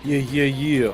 Yeah.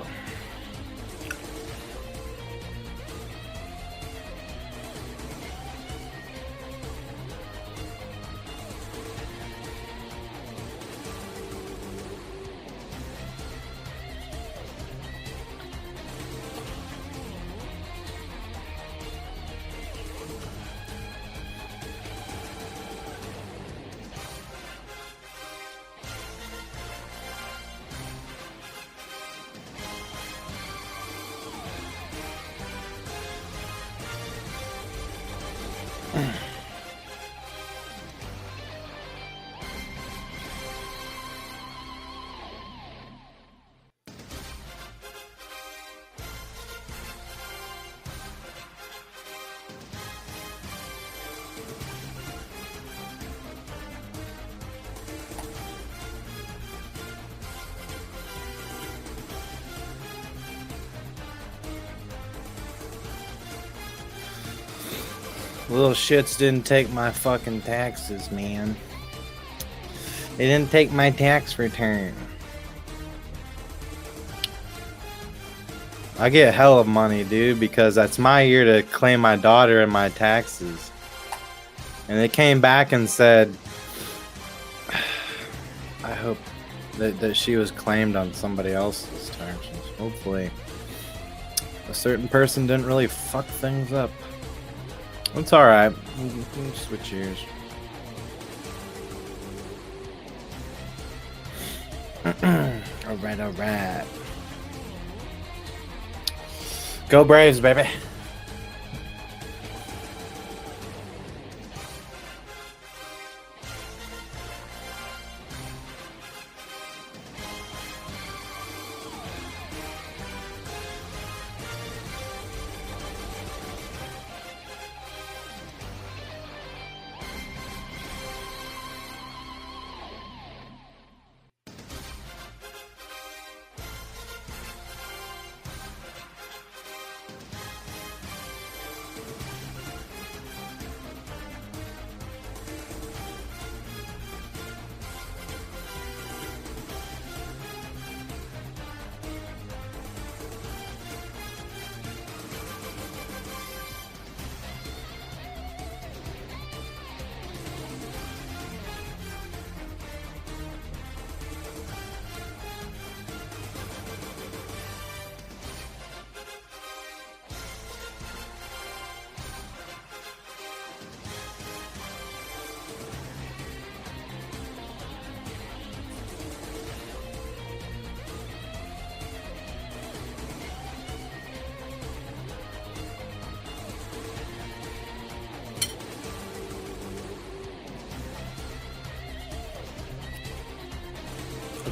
Little shits didn't take my fucking taxes, man. They didn't take my tax return. I get hell of money, dude, because that's my year to claim my daughter and my taxes. And they came back and said, I hope that she was claimed on somebody else's taxes. Hopefully. A certain person didn't really fuck things up. It's alright. We'll switch years. Alright. Go Braves, baby.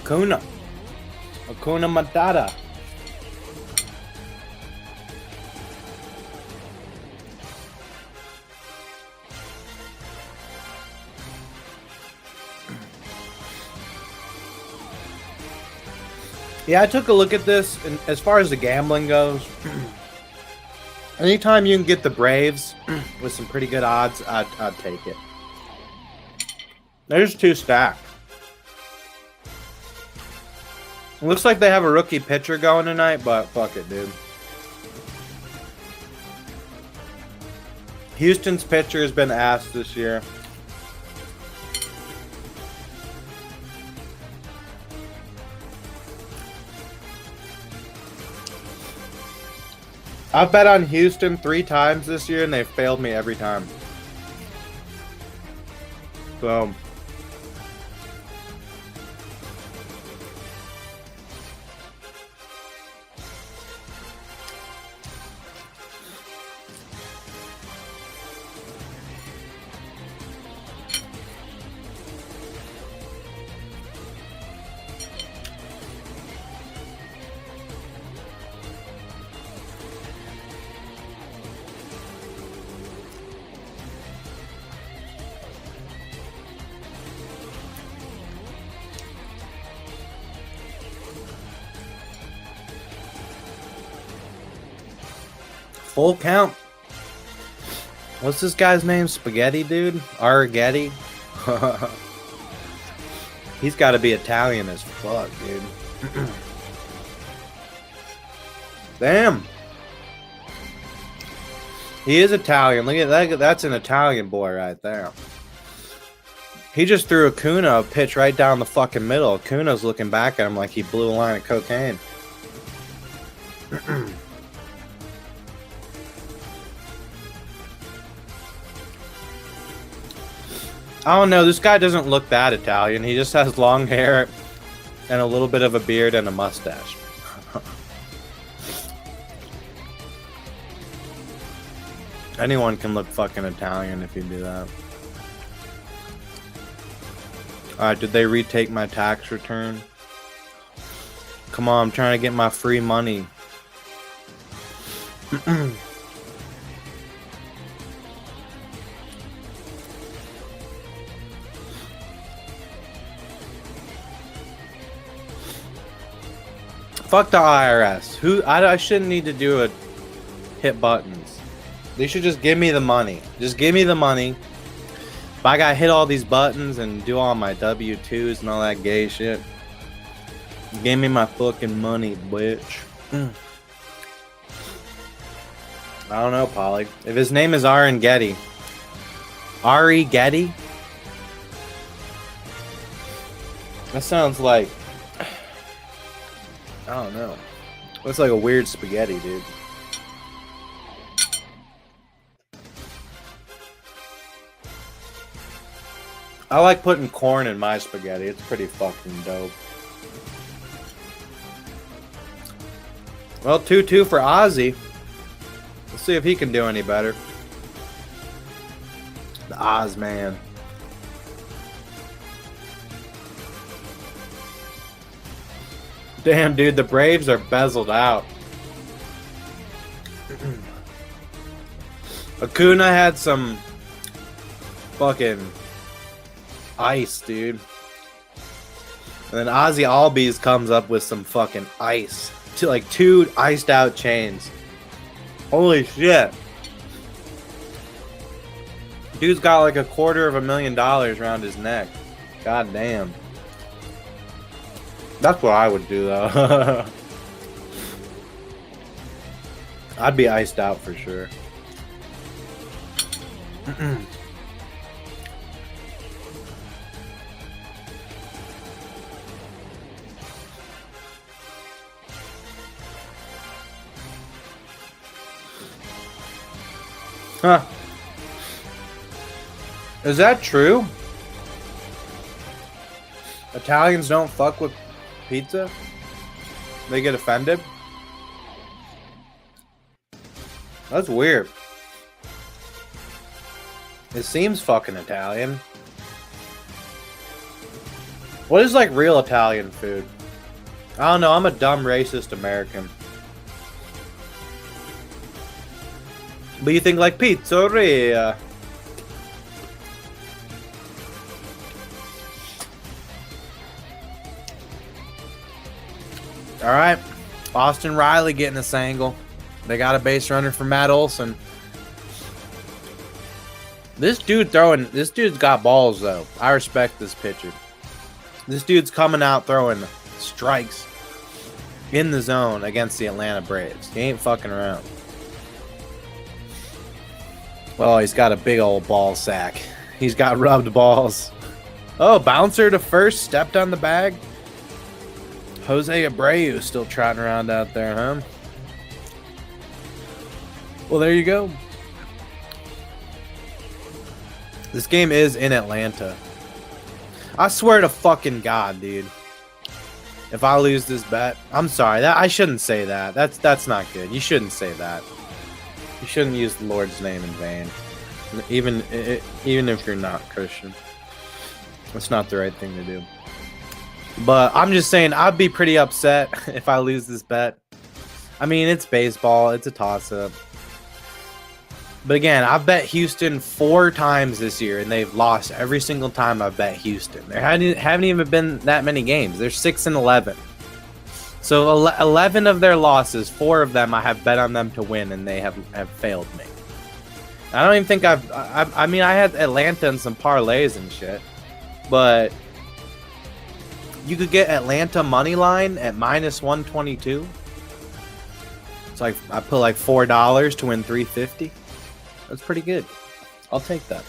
Hakuna Matata. Yeah, I took a look at this, and as far as the gambling goes, anytime you can get the Braves with some pretty good odds, I'd take it. There's two stacked. It looks like they have a rookie pitcher going tonight, but fuck it, dude. Houston's pitcher has been asked this year. I've bet on Houston 3 times this year, and they've failed me every time. So... Full count. What's this guy's name? Spaghetti dude? Argetty? He's got to be Italian as fuck, dude. Damn. He is Italian. Look at that. That's an Italian boy right there. He just threw Acuna a pitch right down the fucking middle. Acuna's looking back at him like he blew a line of cocaine. I don't know. This guy doesn't look that Italian. He just has long hair and a little bit of a beard and a mustache. Anyone can look fucking Italian if you do that. Alright, did they retake my tax return? Come on, I'm trying to get my free money. Fuck the IRS. I shouldn't need to do a hit buttons. They should just give me the money. Just give me the money. If I gotta hit all these buttons and do all my W-2s and all that gay shit, give me my fucking money, bitch. I don't know, Polly. If his name is Aaron Getty. Ari Getty? That sounds like... I don't know. Looks like a weird spaghetti, dude. I like putting corn in my spaghetti. It's pretty fucking dope. Well, 2-2 for Ozzy. Let's see if he can do any better. The Oz man. Damn, dude, the Braves are bezeled out. Acuna had some fucking ice, dude. And then Ozzy Albies comes up with some fucking ice. Like 2 iced out chains. Holy shit. Dude's got like $250,000 around his neck. God damn. That's what I would do though. I'd be iced out for sure. Huh. Is that true? Italians don't fuck with pizza? They get offended? That's weird. It seems fucking Italian. What is like real Italian food? I don't know, I'm a dumb racist American. But you think like pizzeria? Alright. Austin Riley getting this angle. They got a base runner for Matt Olson. This dude's got balls though. I respect this pitcher. This dude's coming out throwing strikes in the zone against the Atlanta Braves. He ain't fucking around. Well, he's got a big old ball sack. He's got rubbed balls. Oh, bouncer to first, stepped on the bag. Jose Abreu still trotting around out there, huh? Well, there you go. This game is in Atlanta. I swear to fucking God, dude. If I lose this bet, I'm sorry. I shouldn't say that. That's not good. You shouldn't say that. You shouldn't use the Lord's name in vain. Even if you're not Christian. That's not the right thing to do. But I'm just saying, I'd be pretty upset if I lose this bet. I mean, it's baseball. It's a toss-up. But again, I've bet Houston 4 times this year, and they've lost every single time I've bet Houston. There haven't even been that many games. They're 6-11. So 11 of their losses, 4 of them I have bet on them to win, and they have failed me. I don't even think I mean, I had Atlanta and some parlays and shit. But you could get Atlanta money line at -122. It's like I put like $4 to win 350. That's pretty good. I'll take that.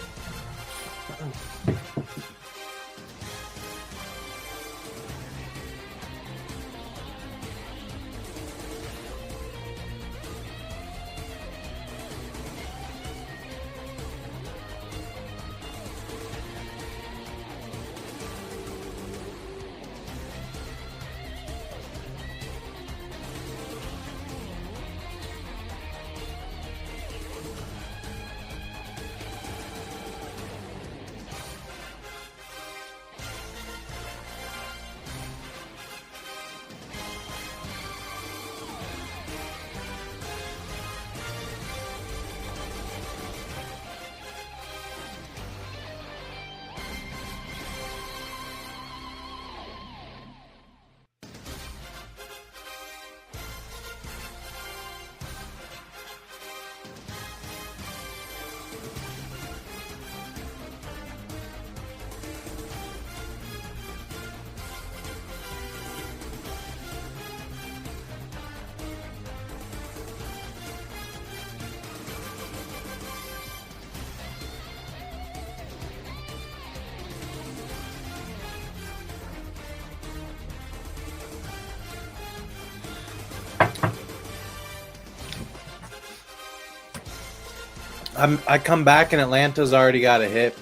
I come back and Atlanta's already got a hit.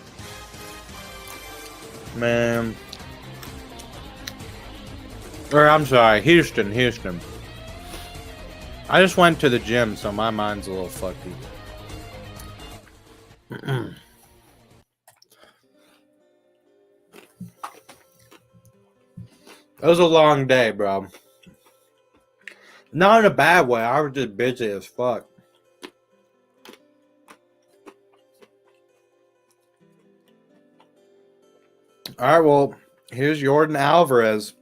Man. Or I'm sorry, Houston. I just went to the gym, so my mind's a little fucky. It was a long day, bro. Not in a bad way. I was just busy as fuck. All right, well, here's Jordan Alvarez.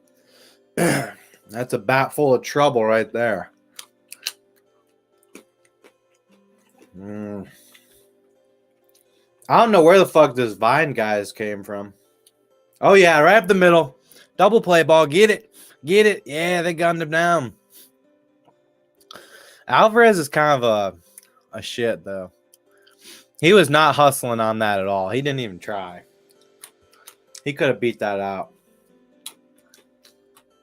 That's a bat full of trouble right there. I don't know where the fuck this Vine guys came from. Oh, yeah, right up the middle. Double play ball. Get it. Yeah, they gunned him down. Alvarez is kind of a shit, though. He was not hustling on that at all. He didn't even try. He could have beat that out.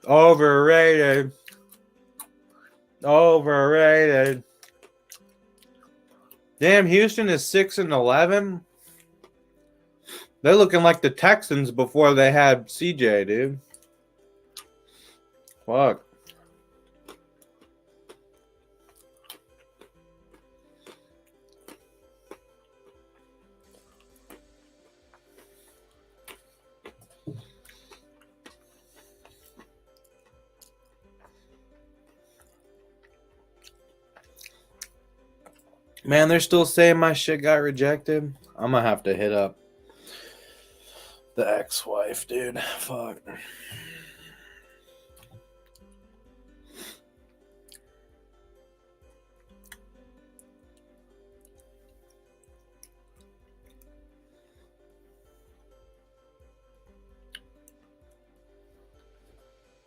Overrated. Damn, Houston is 6-11. They're looking like the Texans before they had CJ, dude. Fuck. Man, they're still saying my shit got rejected. I'm gonna have to hit up the ex-wife, dude. Fuck.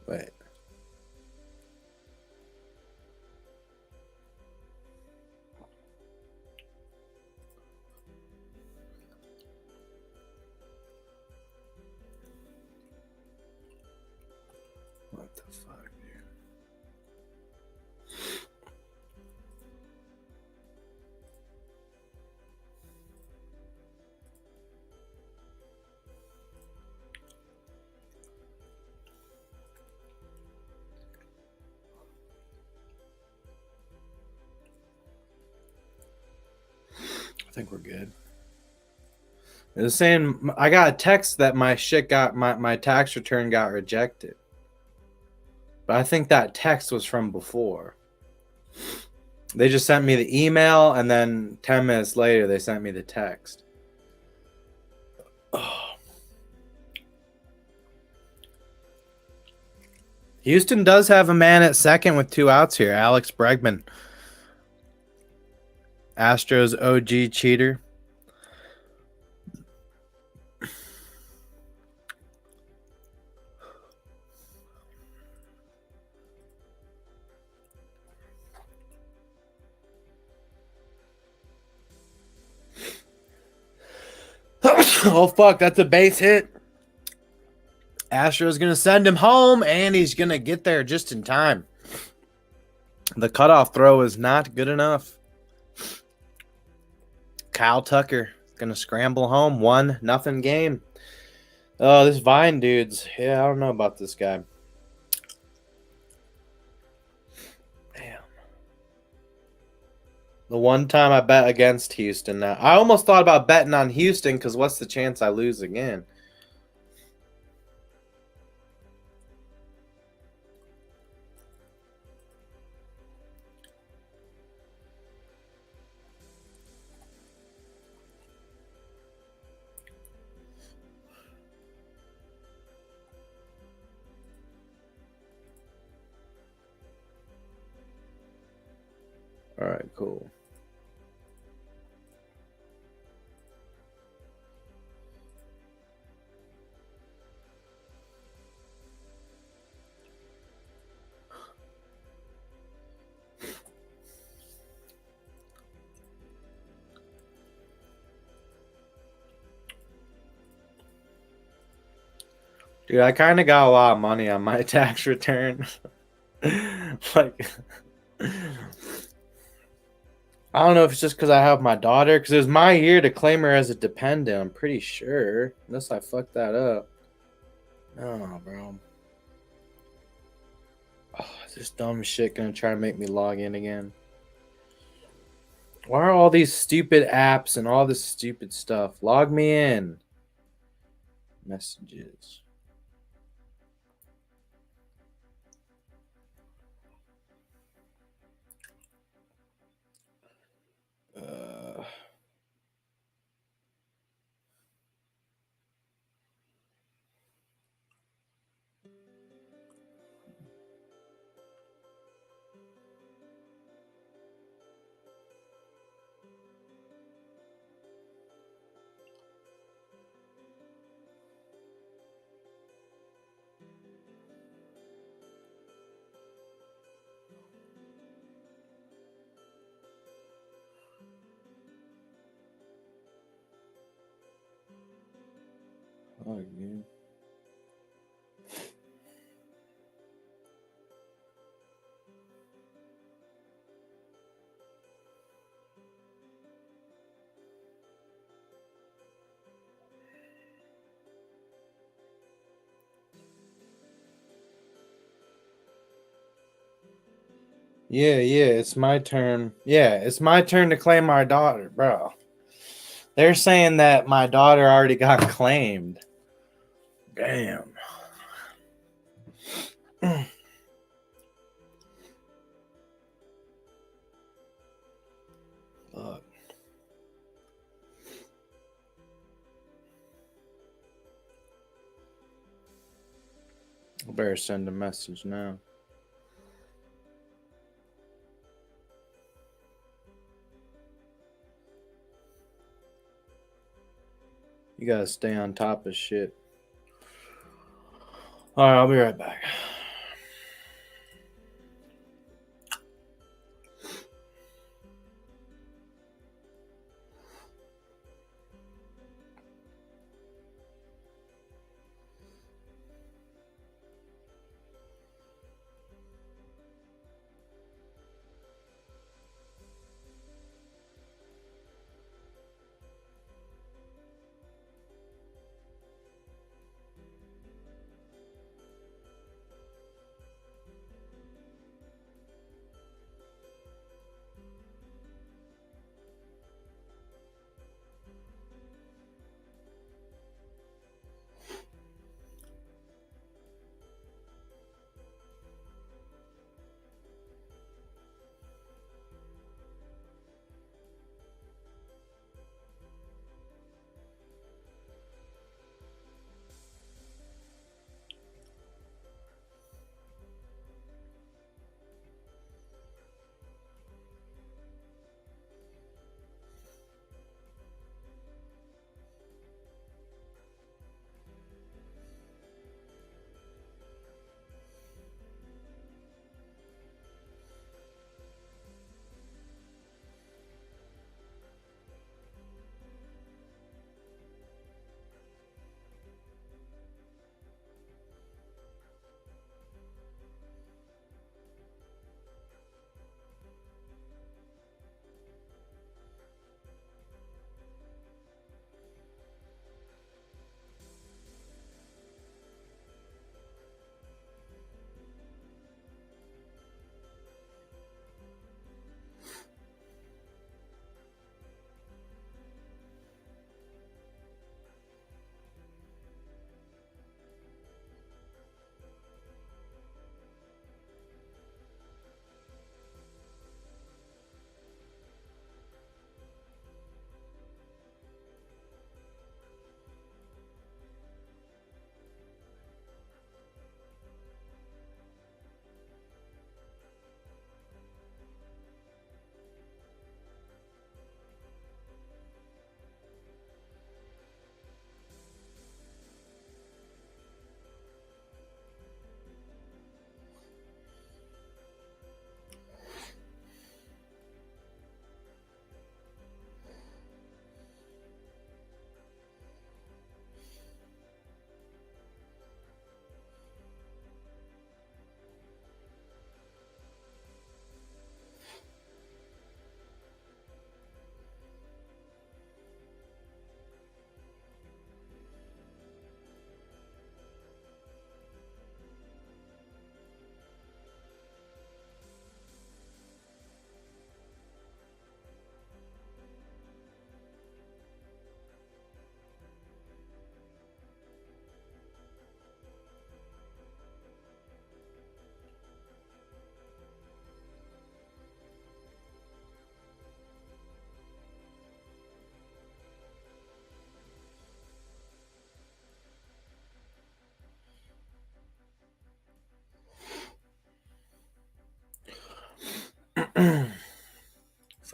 Wait. What the fuck, dude? I think we're good. It was saying I got a text that my shit got my tax return got rejected. But I think that text was from before. They just sent me the email, and then 10 minutes later, they sent me the text. Oh. Houston does have a man at second with 2 outs here. Alex Bregman. Astros OG cheater. Oh, fuck. That's a base hit. Astros going to send him home, and he's going to get there just in time. The cutoff throw is not good enough. Kyle Tucker going to scramble home. 1-0 game. Oh, this Vine dude's. Yeah, I don't know about this guy. Damn. The one time I bet against Houston now. I almost thought about betting on Houston because what's the chance I lose again? All right, cool. Dude, I kind of got a lot of money on my tax return. Like, I don't know if it's just because I have my daughter, because it was my year to claim her as a dependent, I'm pretty sure. Unless I fucked that up. No, bro. Oh, is this dumb shit gonna try to make me log in again? Why are all these stupid apps and all this stupid stuff? Log me in. Messages. Oh, yeah. Yeah, it's my turn. Yeah, it's my turn to claim my daughter, bro. They're saying that my daughter already got claimed. Damn. Fuck. I better send a message now. You gotta stay on top of shit. Alright, I'll be right back.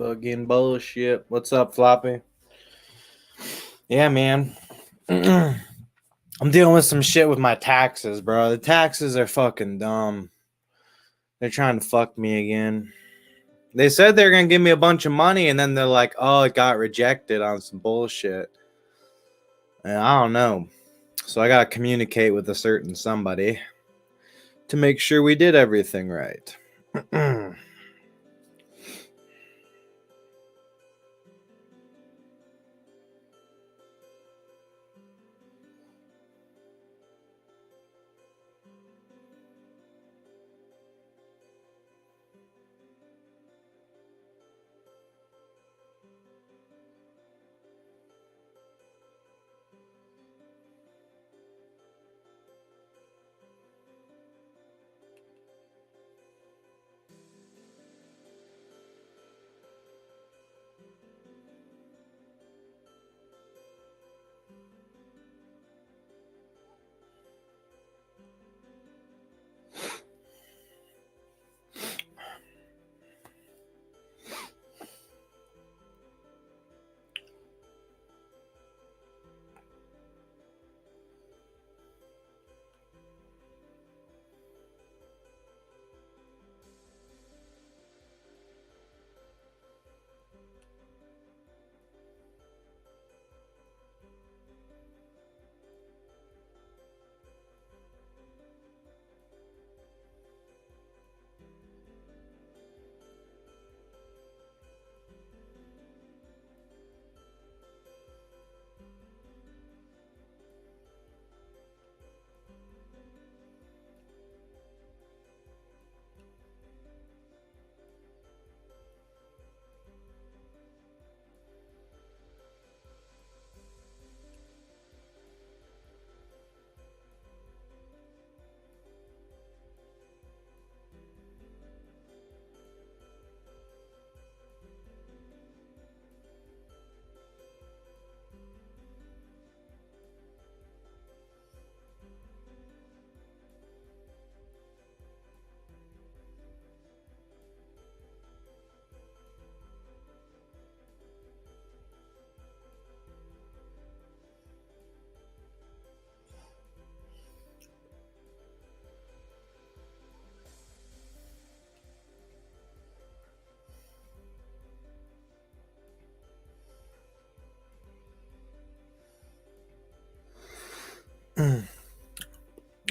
Fucking bullshit. What's up, Floppy? Yeah, man. I'm dealing with some shit with my taxes, bro. The taxes are fucking dumb. They're trying to fuck me again. They said they're gonna give me a bunch of money, and then they're like, "Oh, it got rejected on some bullshit." And I don't know. So I gotta communicate with a certain somebody to make sure we did everything right.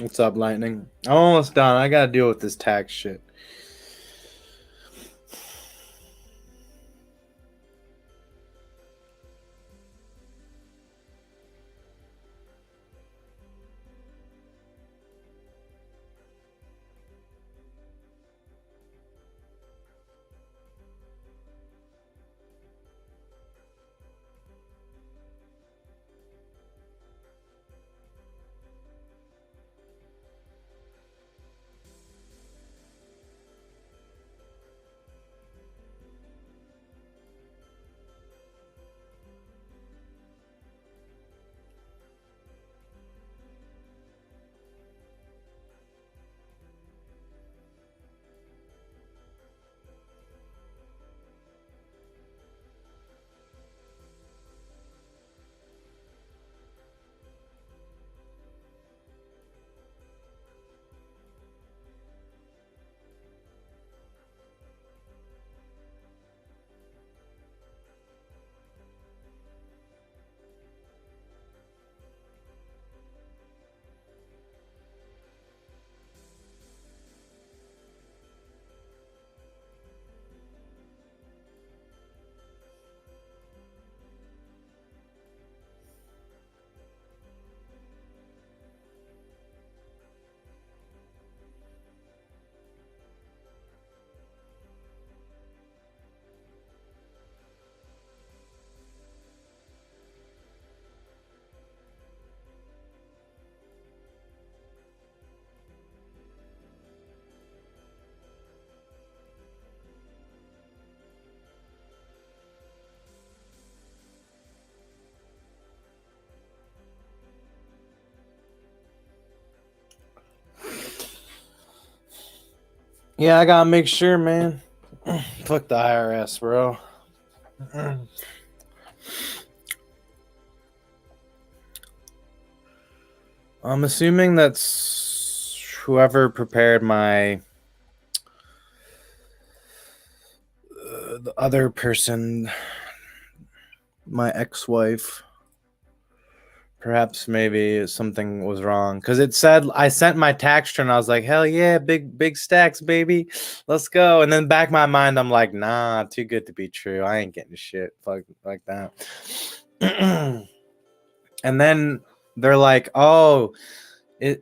What's up, Lightning? I'm almost done. I gotta deal with this tax shit. Yeah, I gotta make sure, man. Fuck the IRS, bro. I'm assuming that's whoever prepared my the other person, my ex-wife. Perhaps maybe something was wrong because it said I sent my tax return. I was like, hell yeah, big stacks, baby, let's go. And then back my mind, I'm like, nah, too good to be true. I ain't getting shit, fuck like that. And then they're like, oh,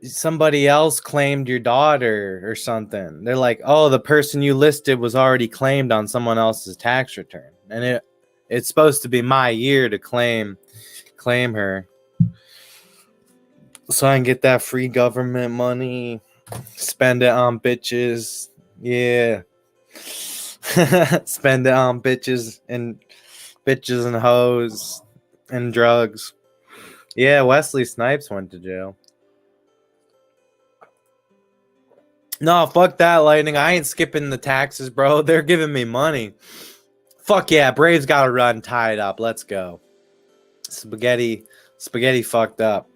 somebody else claimed your daughter or something. They're like, oh, the person you listed was already claimed on someone else's tax return, and it's supposed to be my year to claim her, so I can get that free government money, spend it on bitches. Yeah. Spend it on bitches and hoes and drugs. Yeah, Wesley Snipes went to jail. No, fuck that, Lightning. I ain't skipping the taxes, bro. They're giving me money. Fuck yeah, Braves gotta run tied up. Let's go. Spaghetti fucked up.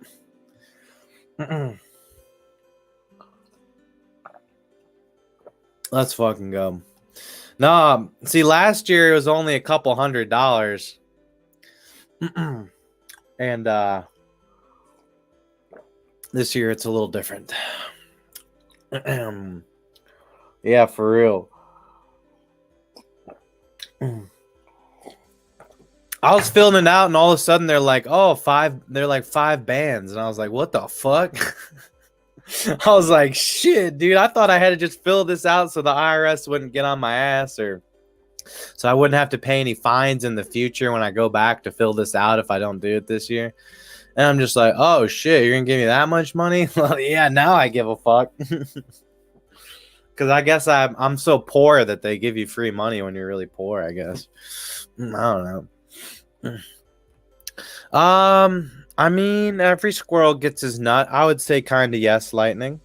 Let's fucking go. No, see, last year it was only a couple $100. And this year it's a little different. Yeah, for real. I was filling it out, and all of a sudden they're like, "Oh, they're like 5 bands," and I was like, "What the fuck?" I was like, "Shit, dude! I thought I had to just fill this out so the IRS wouldn't get on my ass, or so I wouldn't have to pay any fines in the future when I go back to fill this out if I don't do it this year." And I'm just like, "Oh shit, you're gonna give me that much money?" Well, yeah, now I give a fuck. Because I guess I'm so poor that they give you free money when you're really poor, I guess. I don't know. I mean, every squirrel gets his nut. I would say kind of yes, Lightning.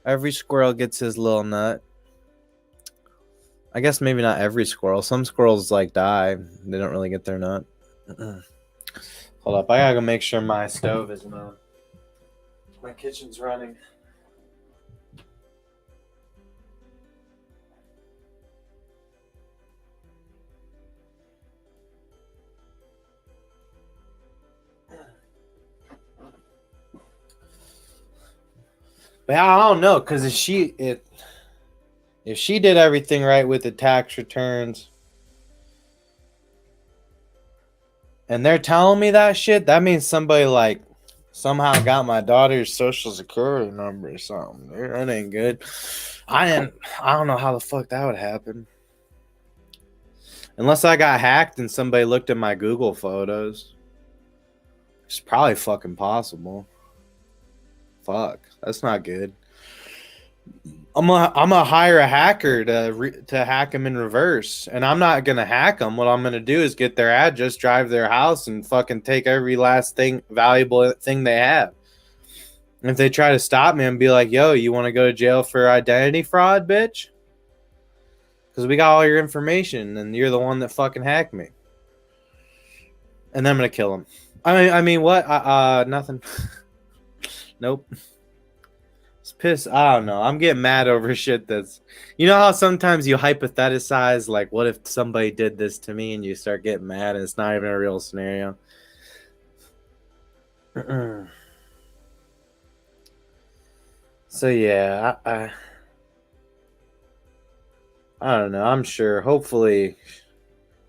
Every squirrel gets his little nut. I guess maybe not every squirrel. Some squirrels like die. They don't really get their nut. Hold up, I gotta go make sure my stove isn't on. My kitchen's running. But I don't know, because if she did everything right with the tax returns, and they're telling me that shit, that means somebody like somehow got my daughter's social security number or something. That ain't good. I don't know how the fuck that would happen. Unless I got hacked and somebody looked at my Google photos. It's probably fucking possible. Fuck, that's not good. I'm gonna hire a hacker to hack them in reverse, and I'm not gonna hack them. What I'm gonna do is get their address, drive their house, and fucking take every last valuable thing they have. And if they try to stop me and be like, "Yo, you want to go to jail for identity fraud, bitch?" Because we got all your information, and you're the one that fucking hacked me. And then I'm gonna kill him. I mean, what? Nothing. Nope. It's piss. I don't know. I'm getting mad over shit that's. You know how sometimes you hypothesize, like, what if somebody did this to me, and you start getting mad, and it's not even a real scenario. So yeah, I don't know. I'm sure. Hopefully,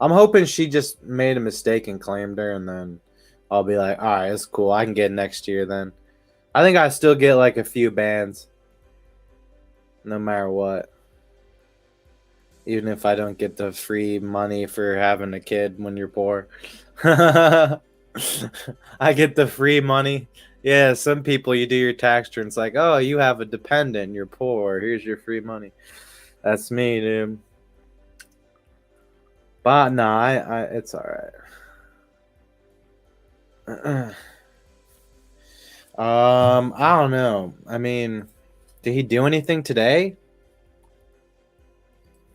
I'm hoping she just made a mistake and claimed her, and then I'll be like, all right, it's cool. I can get next year then. I think I still get like a few bands, no matter what. Even if I don't get the free money for having a kid when you're poor. I get the free money. Yeah, some people you do your tax return. It's like, oh, you have a dependent, you're poor. Here's your free money. That's me, dude. But nah, it's all right. I don't know. I mean, did he do anything today?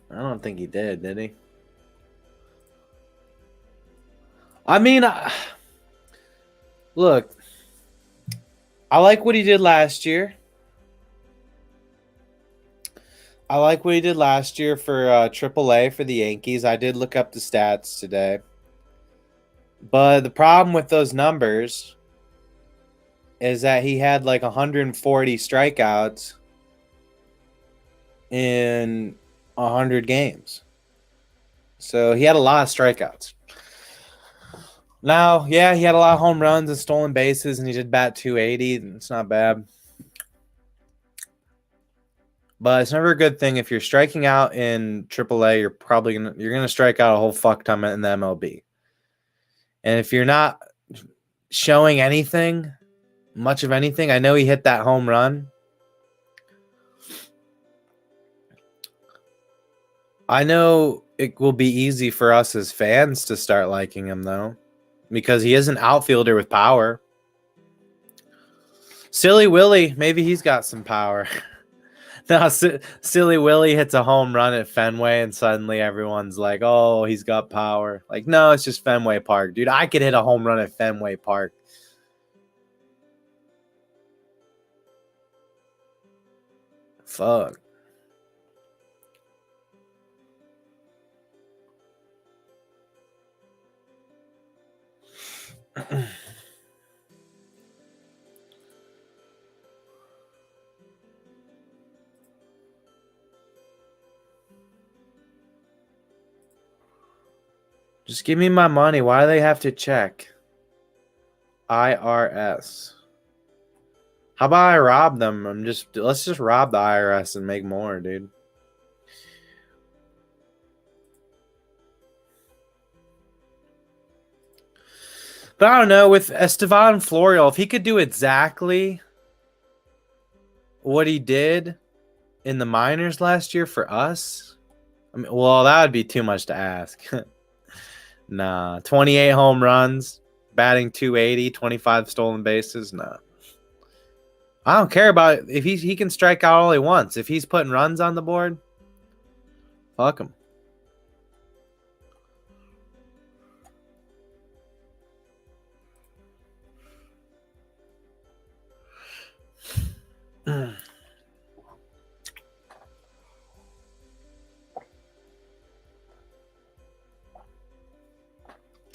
I don't think he did he? I mean, look, I like what he did last year. I like what he did last year for AAA for the Yankees. I did look up the stats today. But the problem with those numbers is that he had like 140 strikeouts in 100 games. So he had a lot of strikeouts. Now, yeah, he had a lot of home runs and stolen bases, and he did bat 280. It's not bad. But it's never a good thing if you're striking out in AAA. You're gonna strike out a whole fuck ton in the MLB. And if you're not showing anything, much of anything, I know he hit that home run. I know it will be easy for us as fans to start liking him though, because he is an outfielder with power. Silly Willie, maybe he's got some power. No, Silly Willie hits a home run at Fenway, and suddenly everyone's like, "Oh, he's got power." Like, no, it's just Fenway Park, dude. I could hit a home run at Fenway Park. Fuck. Just give me my money. Why do they have to check? IRS. How about I rob them? Let's just rob the IRS and make more, dude. But I don't know, with Estevan Florial, if he could do exactly what he did in the minors last year for us, I mean, well, that would be too much to ask. Nah, 28 home runs, batting 280, 25 stolen bases. Nah. I don't care about it. If he can strike out all he wants. If he's putting runs on the board, fuck him.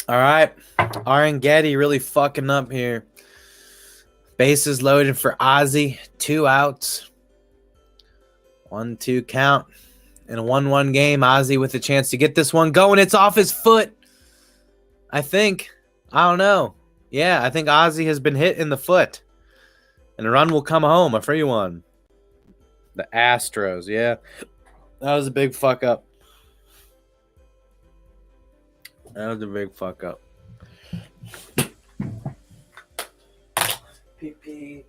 All right. Getty really fucking up here. Bases loaded for Ozzy. 2 outs. 1-2 count. In a 1-1 game, Ozzy with a chance to get this one going. It's off his foot. I think. I don't know. Yeah, I think Ozzy has been hit in the foot. And a run will come home. A free one. The Astros, yeah. That was a big fuck up. That was a big fuck up. Pee.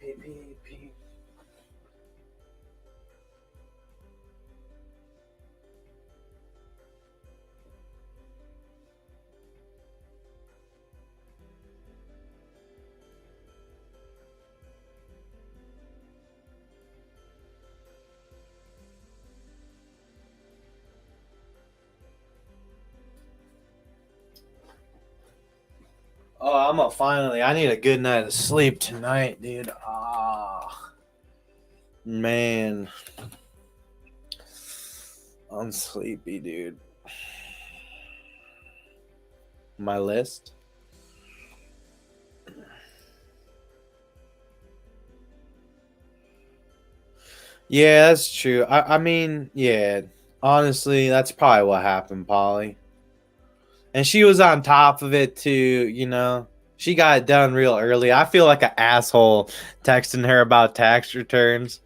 Oh, I need a good night of sleep tonight, dude. Man. I'm sleepy, dude. My list? Yeah, that's true. I mean, yeah. Honestly, that's probably what happened, Polly. And she was on top of it too, you know. She got it done real early. I feel like an asshole texting her about tax returns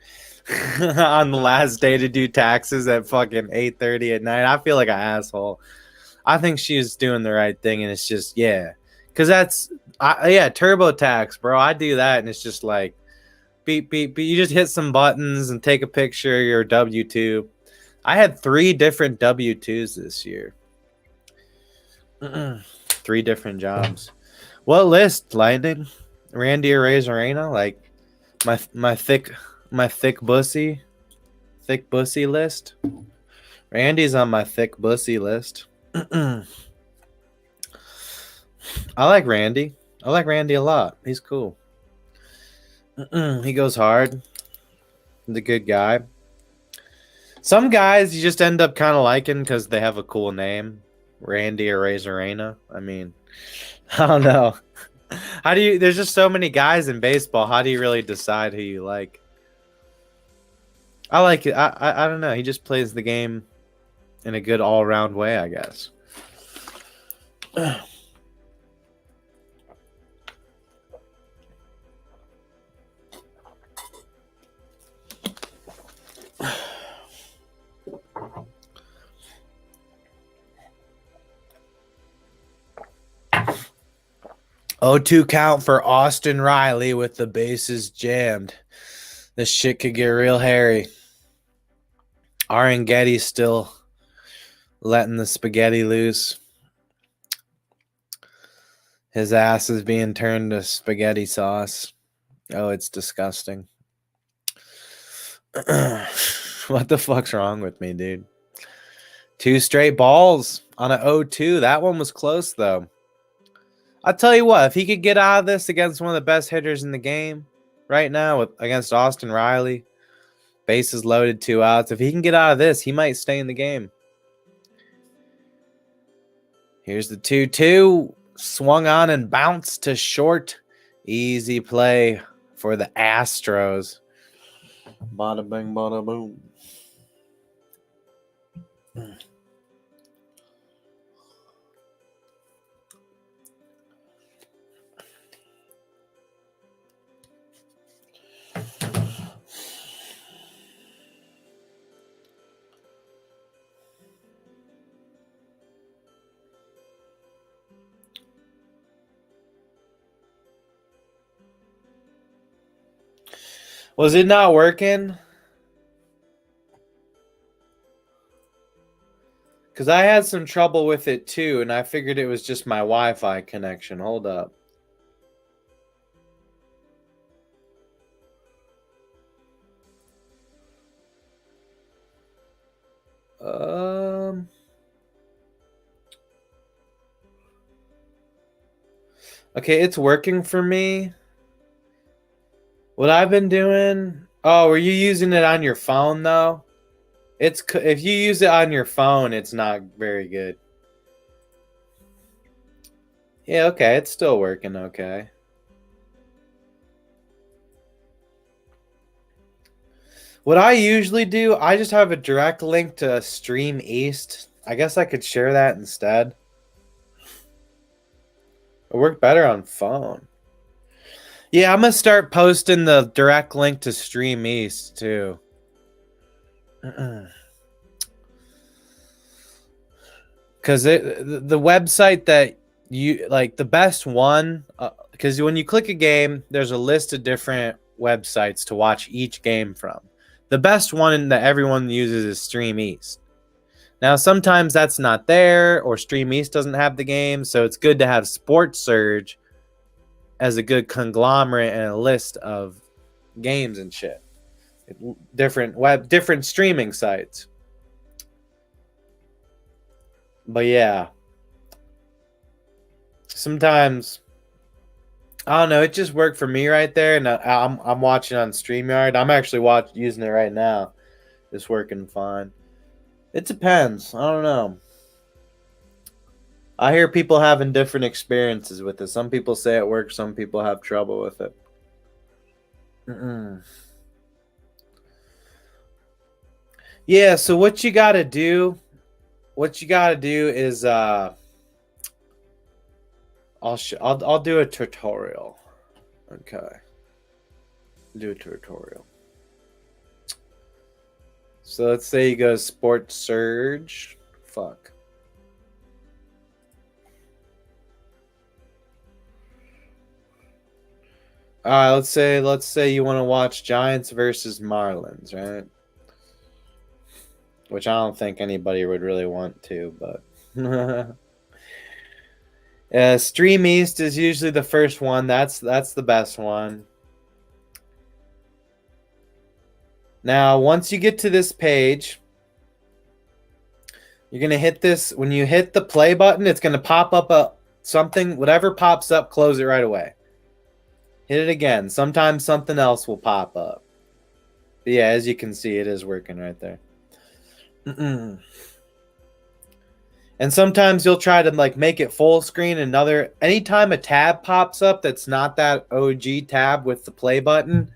on the last day to do taxes at fucking 8:30 at night. I feel like an asshole. I think she's doing the right thing, and it's just because TurboTax, bro. I do that, and it's just like beep beep beep. You just hit some buttons and take a picture of your W-2. I had 3 different W-2s this year. 3 different jobs. What list, Lightning? Randy or Razorina? Like my thick bussy list. Randy's on my thick bussy list. I like Randy. I like Randy a lot. He's cool. He goes hard. He's a good guy. Some guys you just end up kind of liking because they have a cool name. Randy or Razorana. I mean, I don't know. How do you... There's just so many guys in baseball. How do you really decide who you like? I like it. I don't know. He just plays the game in a good all-around way, I guess. Oh, 2 count for Austin Riley with the bases jammed. This shit could get real hairy. Getty's still letting the spaghetti loose. His ass is being turned to spaghetti sauce. Oh, it's disgusting. What the fuck's wrong with me, dude? 2 straight balls on an 0-2. That one was close, though. I'll tell you what, if he could get out of this against one of the best hitters in the game right now against Austin Riley, bases loaded, 2 outs. If he can get out of this, he might stay in the game. Here's the 2-2. Swung on and bounced to short. Easy play for the Astros. Bada bing, bada boom. Was it not working? Because I had some trouble with it too, and I figured it was just my Wi-Fi connection. Hold up. Okay, it's working for me. What I've been doing... Oh, were you using it on your phone, though? If you use it on your phone, it's not very good. Yeah, okay, it's still working okay. What I usually do, I just have a direct link to Stream East. I guess I could share that instead. It worked better on phone. Yeah, I'm going to start posting the direct link to Stream East, too. Because the website that you... Like, the best one... Because when you click a game, there's a list of different websites to watch each game from. The best one that everyone uses is Stream East. Now, sometimes that's not there, or Stream East doesn't have the game, so it's good to have Sports Surge as a good conglomerate and a list of games and shit. Different streaming sites. But yeah. Sometimes, I don't know, it just worked for me right there, and I'm watching on StreamYard. I'm actually using it right now. It's working fine. It depends. I don't know. I hear people having different experiences with it. Some people say it works. Some people have trouble with it. Yeah, so what you got to do... is I'll do a tutorial. Okay. Do a tutorial. So let's say you go Sports Surge. Fuck. All right, let's say you want to watch Giants versus Marlins, right? Which I don't think anybody would really want to, but Stream East is usually the first one. That's the best one. Now, once you get to this page, you're going to hit this. When you hit the play button, it's going to pop up something, whatever pops up, close it right away. Hit it again. Sometimes something else will pop up. But yeah, as you can see, it is working right there. And sometimes you'll try to like make it full screen. Anytime a tab pops up that's not that OG tab with the play button,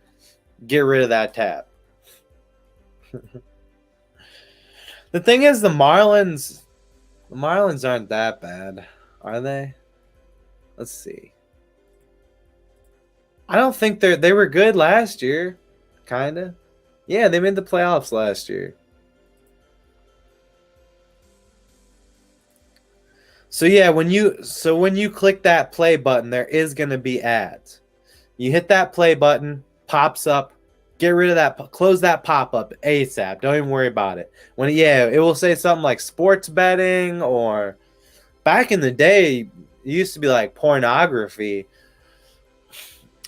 get rid of that tab. The thing is, the Marlins aren't that bad, are they? Let's see. I don't think they were good last year, kinda. Yeah, they made the playoffs last year. So yeah, when you click that play button, there is gonna be ads. You hit that play button, pops up. Get rid of that. Close that pop up ASAP. Don't even worry about it. It will say something like sports betting, or back in the day, it used to be like pornography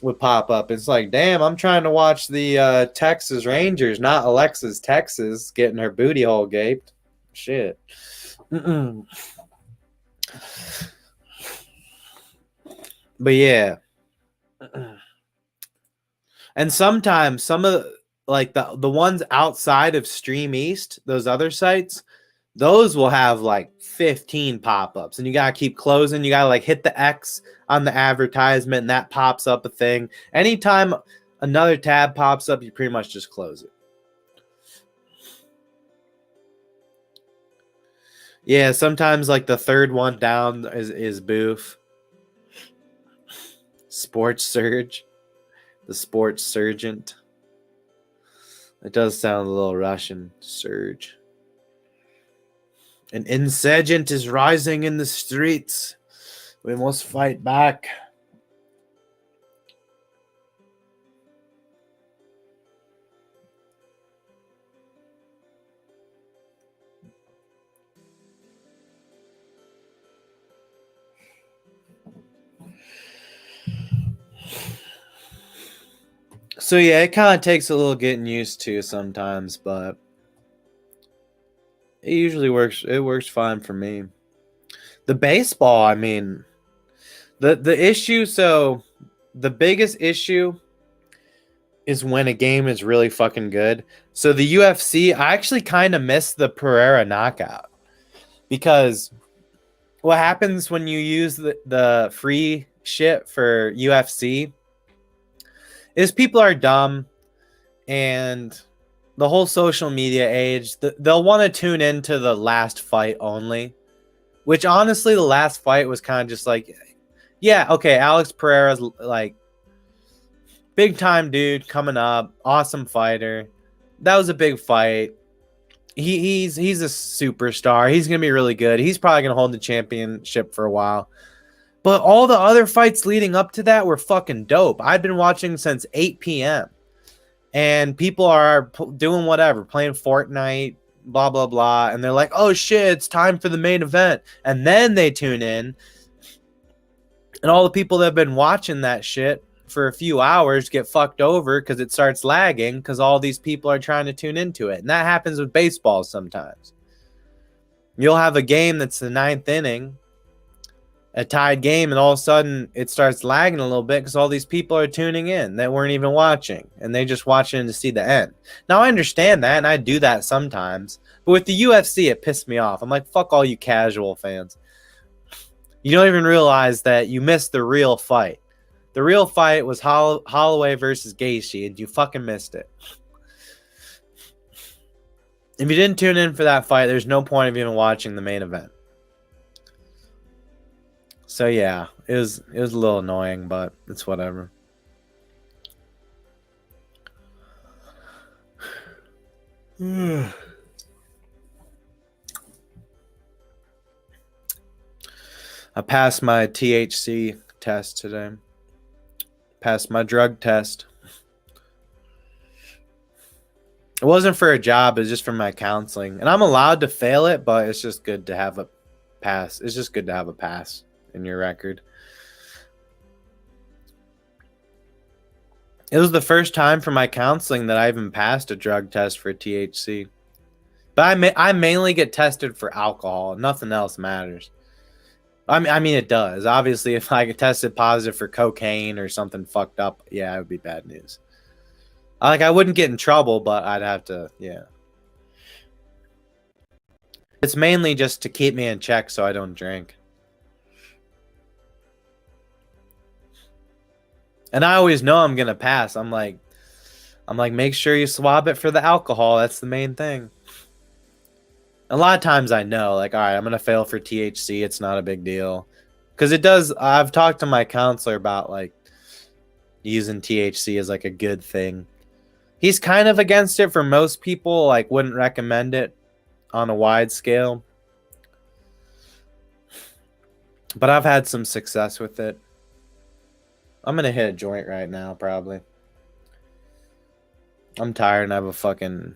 would pop up. It's like, damn, I'm trying to watch the Texas Rangers, not Alexa's Texas getting her booty hole gaped. Shit. But yeah. And sometimes some of like the ones outside of Stream East, those other sites, those will have like 15 pop-ups, and you gotta keep closing. You gotta like hit the X on the advertisement, and that pops up a thing. Anytime another tab pops up, you pretty much just close it. Yeah, sometimes like the third one down is boof. Sports Surge. The Sports Surgent. It does sound a little Russian. Surge. An insurgent is rising in the streets. We must fight back. So yeah, it kind of takes a little getting used to sometimes, but it usually works. It works fine for me. The baseball, I mean, the issue. So the biggest issue is when a game is really fucking good. So the UFC, I actually kind of miss the Pereira knockout, because what happens when you use the free shit for UFC is people are dumb, and the whole social media age, they'll want to tune into the last fight only, which honestly, the last fight was kind of just like, yeah, okay, Alex Pereira's like big time dude coming up, awesome fighter. That was a big fight. He's a superstar. He's gonna be really good. He's probably gonna hold the championship for a while. But all the other fights leading up to that were fucking dope. I've been watching since 8 p.m. and people are doing whatever, playing Fortnite, blah, blah, blah. And they're like, oh shit, it's time for the main event. And then they tune in. And all the people that have been watching that shit for a few hours get fucked over because it starts lagging because all these people are trying to tune into it. And that happens with baseball sometimes. You'll have a game that's the 9th inning, a tied game, and all of a sudden it starts lagging a little bit because all these people are tuning in that weren't even watching, and they just watching to see the end. Now, I understand that, and I do that sometimes, but with the UFC, it pissed me off. I'm like, fuck all you casual fans. You don't even realize that you missed the real fight. The real fight was Holloway versus Gaethje, and you fucking missed it. If you didn't tune in for that fight, there's no point of even watching the main event. So yeah, it was a little annoying, but it's whatever. I passed my THC test today. Passed my drug test. It wasn't for a job, it was just for my counseling. And I'm allowed to fail it, but it's just good to have a pass. It's just good to have a pass in your record. It was the first time for my counseling that I even passed a drug test for THC. But I mainly get tested for alcohol. Nothing else matters. I mean, it does. Obviously, if I tested positive for cocaine or something fucked up, yeah, it would be bad news. Like, I wouldn't get in trouble, but I'd have to, yeah. It's mainly just to keep me in check so I don't drink. And I always know I'm gonna pass. I'm like, make sure you swab it for the alcohol. That's the main thing. A lot of times I know, like, all right, I'm gonna fail for THC. It's not a big deal, because it does. I've talked to my counselor about like using THC as like a good thing. He's kind of against it for most people. Like, wouldn't recommend it on a wide scale. But I've had some success with it. I'm gonna hit a joint right now, probably. I'm tired and I have a fucking...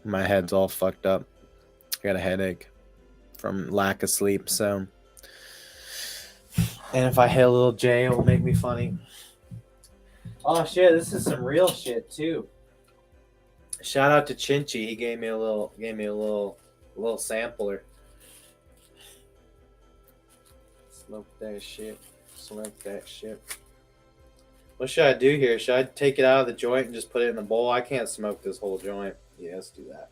My head's all fucked up. I got a headache from lack of sleep, so... And if I hit a little J, it will make me funny. Oh shit, this is some real shit too. Shout out to Chinchy. He gave me a little sampler. Smoke that shit. Smoke that shit. What should I do here? Should I take it out of the joint and just put it in the bowl? I can't smoke this whole joint. Yeah, let's do that.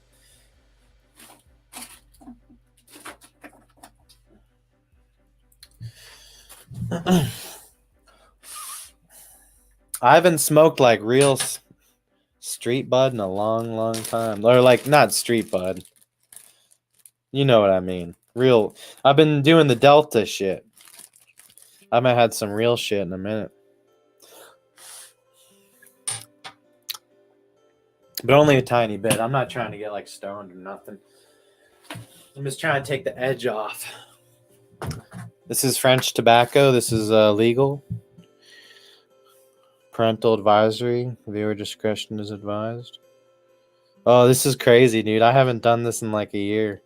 I haven't smoked like real street bud in a long, long time. Or like, not street bud. You know what I mean. Real. I've been doing the Delta shit. I haven't had some real shit in a minute. But only a tiny bit. I'm not trying to get like stoned or nothing. I'm just trying to take the edge off. This is French tobacco. This is legal. Parental advisory. Viewer discretion is advised. Oh, this is crazy, dude. I haven't done this in like a year.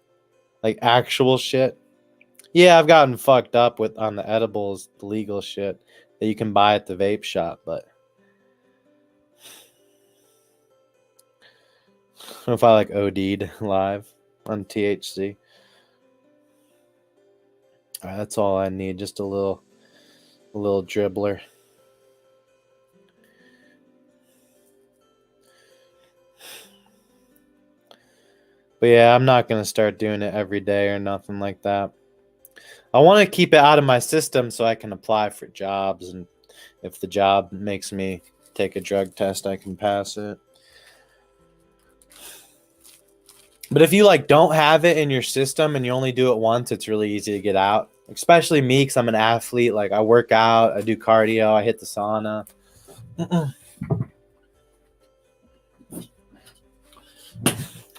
Like actual shit. Yeah, I've gotten fucked up with on the edibles, the legal shit that you can buy at the vape shop, but I don't know if I like OD'd live on THC. All right, that's all I need. Just a little dribbler. But yeah, I'm not going to start doing it every day or nothing like that. I want to keep it out of my system so I can apply for jobs. And if the job makes me take a drug test, I can pass it. But if you like don't have it in your system and you only do it once, it's really easy to get out. Especially me, because I'm an athlete. Like, I work out, I do cardio, I hit the sauna.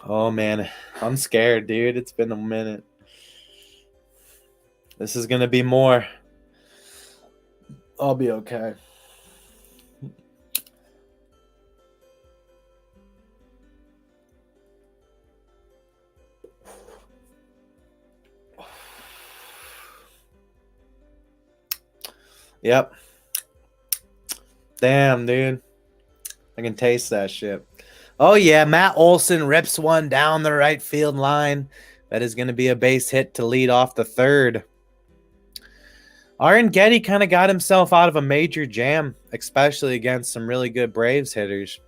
Oh, man. I'm scared, dude. It's been a minute. This is going to be more. I'll be okay. Yep. Damn, dude. I can taste that shit. Oh, yeah. Matt Olson rips one down the right field line. That is going to be a base hit to lead off the third. Aaron Getty kind of got himself out of a major jam, especially against some really good Braves hitters.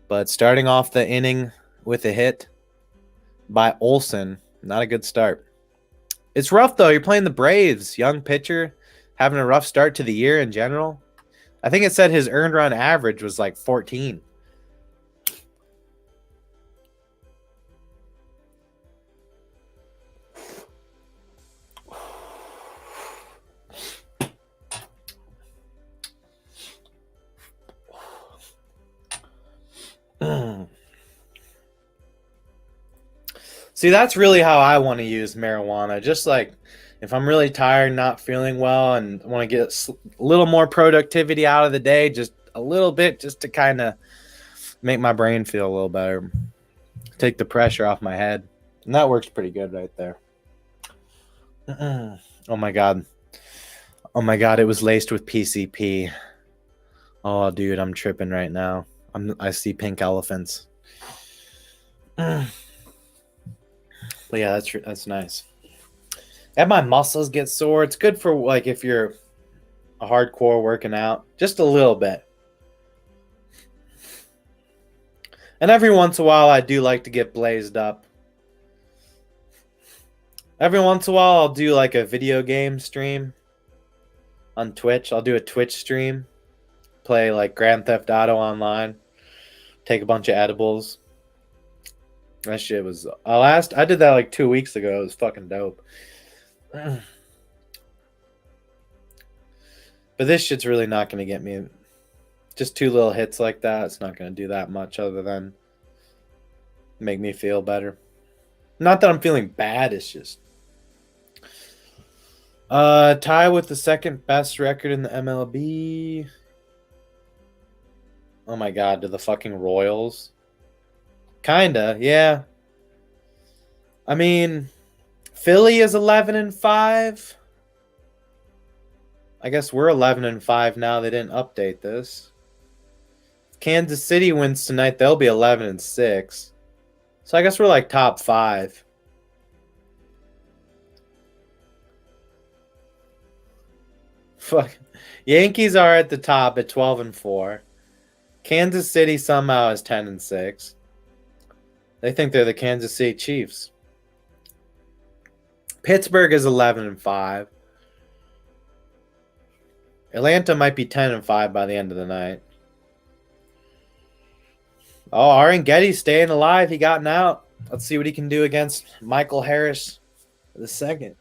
But starting off the inning with a hit by Olson, not a good start. It's rough, though. You're playing the Braves. Young pitcher, having a rough start to the year in general. I think it said his earned run average was like 14. See, that's really how I want to use marijuana. Just like if I'm really tired, not feeling well, and want to get a little more productivity out of the day, just a little bit, just to kind of make my brain feel a little better. Take the pressure off my head. And that works pretty good right there. Oh my God. Oh my God, it was laced with PCP. Oh, dude, I'm tripping right now. I see pink elephants. But yeah, that's nice. And my muscles get sore. It's good for like if you're a hardcore working out, just a little bit. And every once in a while, I do like to get blazed up. Every once in a while, I'll do like a video game stream on Twitch. I'll do a Twitch stream, play like Grand Theft Auto online, take a bunch of edibles. That shit was I did that like 2 weeks ago. It was fucking dope. But this shit's really not gonna get me. Just 2 little hits like that, it's not gonna do that much other than make me feel better. Not that I'm feeling bad, it's just tie with the second best record in the MLB. Oh my god, to the fucking Royals. Kinda, yeah. I mean, Philly is 11-5. I guess we're 11-5 now. They didn't update this. If Kansas City wins tonight, they'll be 11-6. So I guess we're like top 5. Fuck. Yankees are at the top at 12-4. Kansas City somehow is 10-6. They think they're the Kansas City Chiefs. Pittsburgh is 11-5. Atlanta might be 10-5 by the end of the night. Oh, Getty's staying alive. He gotten out. Let's see what he can do against Michael Harris the second.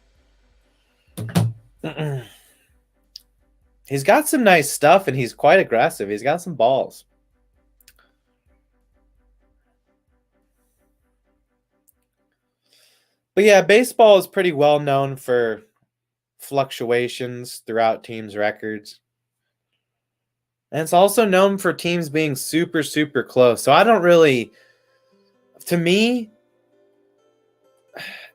He's got some nice stuff, and he's quite aggressive. He's got some balls. But yeah, baseball is pretty well known for fluctuations throughout teams' records. And it's also known for teams being super, super close. So I don't really... To me,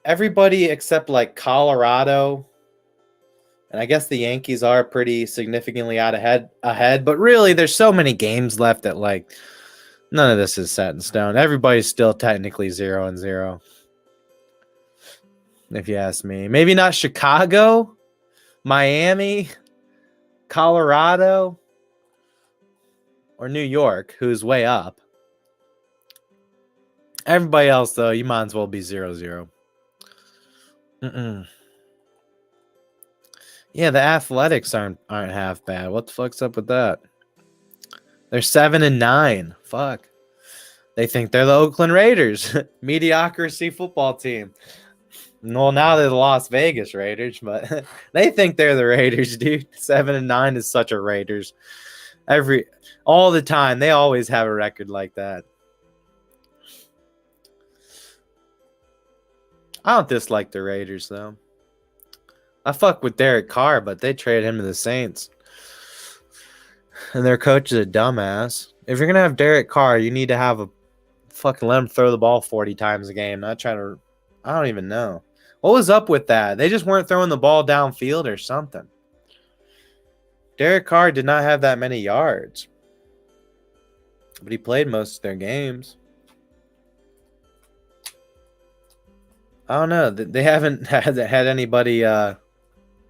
everybody except like Colorado, and I guess the Yankees are pretty significantly ahead. But really, there's so many games left that like none of this is set in stone. Everybody's still technically 0-0. If you ask me. Maybe not Chicago, Miami, Colorado, or New York, who's way up. Everybody else, though, you might as well be 0-0. Yeah, the Athletics aren't half bad. What the fuck's up with that? They're 7-9. Fuck. They think they're the Oakland Raiders. Mediocrity football team. Well, now they're the Las Vegas Raiders, but they think they're the Raiders, dude. 7-9 is such a Raiders. All the time, they always have a record like that. I don't dislike the Raiders, though. I fuck with Derek Carr, but they traded him to the Saints. And their coach is a dumbass. If you're going to have Derek Carr, you need to have a fucking let him throw the ball 40 times a game. Not trying to... I don't even know. What was up with that? They just weren't throwing the ball downfield or something. Derek Carr did not have that many yards. But he played most of their games. I don't know. They haven't had anybody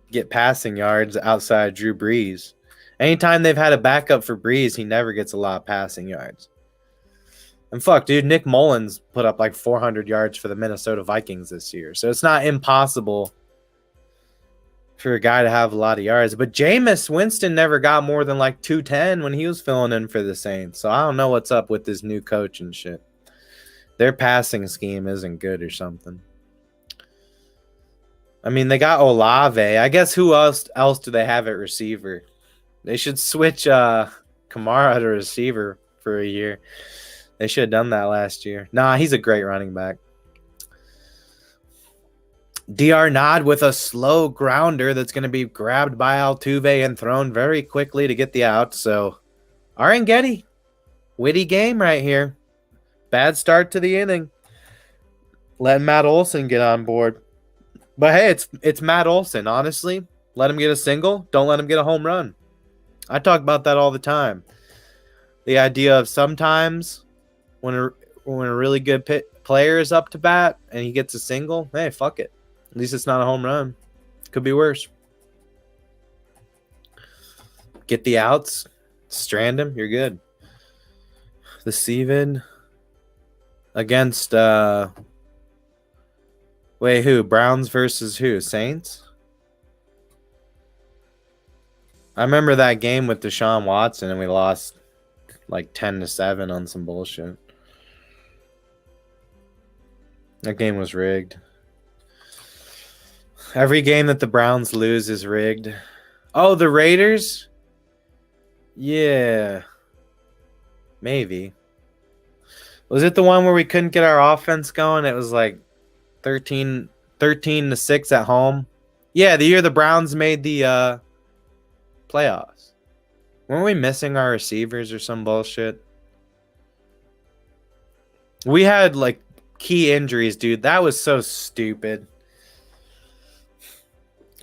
get passing yards outside Drew Brees. Anytime they've had a backup for Brees, he never gets a lot of passing yards. And fuck, dude, Nick Mullins put up like 400 yards for the Minnesota Vikings this year. So it's not impossible for a guy to have a lot of yards. But Jameis Winston never got more than like 210 when he was filling in for the Saints. So I don't know what's up with this new coach and shit. Their passing scheme isn't good or something. I mean, they got Olave. I guess who else do they have at receiver? They should switch Kamara to receiver for a year. They should have done that last year. Nah, he's a great running back. DR Nod with a slow grounder that's going to be grabbed by Altuve and thrown very quickly to get the out. So, Getty, witty game right here. Bad start to the inning. Letting Matt Olson get on board. But hey, it's Matt Olson, honestly. Let him get a single. Don't let him get a home run. I talk about that all the time. The idea of sometimes when a really good player is up to bat and he gets a single, hey, fuck it. At least it's not a home run. Could be worse. Get the outs. Strand him. You're good. The Steven against wait, who? Browns versus who? Saints? I remember that game with Deshaun Watson and we lost like 10-7 on some bullshit. That game was rigged. Every game that the Browns lose is rigged. Oh, the Raiders? Yeah. Maybe. Was it the one where we couldn't get our offense going? It was like 13-6 at home. Yeah, the year the Browns made the playoffs. Weren't we missing our receivers or some bullshit? We had like key injuries, dude. That was so stupid.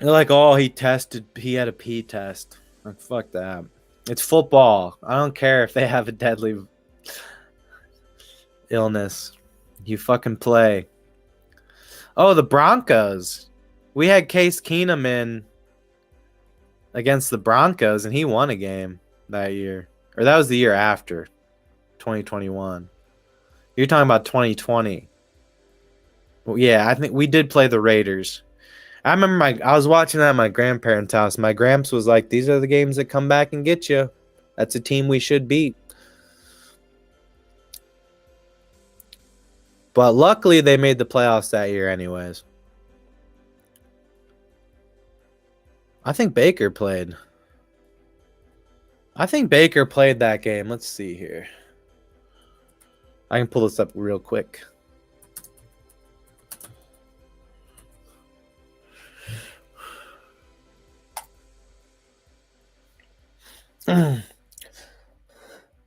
They're like, oh, he had a P test. Like, fuck that. It's football. I don't care if they have a deadly illness. You fucking play. Oh, the Broncos. We had Case Keenum in against the Broncos, and he won a game that year. Or that was the year after, 2021. You're talking about 2020. Well, yeah, I think we did play the Raiders. I remember I was watching that at my grandparents' house. My gramps was like, these are the games that come back and get you. That's a team we should beat. But luckily, they made the playoffs that year anyways. I think Baker played. That game. Let's see here. I can pull this up real quick.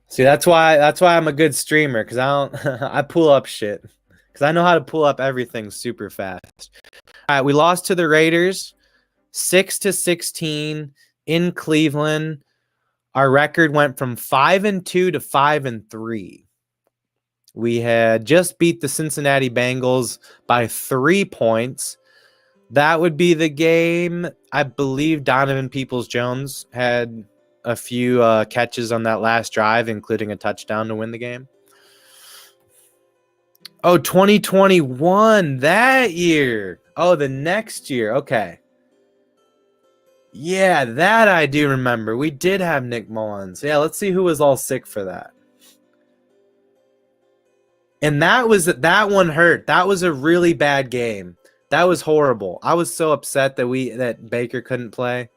See, that's why I'm a good streamer, because I pull up shit. Because I know how to pull up everything super fast. All right, we lost to the Raiders 6-16 in Cleveland. Our record went from 5-2 to 5-3. We had just beat the Cincinnati Bengals by 3 points. That would be the game. I believe Donovan Peoples-Jones had a few catches on that last drive, including a touchdown to win the game. Oh, 2021, that year. Oh, the next year. Okay. Yeah, that I do remember. We did have Nick Mullins. Yeah, let's see who was all sick for that. And that one hurt. That was a really bad game. That was horrible. I was so upset that Baker couldn't play.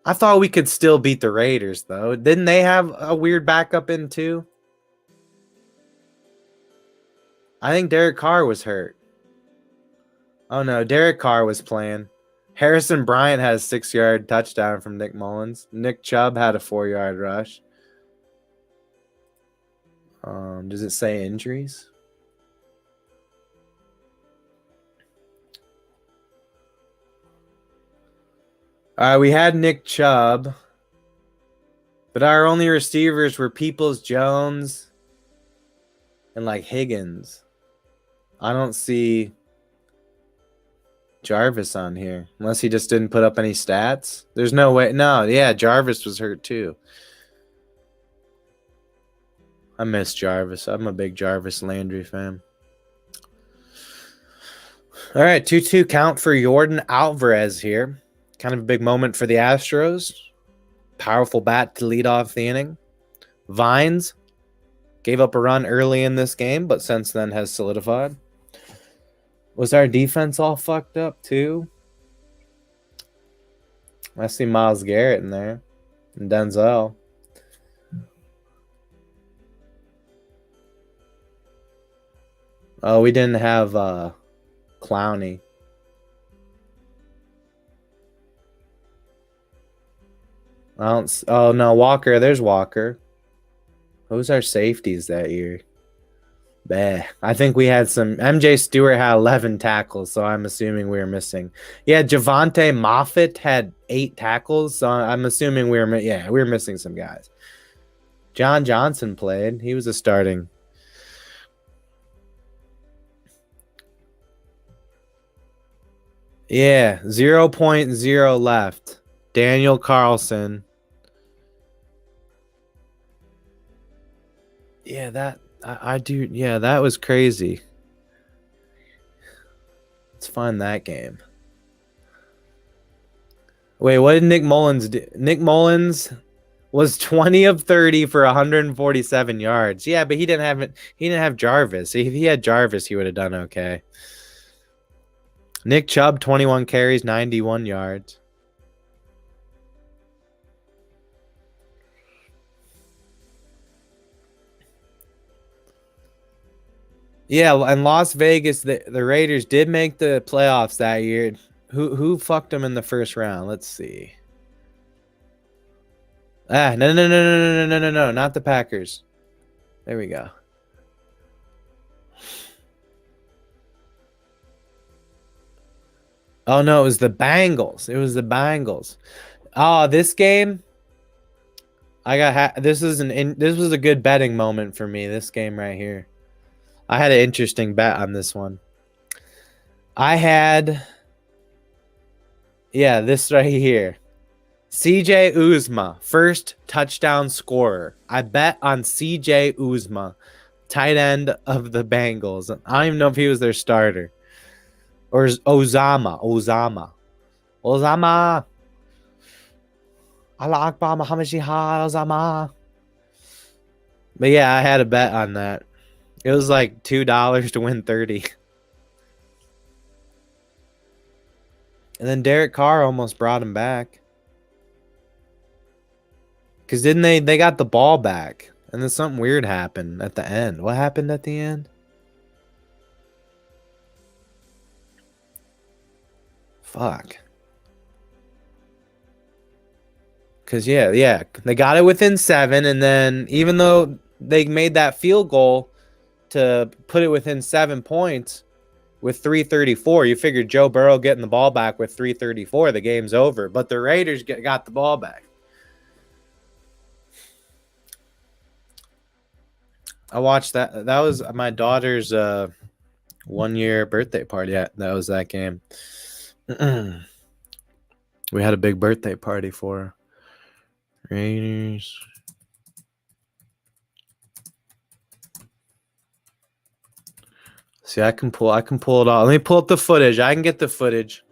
I thought we could still beat the Raiders, though. Didn't they have a weird backup in, too? I think Derek Carr was hurt. Oh, no. Derek Carr was playing. Harrison Bryant had a 6-yard touchdown from Nick Mullins. Nick Chubb had a 4-yard rush. Does it say injuries? We had Nick Chubb, but our only receivers were Peoples-Jones and like Higgins. I don't see Jarvis on here, unless he just didn't put up any stats. There's no way. No, yeah, Jarvis was hurt too. I miss Jarvis. I'm a big Jarvis Landry fan. All right, 2-2 count for Jordan Alvarez here. Kind of a big moment for the Astros. Powerful bat to lead off the inning. Vines gave up a run early in this game, but since then has solidified. Was our defense all fucked up too? I see Myles Garrett in there. And Denzel. Oh, we didn't have Clowney. Oh, no, Walker. There's Walker. Who's our safeties that year? Bah. I think we had some. MJ Stewart had 11 tackles, so I'm assuming we were missing. Yeah, Javonte Moffitt had 8 tackles, so I'm assuming we were missing some guys. John Johnson played. He was a starting. Yeah, 0.0 left. Daniel Carlson. Yeah, that I do. Yeah, that was crazy. Let's find that game. Wait, what did Nick Mullins do? Nick Mullins was 20 of 30 for 147 yards. Yeah, but he didn't have it. He didn't have Jarvis. If he had Jarvis, he would have done okay. Nick Chubb, 21 carries, 91 yards. Yeah, and Las Vegas, the Raiders did make the playoffs that year. Who fucked them in the first round? Let's see. No, not the Packers. There we go. Oh no, it was the Bengals. It was the Bengals. Oh, this game, I got this was a good betting moment for me. This game right here, I had an interesting bet on this one. I had, yeah, this right here. CJ Uzma, first touchdown scorer. I bet on CJ Uzma, tight end of the Bengals. I don't even know if he was their starter. Or Ozama. Allah Akbar Muhammad Shihad Ozama. But yeah, I had a bet on that. It was like $2 to win 30. And then Derek Carr almost brought him back. Because didn't they got the ball back. And then something weird happened at the end. What happened at the end? Fuck. Because, yeah. They got it within 7. And then even though they made that field goal to put it within 7 points with 3:34, you figured Joe Burrow getting the ball back with 3:34, the game's over. But the Raiders got the ball back. I watched that. That was my daughter's 1-year birthday party. Yeah, that was that game. We had a big birthday party for her. Raiders. See, I can pull it off. Let me pull up the footage. I can get the footage.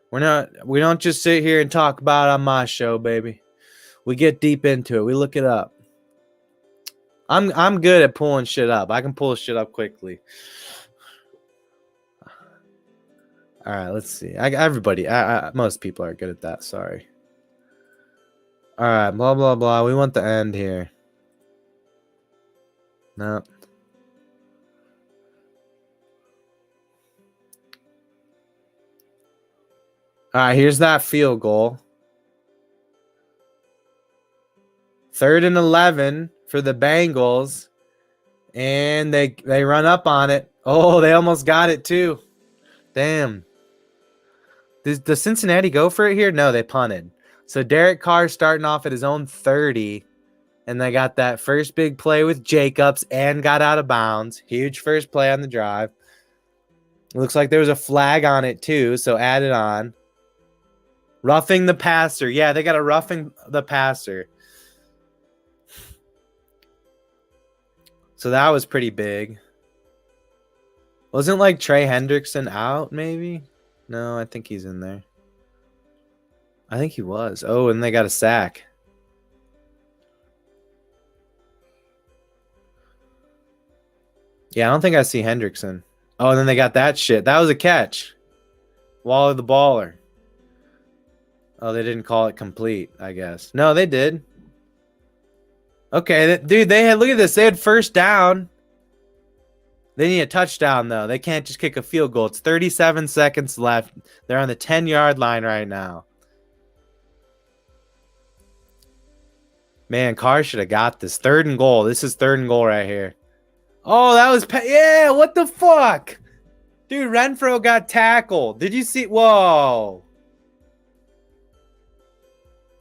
We don't just sit here and talk about it on my show, baby. We get deep into it. We look it up. I'm good at pulling shit up. I can pull shit up quickly. All right, let's see. Everybody, most people are good at that. Sorry. All right, blah blah blah. We want the end here. No. All right, here's that field goal. 3rd and 11 for the Bengals, and they run up on it. Oh, they almost got it too. Damn. Does Cincinnati go for it here? No, they punted. So Derek Carr starting off at his own 30, and they got that first big play with Jacobs and got out of bounds. Huge first play on the drive. Looks like there was a flag on it too, so add it on. Roughing the passer. Yeah, they got a roughing the passer. So that was pretty big. Wasn't like Trey Hendrickson out, maybe? No, I think he's in there. I think he was. Oh, and they got a sack. Yeah, I don't think I see Hendrickson. Oh, and then they got that shit. That was a catch. Waller the baller. Oh, they didn't call it complete, I guess. No, they did. Okay, dude, look at this. They had first down. They need a touchdown, though. They can't just kick a field goal. It's 37 seconds left. They're on the 10-yard line right now. Man, Carr should have got this. 3rd and goal. This is 3rd and goal right here. Oh, that was... Yeah, what the fuck? Dude, Renfro got tackled. Did you see... Whoa.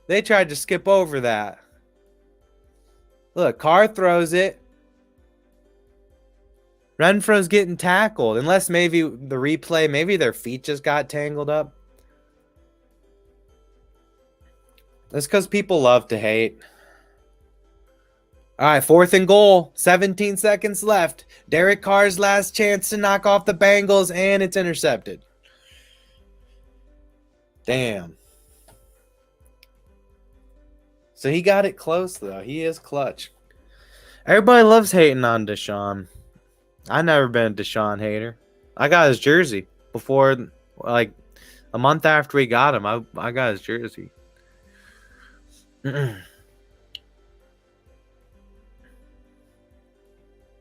They tried to skip over that. Look, Carr throws it. Renfro's getting tackled. Unless maybe the replay, maybe their feet just got tangled up. That's because people love to hate. All right, 4th and goal. 17 seconds left. Derek Carr's last chance to knock off the Bengals, and it's intercepted. Damn. So he got it close, though. He is clutch. Everybody loves hating on Deshaun. I've never been a Deshaun hater. I got his jersey before, like, a month after we got him. I got his jersey. I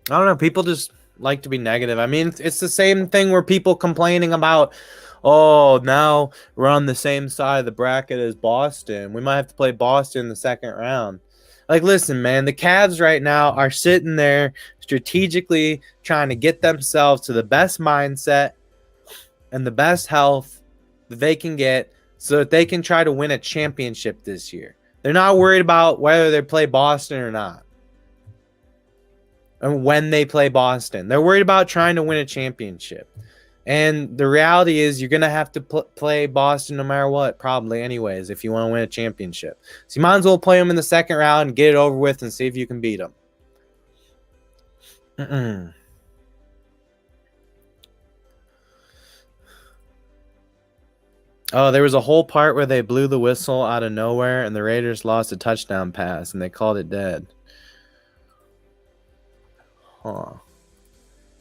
don't know. People just like to be negative. I mean, it's the same thing where people complaining about, oh, now we're on the same side of the bracket as Boston. We might have to play Boston in the second round. Like, listen, man, the Cavs right now are sitting there strategically trying to get themselves to the best mindset and the best health that they can get so that they can try to win a championship this year. They're not worried about whether they play Boston or not. And when they play Boston, they're worried about trying to win a championship. And the reality is you're going to have to play Boston no matter what, probably anyways, if you want to win a championship. So you might as well play them in the second round and get it over with and see if you can beat them. Oh, there was a whole part where they blew the whistle out of nowhere and the Raiders lost a touchdown pass and they called it dead. Huh.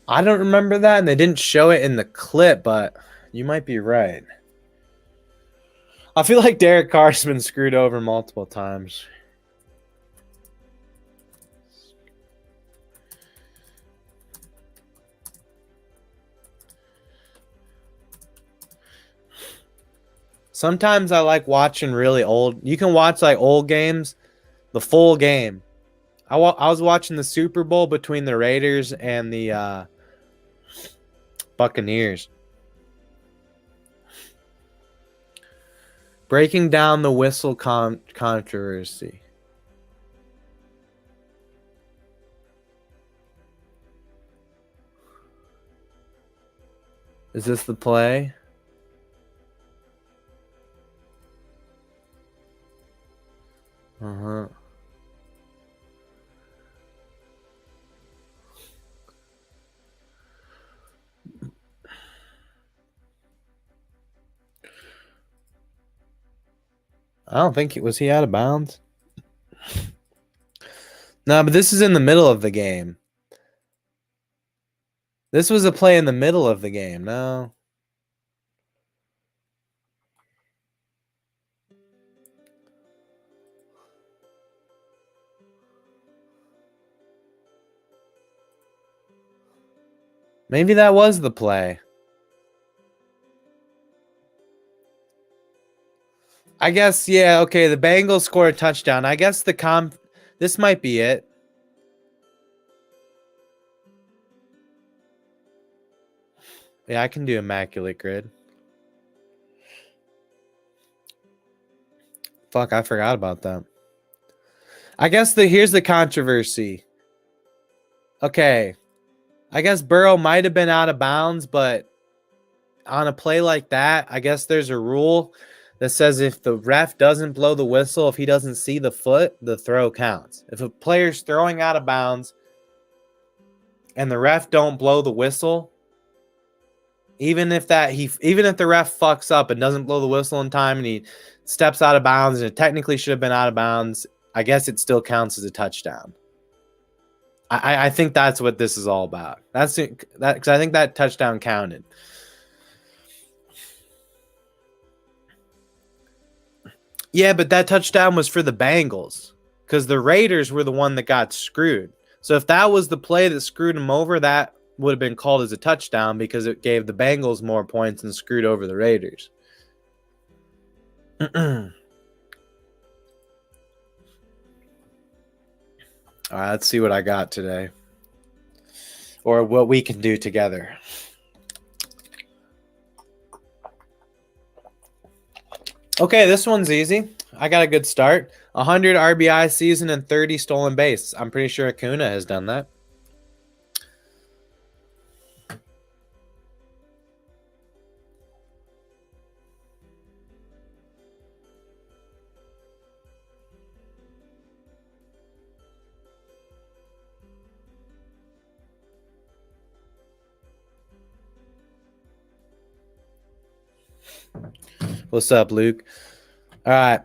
I don't remember that, and they didn't show it in the clip, but you might be right. I feel like Derek Carr's been screwed over multiple times. Sometimes I like watching really old. You can watch like old games, the full game. I was watching the Super Bowl between the Raiders and the Buccaneers. Breaking down the whistle controversy. Is this the play? Uh-huh. I don't think was he out of bounds? No, but this is in the middle of the game. This was a play in the middle of the game. No. Maybe that was the play. I guess, yeah, okay, the Bengals scored a touchdown. I guess this might be it. Yeah, I can do Immaculate grid. Fuck, I forgot about that. I guess here's the controversy. Okay. I guess Burrow might have been out of bounds, but on a play like that, I guess there's a rule that says if the ref doesn't blow the whistle, if he doesn't see the foot, the throw counts. If a player's throwing out of bounds and the ref don't blow the whistle, even if the ref fucks up and doesn't blow the whistle in time and he steps out of bounds and it technically should have been out of bounds, I guess it still counts as a touchdown. I think that's what this is all about. That's it, because I think that touchdown counted. Yeah, but that touchdown was for the Bengals because the Raiders were the one that got screwed. So if that was the play that screwed them over, that would have been called as a touchdown because it gave the Bengals more points and screwed over the Raiders. All right, let's see what I got today. Or what we can do together. Okay, this one's easy. I got a good start. 100 RBI season and 30 stolen base. I'm pretty sure Acuna has done that. What's up, Luke? All right.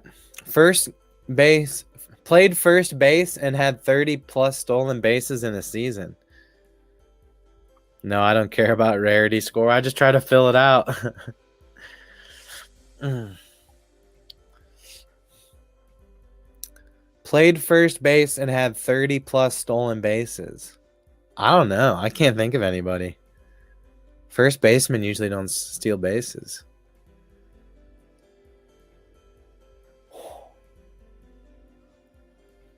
First base. Played first base and had 30 plus stolen bases in a season. No, I don't care about rarity score. I just try to fill it out. Played first base and had 30 plus stolen bases. I don't know. I can't think of anybody. First basemen usually don't steal bases.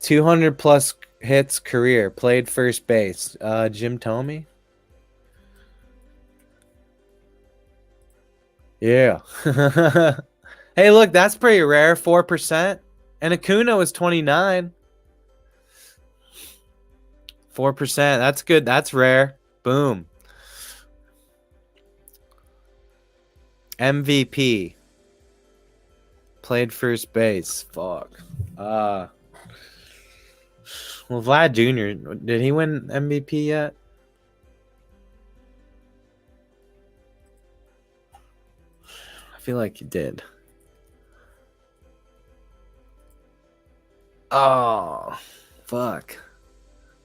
.200 plus hits career. Played first base. Jim Thome? Yeah. Hey, look, that's pretty rare. 4%. And Acuna was 29. 4%. That's good. That's rare. Boom. MVP. Played first base. Fuck. Well, Vlad Jr., did he win MVP yet? I feel like he did. Oh, fuck.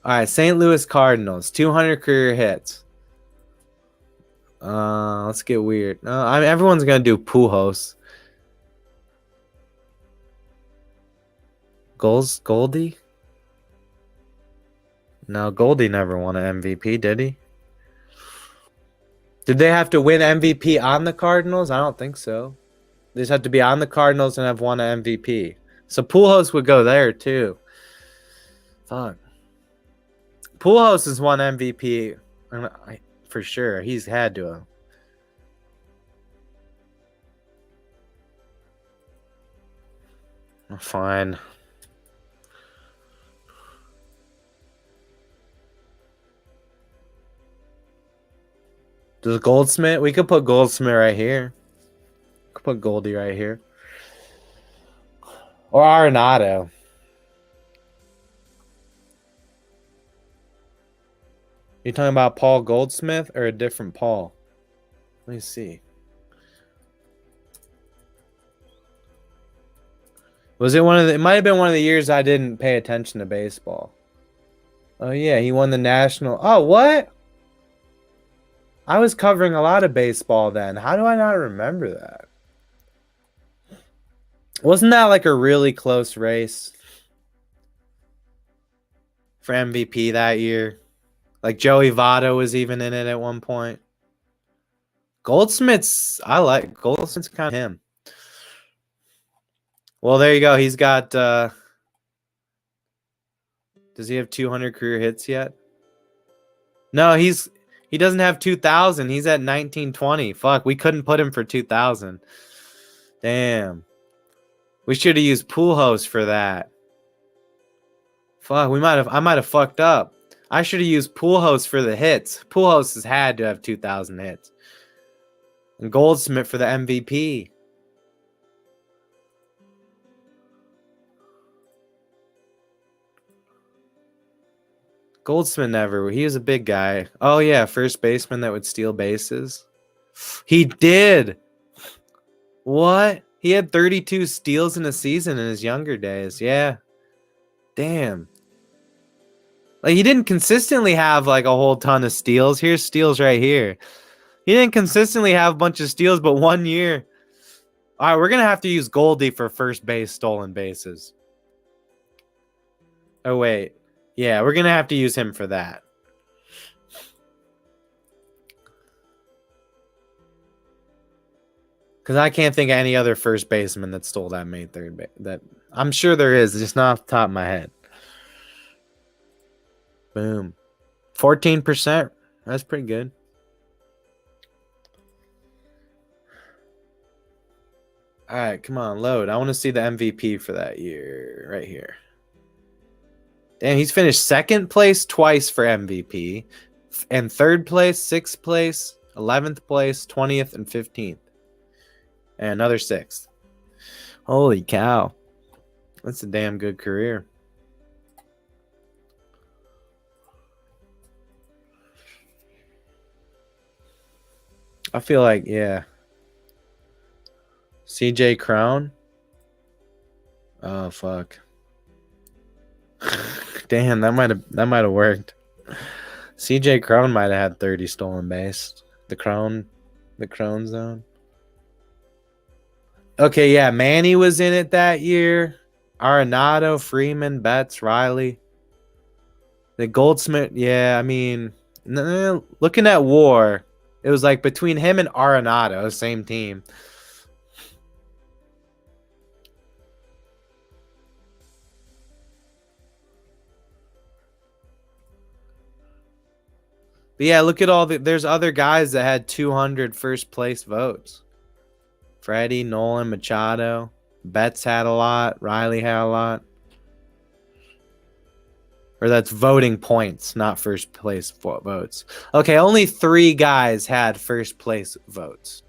All right, St. Louis Cardinals, 200 career hits. Let's get weird. I mean, everyone's gonna do Pujols. Goldie? No, Goldie never won an MVP, did he? Did they have to win MVP on the Cardinals? I don't think so. They just have to be on the Cardinals and have won an MVP. So Pujols would go there too. Fuck. Pujols has won MVP for sure. He's had to. Fine. Does Goldsmith? We could put Goldsmith right here. Could put Goldie right here. Or Arenado. You talking about Paul Goldsmith or a different Paul? Let me see. Was it one of the? It might have been one of the years I didn't pay attention to baseball. Oh yeah, he won the national. Oh what? I was covering a lot of baseball then. How do I not remember that? Wasn't that like a really close race for MVP that year? Like Joey Votto was even in it at one point. Goldsmith's, I like Goldsmith's kind of him. Well, there you go. He's got, does he have 200 career hits yet? No, he doesn't have 2,000. He's at 1920. Fuck, we couldn't put him for 2,000. Damn. We should have used Pujols for that. Fuck, I might have fucked up. I should have used Pujols for the hits. Pujols has had to have 2,000 hits. And Goldsmith for the MVP. Goldsmith never. He was a big guy. Oh, yeah. First baseman that would steal bases. He did. What? He had 32 steals in a season in his younger days. Yeah. Damn. Like, he didn't consistently have, like, a whole ton of steals. Here's steals right here. He didn't consistently have a bunch of steals, but 1 year. All right, we're going to have to use Goldie for first base stolen bases. Oh, wait. Yeah, we're going to have to use him for that. Because I can't think of any other first baseman that stole that many third base. That I'm sure there is, just not off the top of my head. Boom. 14%. That's pretty good. All right, come on, load. I want to see the MVP for that year right here. Damn, he's finished second place twice for MVP, and third place, sixth place, 11th place, 20th, and 15th. And another 6th. Holy cow. That's a damn good career. I feel like, yeah. CJ Crown. Oh fuck. Damn, that might have worked. CJ Crown might have had 30 stolen base. The Crone zone. Okay, yeah, Manny was in it that year. Arenado, Freeman, Betts, Riley. The Goldsmith, yeah, I mean, looking at WAR, it was like between him and Arenado, same team. But yeah, look at there's other guys that had 200 first place votes. Freddie, Nolan, Machado. Betts had a lot. Riley had a lot. Or that's voting points, not first place votes. Okay, only 3 guys had first place votes.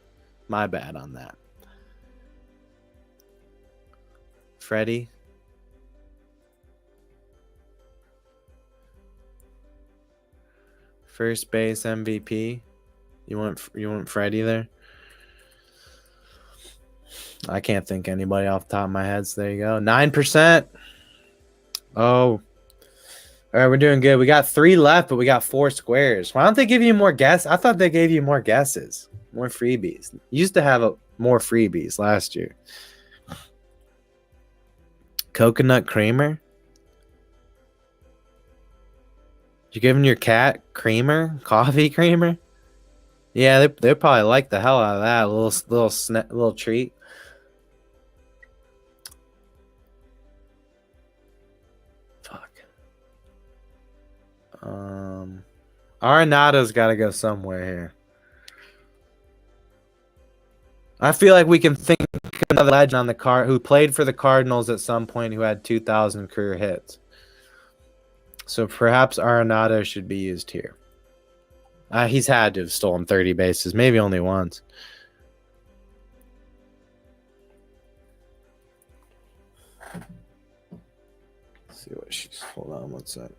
My bad on that. Freddie. First base MVP. You want Freddie there? I can't think anybody off the top of my head, so there you go. 9%. Oh. All right, we're doing good. We got 3 left, but we got 4 squares. Why don't they give you more guesses? I thought they gave you more guesses. More freebies. You used to have more freebies last year. Coconut creamer? You giving your cat creamer? Coffee creamer? Yeah, they probably like the hell out of that. Little treat. Arenado's got to go somewhere here. I feel like we can think of another legend on the card who played for the Cardinals at some point who had 2,000 career hits. So perhaps Arenado should be used here. He's had to have stolen 30 bases, maybe only once. Let's see what she's. Hold on, what's that?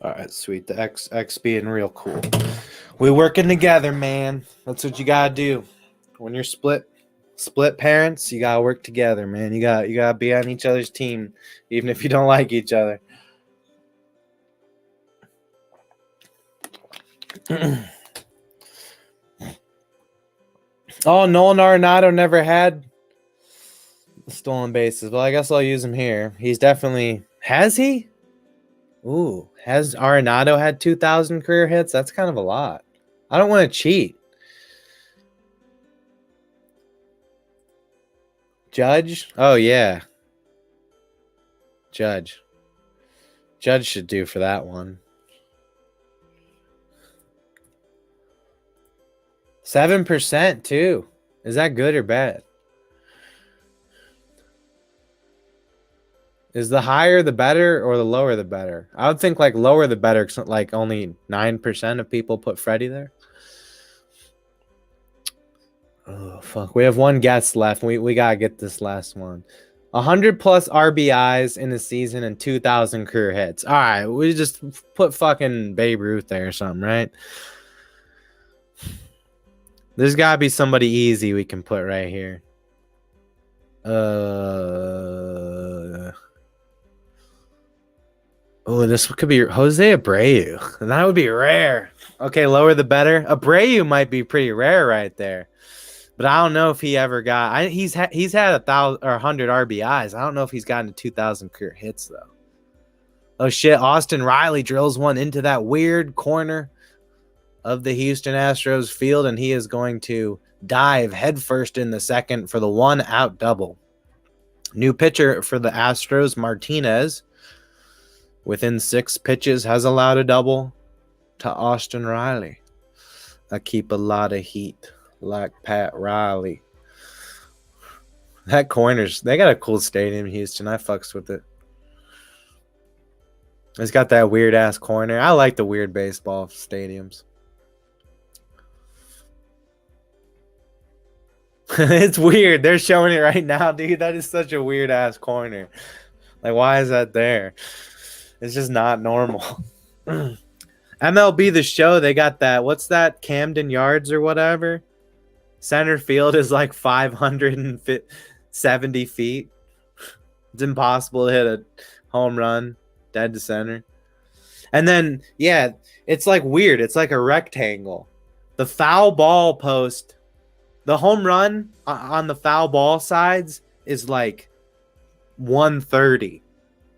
All right, sweet. The X being real cool. We working together, man. That's what you gotta do. When you're split parents, you gotta work together, man. You gotta be on each other's team, even if you don't like each other. Oh, Nolan Arenado never had stolen bases. Well, I guess I'll use him here. He's definitely. Has he? Ooh, has Arenado had 2,000 career hits? That's kind of a lot. I don't want to cheat. Judge? Oh, yeah. Judge should do for that one. 7% too. Is that good or bad? Is the higher the better or the lower the better? I would think like lower the better, like only 9% of people put Freddie there. Oh, fuck. We have one guest left. We got to get this last one. 100 plus RBIs in a season and 2,000 career hits. All right, we just put fucking Babe Ruth there or something, right? There's got to be somebody easy we can put right here. Oh, this could be Jose Abreu. That would be rare. Okay, lower the better. Abreu might be pretty rare right there. But I don't know if he ever got. He's had 1,000 or 100 RBIs. I don't know if he's gotten to 2,000 career hits though. Oh shit! Austin Riley drills one into that weird corner of the Houston Astros field, and he is going to dive headfirst in the second for the 1-out double. New pitcher for the Astros, Martinez, within 6 pitches, has allowed a double to Austin Riley. I keep a lot of heat like Pat Riley. That corners, they got a cool stadium in Houston. I fucks with it. It's got that weird ass corner. I like the weird baseball stadiums. It's weird. They're showing it right now, dude. That is such a weird ass corner. Like, why is that there? It's just not normal. MLB The Show, they got that. What's that? Camden Yards or whatever. Center field is like 570 feet. It's impossible to hit a home run dead to center. And then, yeah, it's like weird. It's like a rectangle. The foul ball post, the home run on the foul ball sides is like 130.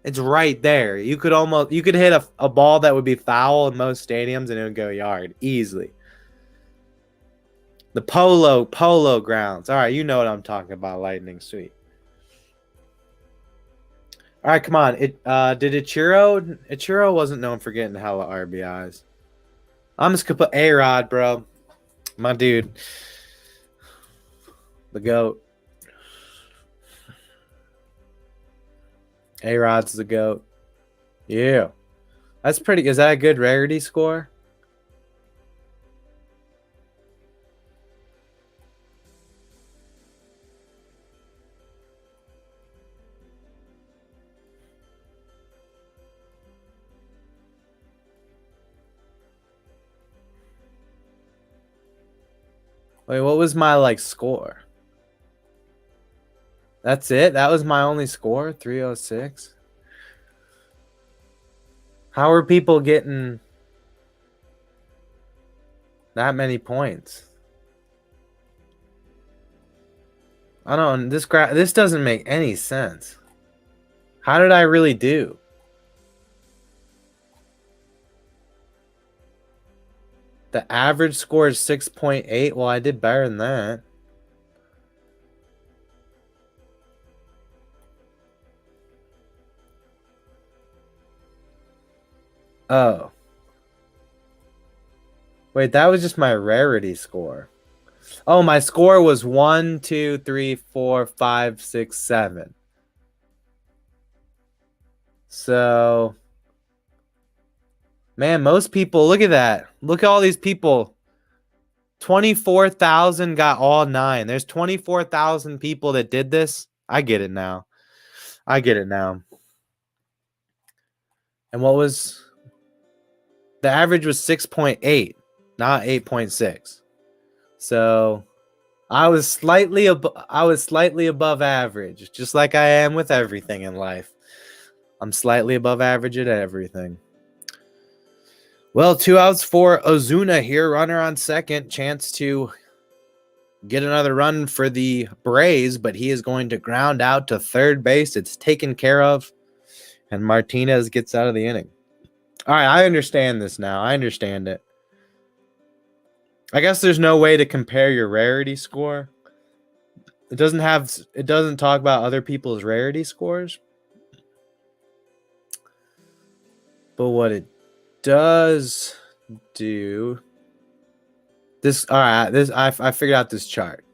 It's right there. You could hit a ball that would be foul in most stadiums and it would go yard easily. The polo grounds. All right, you know what I'm talking about. Lightning, sweet. All right, come on. Did Ichiro wasn't known for getting hella RBIs. I'm just gonna put A-Rod, bro. My dude. The GOAT. A-Rod's the GOAT. Yeah. That's pretty. Is that a good rarity score? Wait, what was my score? That's it? That was my only score? 306? How are people getting that many points? I don't. This doesn't make any sense. How did I really do? The average score is 6.8. Well, I did better than that. Oh. Wait, that was just my rarity score. Oh, my score was 1, 2, 3, 4, 5, 6, 7. So, man, most people, look at that. Look at all these people. 24,000 got all 9. There's 24,000 people that did this. I get it now. And what was the average was 6.8, not 8.6. So I was slightly above average, just like I am with everything in life. I'm slightly above average at everything. Well, 2 outs for Ozuna here. Runner on second. Chance to get another run for the Braves, but he is going to ground out to third base. It's taken care of, and Martinez gets out of the inning. All right, I understand this now. I understand it. I guess there's no way to compare your rarity score. It doesn't talk about other people's rarity scores. But what it does do this. All right, I figured out this chart.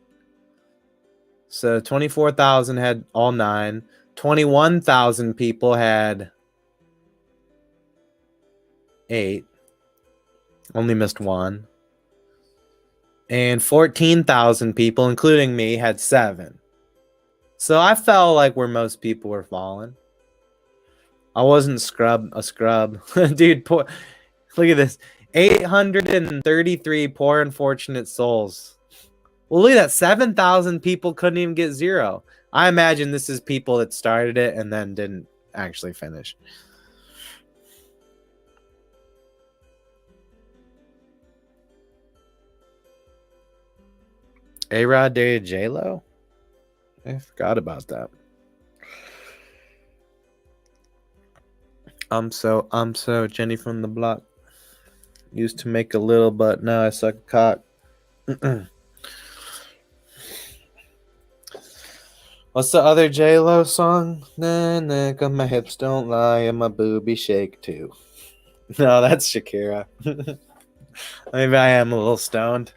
So 24,000 had all 9. 21,000 people had 8. Only missed 1. And 14,000 people, including me, had 7. So I felt like where most people were falling. I wasn't a scrub. Dude, poor, look at this. 833 poor unfortunate souls. Well, look at that. 7,000 people couldn't even get 0. I imagine this is people that started it and then didn't actually finish. A-Rod dated J-Lo? I forgot about that. I'm so Jenny from the block. Used to make a little, but now I suck cock. What's the other J-Lo song? Nah, nah, 'cause my hips don't lie and my booby shake too. No, that's Shakira. Maybe I am a little stoned.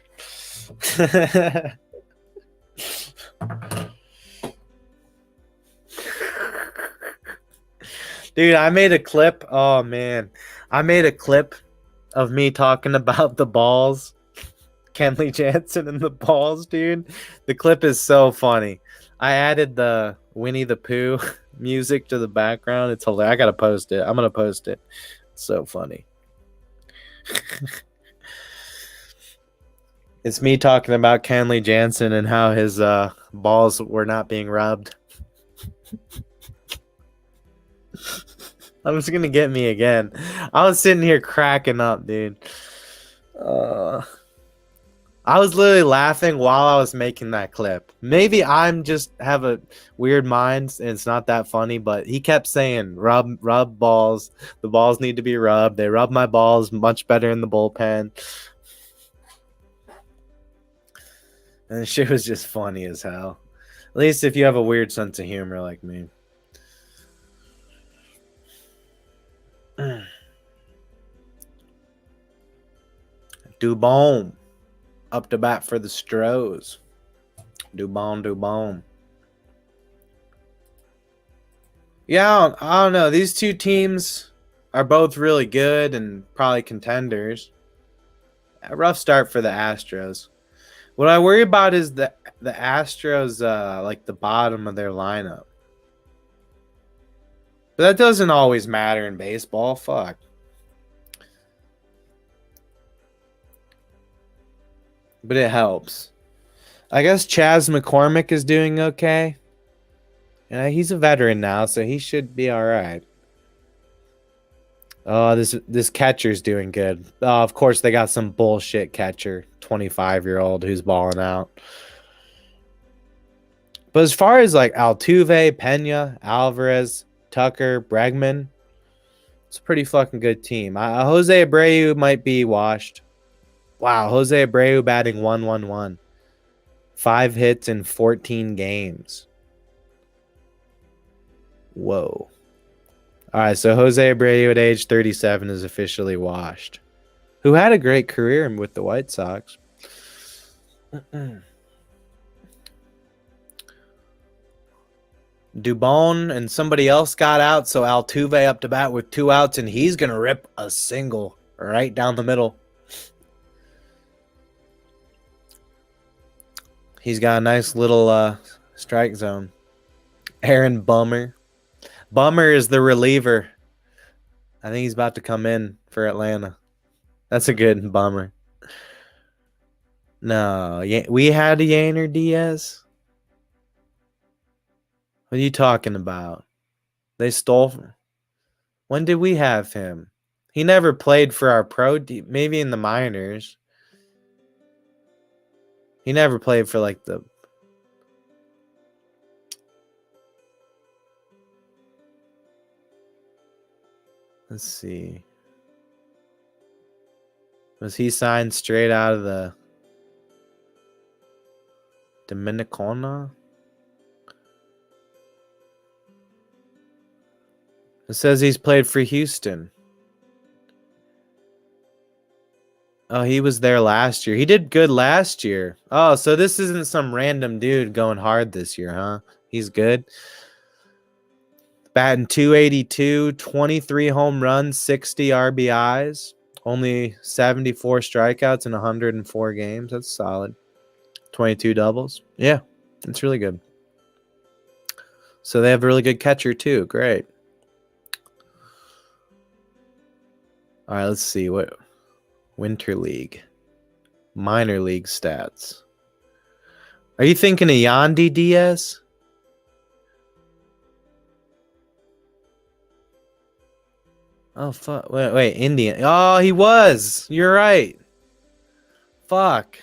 Dude, I made a clip. Oh, man. I made a clip of me talking about the balls. Kenley Jansen and the balls, dude. The clip is so funny. I added the Winnie the Pooh music to the background. It's hilarious. I gotta post it. I'm gonna post it. It's so funny. It's me talking about Kenley Jansen and how his balls were not being rubbed. I was gonna get me again. I was sitting here cracking up, dude. I was literally laughing while I was making that clip. Maybe I'm just have a weird mind and it's not that funny, but he kept saying, rub balls. The balls need to be rubbed. They rub my balls much better in the bullpen. And the shit was just funny as hell. At least if you have a weird sense of humor like me. Dubon. Up to bat for the Astros. Dubon. Yeah, I don't know. These two teams are both really good and probably contenders. A rough start for the Astros. What I worry about is the Astros, like the bottom of their lineup. But that doesn't always matter in baseball. Fuck. But it helps. I guess Chas McCormick is doing okay. He's a veteran now, so he should be all right. Oh, this catcher's doing good. Oh, of course, they got some bullshit catcher, 25-year-old who's balling out. But as far as like Altuve, Pena, Alvarez, Tucker, Bregman, it's a pretty fucking good team. Jose Abreu might be washed. Wow, Jose Abreu batting 1-1-1. 5 hits in 14 games. Whoa. All right, so Jose Abreu at age 37 is officially washed. Who had a great career with the White Sox. Dubon and somebody else got out, so Altuve up to bat with 2 outs, and he's going to rip a single right down the middle. He's got a nice little strike zone. Aaron Bummer. Bummer is the reliever. I think he's about to come in for Atlanta. That's a good Bummer. No, we had a Yainer Diaz. What are you talking about? They stole from... When did we have him? He never played for our pro team. Maybe in the minors. He never played for like the... Let's see. Was he signed straight out of the Dominicana? It says he's played for Houston. Oh, he was there last year. He did good last year. Oh, so this isn't some random dude going hard this year, huh? He's good. Batting .282, 23 home runs, 60 RBIs, only 74 strikeouts in 104 games. That's solid. 22 doubles. Yeah, that's really good. So they have a really good catcher too. Great. All right, let's see what Winter League, minor league stats. Are you thinking of Yandy Diaz? Oh fuck! Wait, Indian. Oh, he was. You're right. Fuck.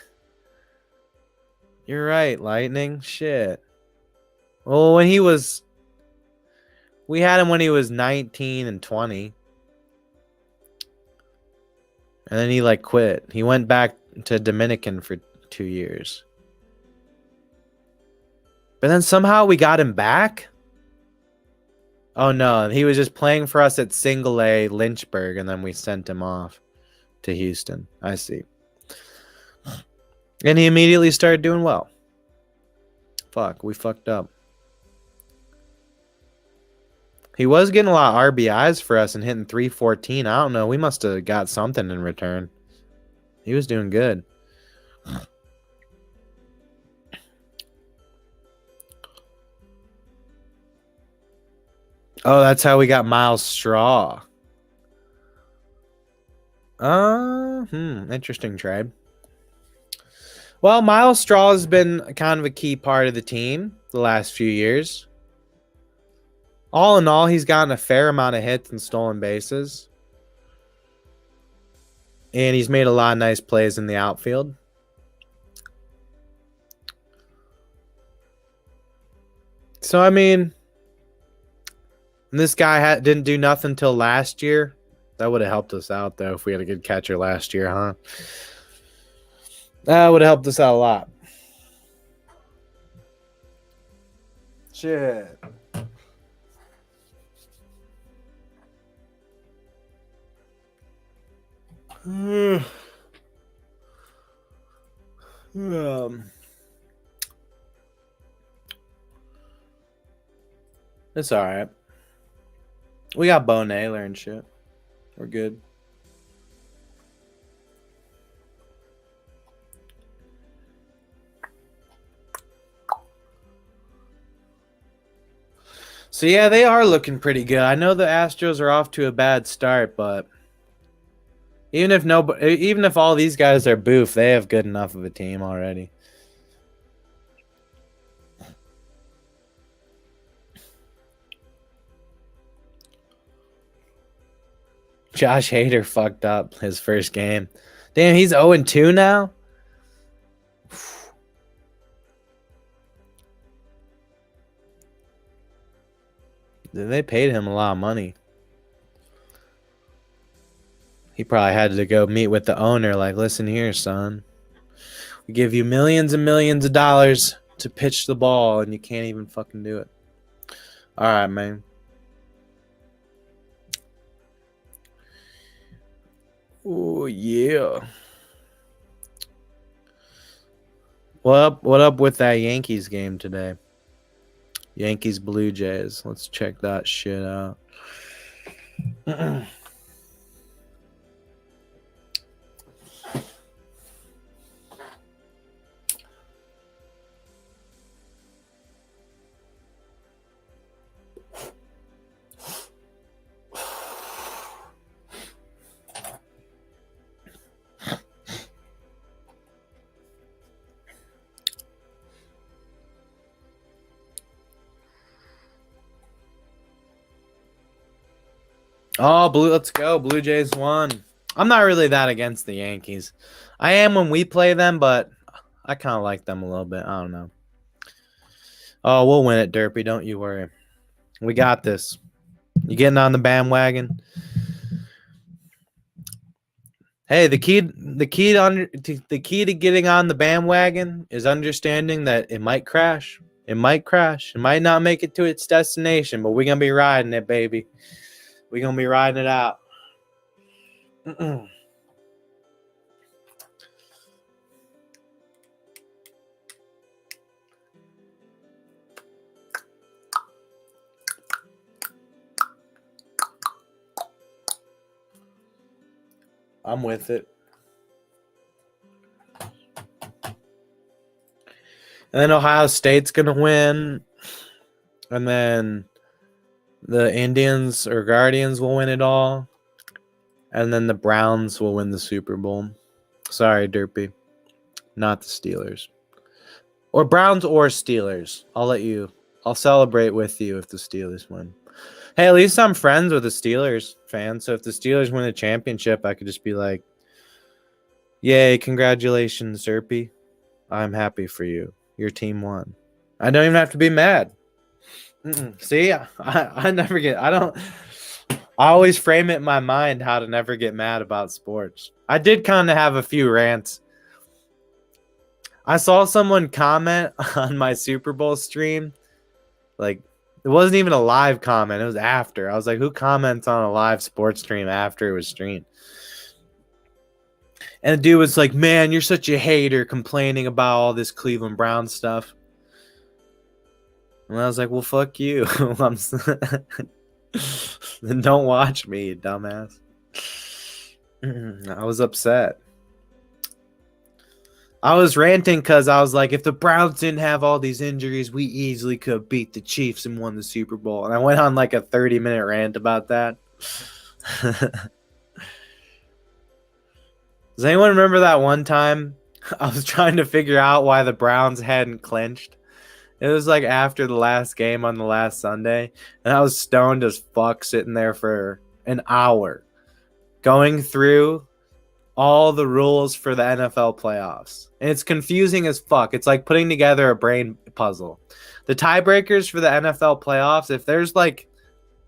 You're right, Lightning. Shit. Well, when he was, we had him when he was 19 and 20. And then he like quit. He went back to Dominican for 2 years. But then somehow we got him back? Oh no, he was just playing for us at Single A Lynchburg, and then we sent him off to Houston. I see. And he immediately started doing well. Fuck, we fucked up. He was getting a lot of RBIs for us and hitting 314. I don't know. We must have got something in return. He was doing good. Oh, that's how we got Miles Straw. Interesting trade. Well, Miles Straw has been kind of a key part of the team the last few years. All in all, he's gotten a fair amount of hits and stolen bases. And he's made a lot of nice plays in the outfield. So, I mean, this guy didn't do nothing until last year. That would have helped us out, though, if we had a good catcher last year, huh? That would have helped us out a lot. Shit. It's all right. We got Bo Naylor and shit. We're good. So yeah, they are looking pretty good. I know the Astros are off to a bad start, but even if all these guys are boof, they have good enough of a team already. Josh Hader fucked up his first game. Damn, he's 0-2 now? They paid him a lot of money. He probably had to go meet with the owner like, listen here, son. We give you millions and millions of dollars to pitch the ball, and you can't even fucking do it. All right, man. Oh, yeah. What up with that Yankees game today? Yankees Blue Jays. Let's check that shit out. Oh, let's go. Blue Jays won. I'm not really that against the Yankees. I am when we play them, but I kind of like them a little bit. I don't know. Oh, we'll win it, Derpy. Don't you worry. We got this. You getting on the bandwagon? Hey, the key to getting on the bandwagon is understanding that it might crash. It might crash. It might not make it to its destination, but we're gonna be riding it, baby. We're going to be riding it out. I'm with it. And then Ohio State's going to win. And then the Indians or Guardians will win it all. And then the Browns will win the Super Bowl. Sorry, Derpy. Not the Steelers. Or Browns or Steelers. I'll celebrate with you if the Steelers win. Hey, at least I'm friends with a Steelers fan. So if the Steelers win a championship, I could just be like, yay, congratulations, Derpy. I'm happy for you. Your team won. I don't even have to be mad. See, I never get, I always frame it in my mind how to never get mad about sports. I did kind of have a few rants. I saw someone comment on my Super Bowl stream. Like, it wasn't even a live comment. It was after. I was like, who comments on a live sports stream after it was streamed? And the dude was like, man, you're such a hater complaining about all this Cleveland Browns stuff. And I was like, well, fuck you. Then don't watch me, you dumbass. I was upset. I was ranting because I was like, if the Browns didn't have all these injuries, we easily could have beat the Chiefs and won the Super Bowl. And I went on like a 30-minute rant about that. Does anyone remember that one time I was trying to figure out why the Browns hadn't clinched? It was like after the last game on the last Sunday, and I was stoned as fuck sitting there for an hour going through all the rules for the NFL playoffs. And it's confusing as fuck. It's like putting together a brain puzzle. The tiebreakers for the NFL playoffs, if there's like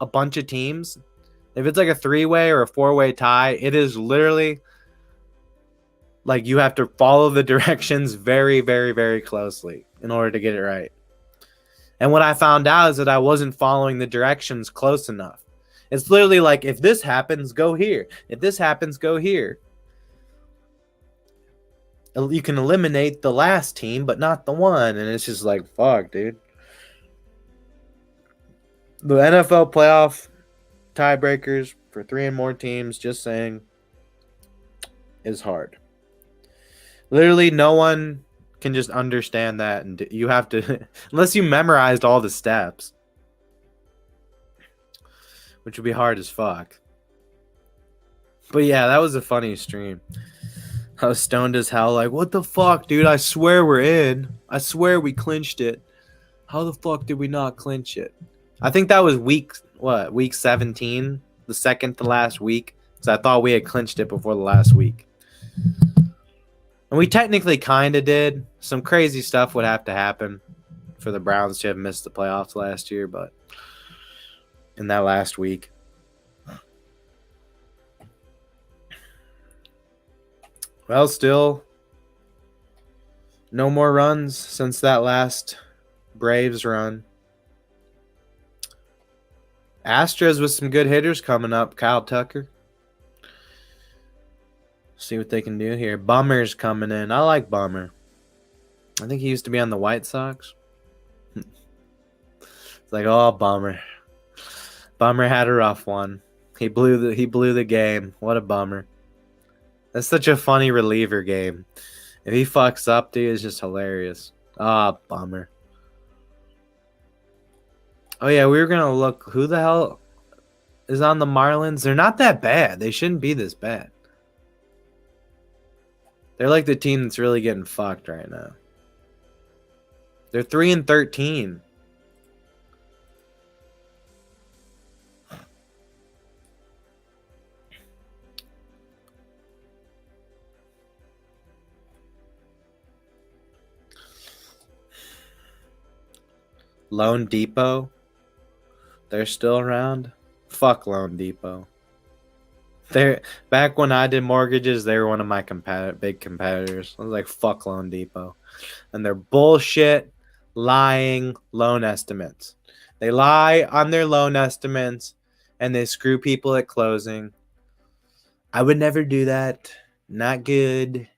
a bunch of teams, if it's like a 3-way or a 4-way tie, it is literally like you have to follow the directions very, very, very closely in order to get it right. And what I found out is that I wasn't following the directions close enough. It's literally like, if this happens, go here. If this happens, go here. You can eliminate the last team, but not the one. And it's just like, fuck, dude. The NFL playoff tiebreakers for 3 and more teams, just saying, is hard. Literally, no one can just understand that, and you have to, unless you memorized all the steps, which would be hard as fuck. But yeah, that was a funny stream. I was stoned as hell, like, what the fuck, dude? I swear we're in. I swear we clinched it. How the fuck did we not clinch it? I think that was week 17, the second to last week, because I thought we had clinched it before the last week. And we technically kind of did. Some crazy stuff would have to happen for the Browns to have missed the playoffs last year, but in that last week. Well, still no more runs since that last Braves run. Astros with some good hitters coming up. Kyle Tucker. See what they can do here. Bummer's coming in. I like Bummer. I think he used to be on the White Sox. It's like, oh, Bummer. Bummer had a rough one. He blew the game. What a bummer. That's such a funny reliever game. If he fucks up, dude, it's just hilarious. Ah, Bummer. Oh yeah, we were gonna look. Who the hell is on the Marlins? They're not that bad. They shouldn't be this bad. They're like the team that's really getting fucked right now. They're 3-13. Loan Depot. They're still around. Fuck Loan Depot. They're back when I did mortgages, they were one of my big competitors. I was like, fuck Loan Depot. And they're bullshit, lying loan estimates. They lie on their loan estimates and they screw people at closing. I would never do that. Not good.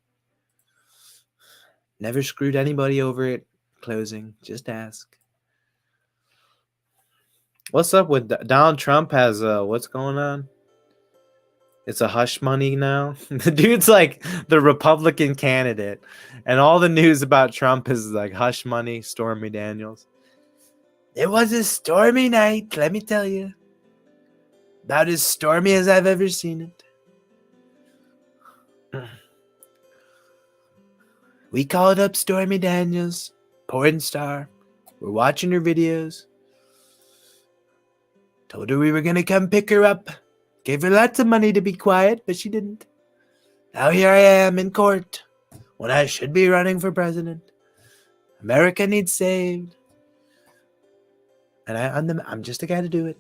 Never screwed anybody over at closing. Just ask. What's up with Donald Trump has what's going on? It's a hush money now. The dude's like the Republican candidate. And all the news about Trump is like hush money, Stormy Daniels. It was a stormy night, let me tell you. About as stormy as I've ever seen it. We called up Stormy Daniels, porn star. We're watching her videos. Told her we were going to come pick her up. Gave her lots of money to be quiet, but she didn't. Now here I am in court when I should be running for president. America needs saved. And I'm just the guy to do it.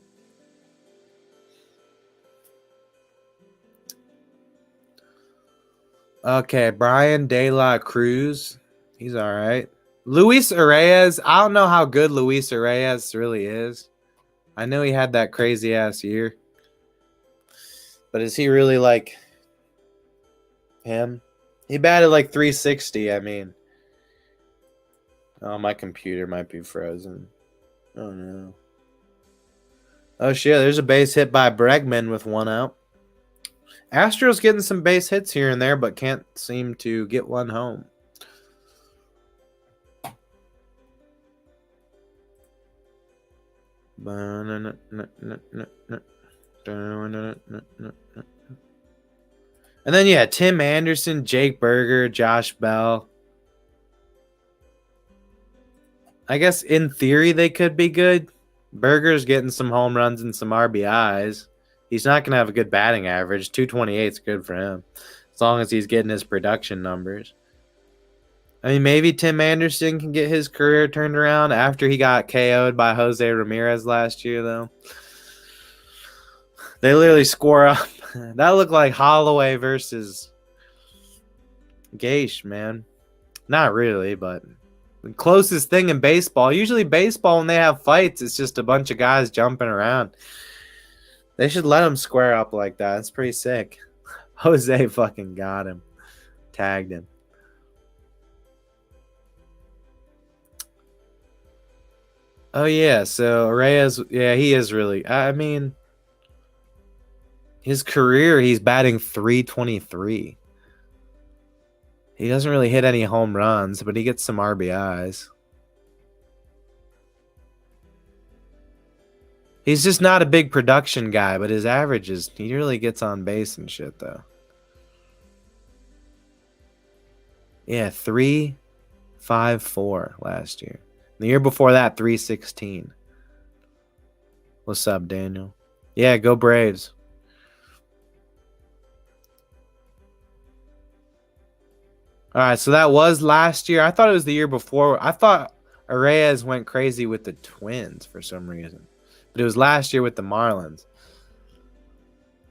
Okay, Brian De La Cruz. He's all right. Luis Arias. I don't know how good Luis Arias really is. I know he had that crazy ass year. But is he really like him? He batted like 360. I mean, oh, my computer might be frozen. Oh no. Oh shit, there's a base hit by Bregman with one out. Astros getting some base hits here and there, but can't seem to get one home. And then, yeah, Tim Anderson, Jake Berger, Josh Bell. I guess in theory they could be good. Berger's getting some home runs and some RBIs. He's not going to have a good batting average. 228 is good for him, as long as he's getting his production numbers. I mean, maybe Tim Anderson can get his career turned around after he got KO'd by Jose Ramirez last year, though. They literally score up. That looked like Holloway versus Gaish, man. Not really, but the closest thing in baseball. Usually baseball, when they have fights, it's just a bunch of guys jumping around. They should let him square up like that. It's pretty sick. Jose fucking got him. Tagged him. Oh, yeah. So, Reyes, yeah, he is really... I mean, his career, he's batting .323. He doesn't really hit any home runs, but he gets some RBIs. He's just not a big production guy, but his averages, he really gets on base and shit, though. Yeah, 3.54 last year. The year before that, 3.16. What's up, Daniel? Yeah, go Braves. All right, so that was last year. I thought it was the year before. I thought Arraez went crazy with the Twins for some reason. But it was last year with the Marlins.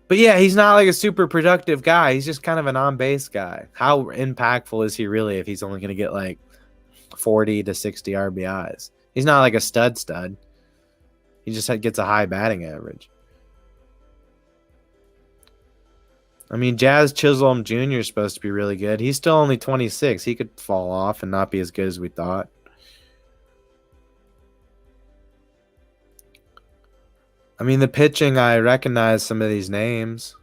But yeah, he's not like a super productive guy. He's just kind of an on-base guy. How impactful is he really if he's only going to get like 40 to 60 RBIs? He's not like a stud. He just gets a high batting average. I mean, Jazz Chisholm Jr. is supposed to be really good. He's still only 26. He could fall off and not be as good as we thought. I mean, the pitching, I recognize some of these names.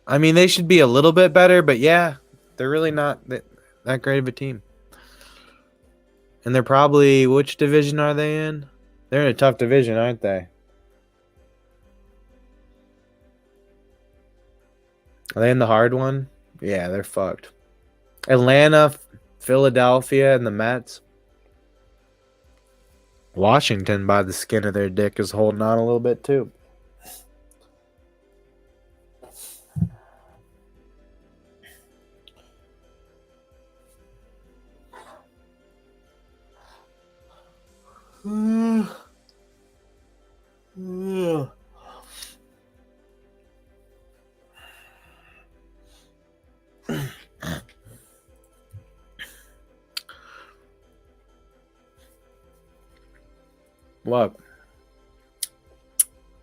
I mean, they should be a little bit better, but yeah, they're really not that great of a team. And they're probably, which division are they in? They're in a tough division, aren't they? Are they in the hard one? Yeah, they're fucked. Atlanta, Philadelphia, and the Mets. Washington, by the skin of their dick, is holding on a little bit, too. Look,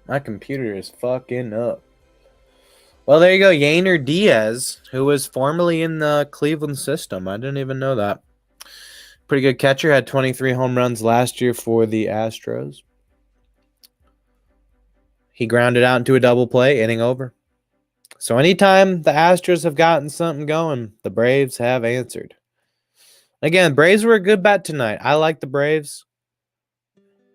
my computer is fucking up. Well, there you go. Yainer Diaz, who was formerly in the Cleveland system. I didn't even know that. Pretty good catcher. Had 23 home runs last year for the Astros. He grounded out into a double play, inning over. So anytime the Astros have gotten something going, the Braves have answered. Again, Braves were a good bet tonight. I like the Braves.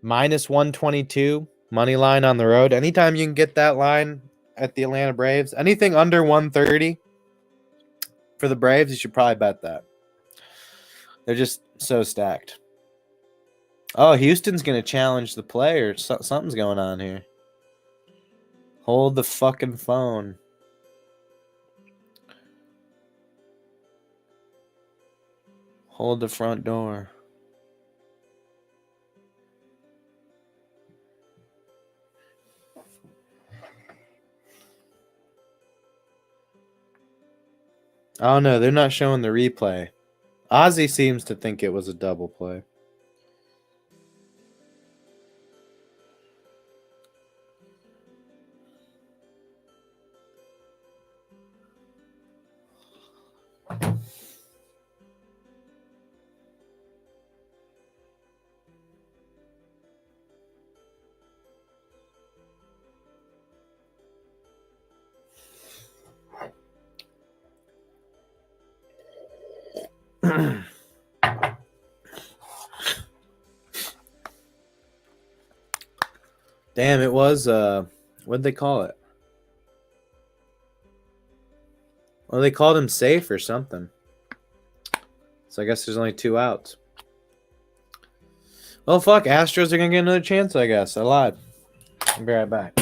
Minus 122, money line on the road. Anytime you can get that line at the Atlanta Braves, anything under 130 for the Braves, you should probably bet that. They're just so stacked. Oh, Houston's going to challenge the player. Something's going on here. Hold the fucking phone. Hold the front door. Oh no, they're not showing the replay. Ozzy seems to think it was a double play. Damn, it was what'd they call it? Well, they called him safe or something. So I guess there's only 2 outs. Well, fuck, Astros are gonna get another chance, I guess. I lied. I'll be right back.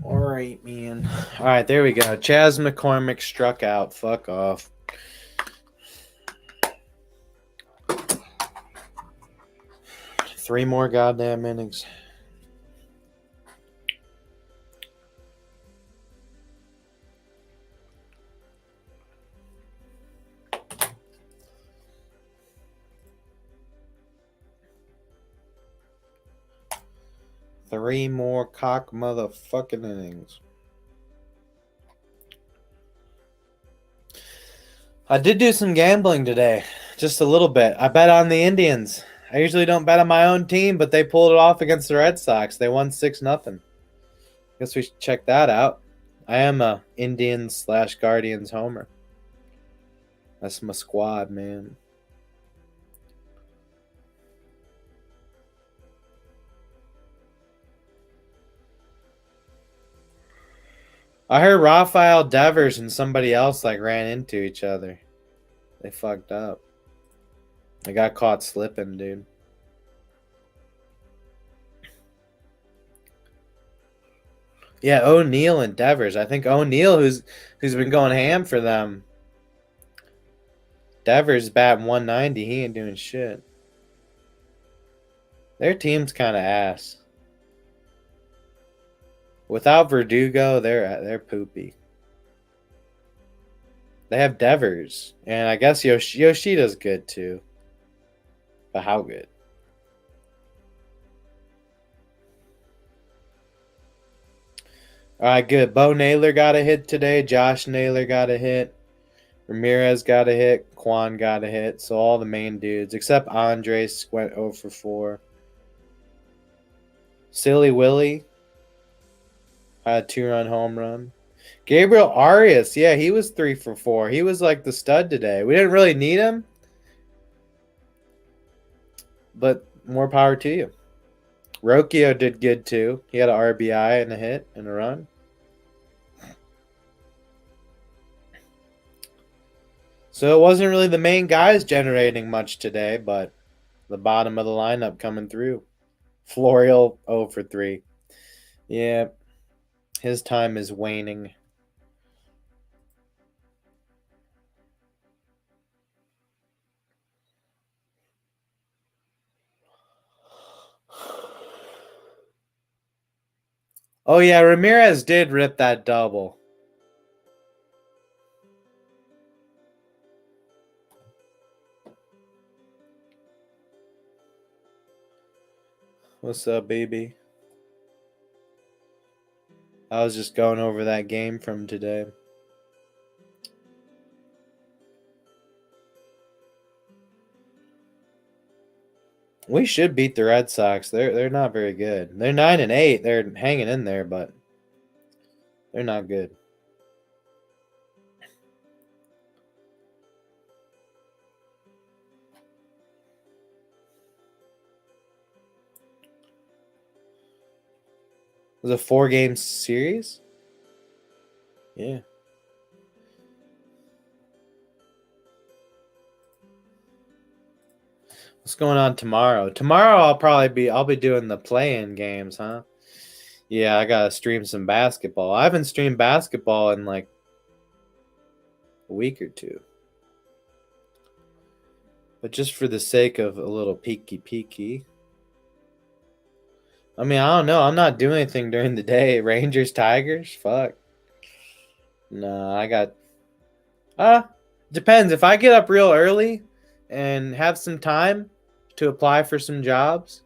All right, man. All right, there we go. Chas McCormick struck out. Fuck off. Three more goddamn innings. Three more cock motherfucking innings. I did do some gambling today. Just a little bit. I bet on the Indians. I usually don't bet on my own team, but they pulled it off against the Red Sox. They won 6-0. Guess we should check that out. I am a Indians/Guardians homer. That's my squad, man. I heard Rafael Devers and somebody else ran into each other. They fucked up. They got caught slipping, dude. Yeah, O'Neal and Devers. I think O'Neal, who's been going ham for them. Devers batting 190. He ain't doing shit. Their team's kind of ass. Without Verdugo, they're poopy. They have Devers, and I guess Yoshida's good too. But how good? All right, good. Bo Naylor got a hit today. Josh Naylor got a hit. Ramirez got a hit. Quan got a hit. So all the main dudes, except Andres, went 0 for 4. Silly Willie had a 2-run home run. Gabriel Arias, yeah, he was 3 for 4. He was like the stud today. We didn't really need him, but more power to you. Rocchio did good too. He had an RBI and a hit and a run. So it wasn't really the main guys generating much today, but the bottom of the lineup coming through. Florial 0 for 3. Yeah, his time is waning. Oh yeah, Ramirez did rip that double. What's up, baby? I was just going over that game from today. We should beat the Red Sox. They're not very good. They're 9-8. They're hanging in there, but they're not good. It was a 4-game series? Yeah. What's going on tomorrow? Tomorrow I'll be doing the play-in games, huh? Yeah, I gotta stream some basketball. I haven't streamed basketball in like a week or two. But just for the sake of a little peeky. I mean, I don't know. I'm not doing anything during the day. Rangers, Tigers? Fuck. No, I got depends. If I get up real early and have some time to apply for some jobs.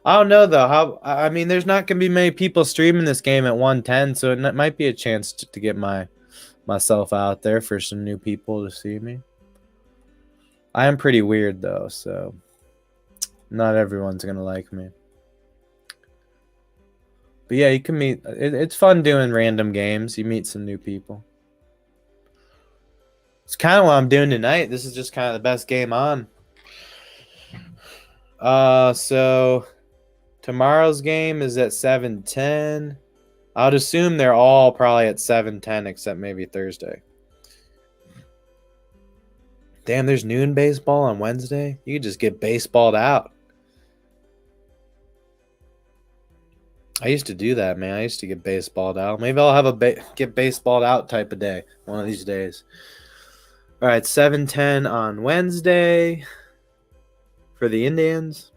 I don't know though. I mean, there's not gonna be many people streaming this game at 110, so it might be a chance to get myself out there for some new people to see me. I am pretty weird though, so not everyone's gonna like me. But yeah, you can meet. It's fun doing random games. You meet some new people. It's kind of what I'm doing tonight. This is just kind of the best game on. So tomorrow's game is at 7:10. I'd assume they're all probably at 7:10 except maybe Thursday. Damn, there's noon baseball on Wednesday. You could just get baseballed out. I used to do that, man. I used to get baseballed out. Maybe I'll have a get baseballed out type of day one of these days. All right, 7:10 on Wednesday for the Indians.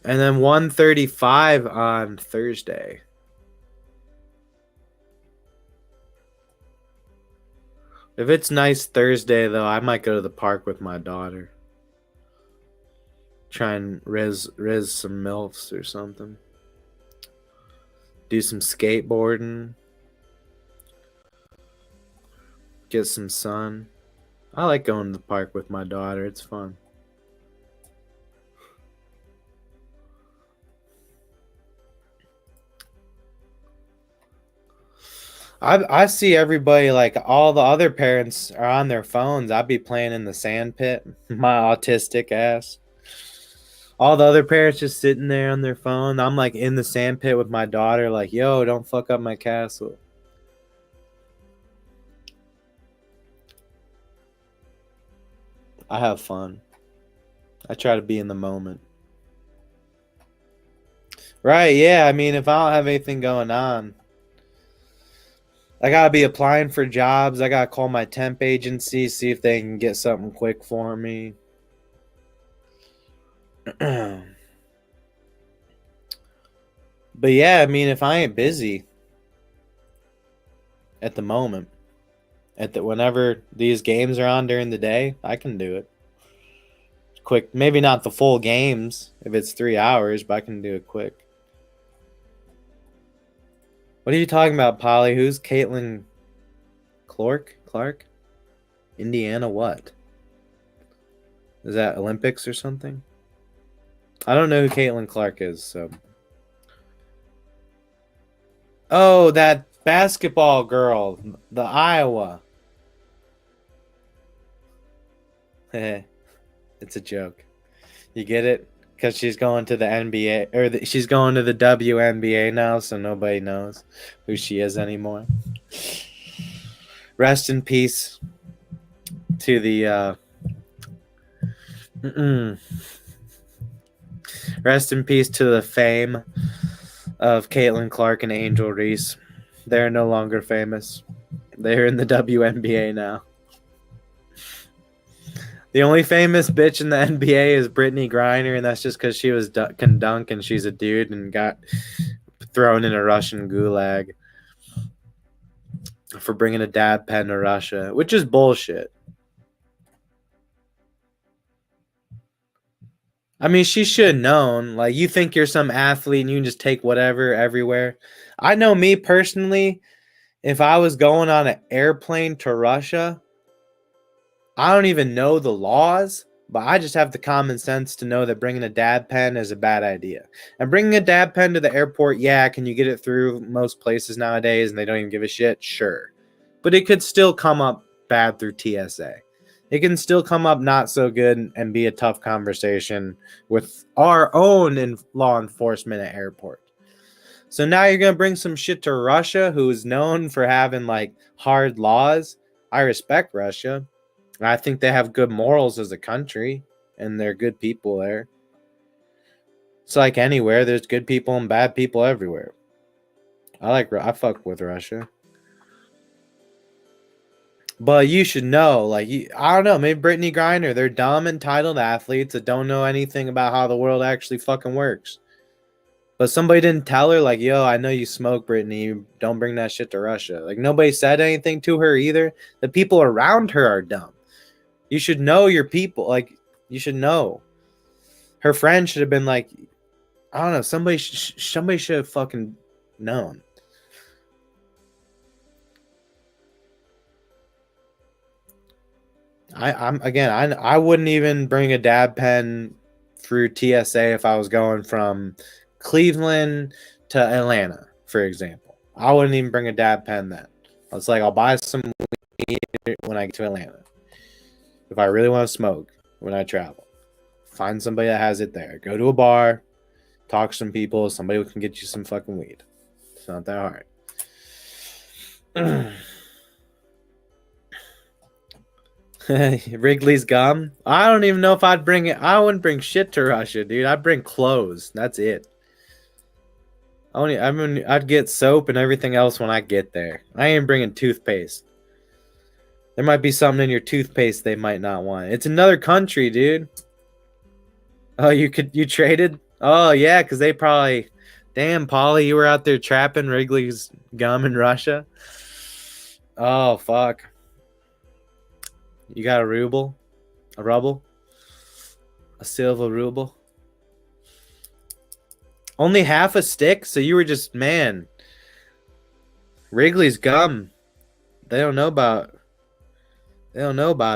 And then 1:35 on Thursday. If it's nice Thursday, though, I might go to the park with my daughter. Try and riz some MILFs or something. Do some skateboarding. Get some sun. I like going to the park with my daughter. It's fun. I see everybody, like all the other parents are on their phones. I'd be playing in the sand pit, my autistic ass. All the other parents just sitting there on their phone. I'm like in the sand pit with my daughter, like, yo, don't fuck up my castle. I have fun. I try to be in the moment. Right, yeah. I mean, if I don't have anything going on, I gotta be applying for jobs. I gotta call my temp agency, see if they can get something quick for me. But yeah, I mean, if I ain't busy at the moment, whenever these games are on during the day, I can do it quick. Maybe not the full games if it's 3 hours, but I can do it quick. What are you talking about, Polly? Who's Caitlin Clark? Indiana what? Is that Olympics or something? I don't know who Caitlin Clark is, so. Oh, that basketball girl, the Iowa. It's a joke. You get it? Because she's going to the NBA, or she's going to the WNBA now, so nobody knows who she is anymore. Rest in peace to the rest in peace to the fame of Caitlin Clark and Angel Reese. They're no longer famous. They're in the WNBA now. The only famous bitch in the NBA is Brittany Griner, and that's just because she can dunk and she's a dude and got thrown in a Russian gulag for bringing a dab pen to Russia, which is bullshit. I mean, she should have known. Like, you think you're some athlete and you can just take whatever everywhere. I know me personally, if I was going on an airplane to Russia, I don't even know the laws, but I just have the common sense to know that bringing a dab pen is a bad idea. And bringing a dab pen to the airport, yeah, can you get it through most places nowadays and they don't even give a shit? Sure. But it could still come up bad through TSA. It can still come up not so good and be a tough conversation with our own law enforcement at airport. So now you're going to bring some shit to Russia, who is known for having like hard laws. I respect Russia. I think they have good morals as a country, and they're good people there. It's like anywhere, there's good people and bad people everywhere. I fuck with Russia. But you should know, like, I don't know, maybe Brittany Griner, they're dumb, entitled athletes that don't know anything about how the world actually fucking works. But somebody didn't tell her, like, yo, I know you smoke, Brittany. Don't bring that shit to Russia. Like, nobody said anything to her either. The people around her are dumb. You should know your people. Like, you should know. Her friend should have been like, I don't know, somebody should have fucking known. I wouldn't even bring a dab pen through TSA if I was going from Cleveland to Atlanta, for example. I wouldn't even bring a dab pen then. It's like, I'll buy some weed when I get to Atlanta. If I really want to smoke when I travel, find somebody that has it there. Go to a bar, talk to some people, somebody can get you some fucking weed. It's not that hard. Wrigley's gum. I don't even know if I'd bring it. I wouldn't bring shit to Russia, dude. I'd bring clothes. That's it. I'd get soap and everything else when I get there. I ain't bringing toothpaste. There might be something in your toothpaste they might not want. It's another country, dude. Oh, you traded? Oh, yeah, because they probably... Damn, Polly, you were out there trapping Wrigley's gum in Russia? Oh, fuck. You got a ruble? A ruble? A silver ruble? Only half a stick? So you were just... Man. Wrigley's gum. They don't know about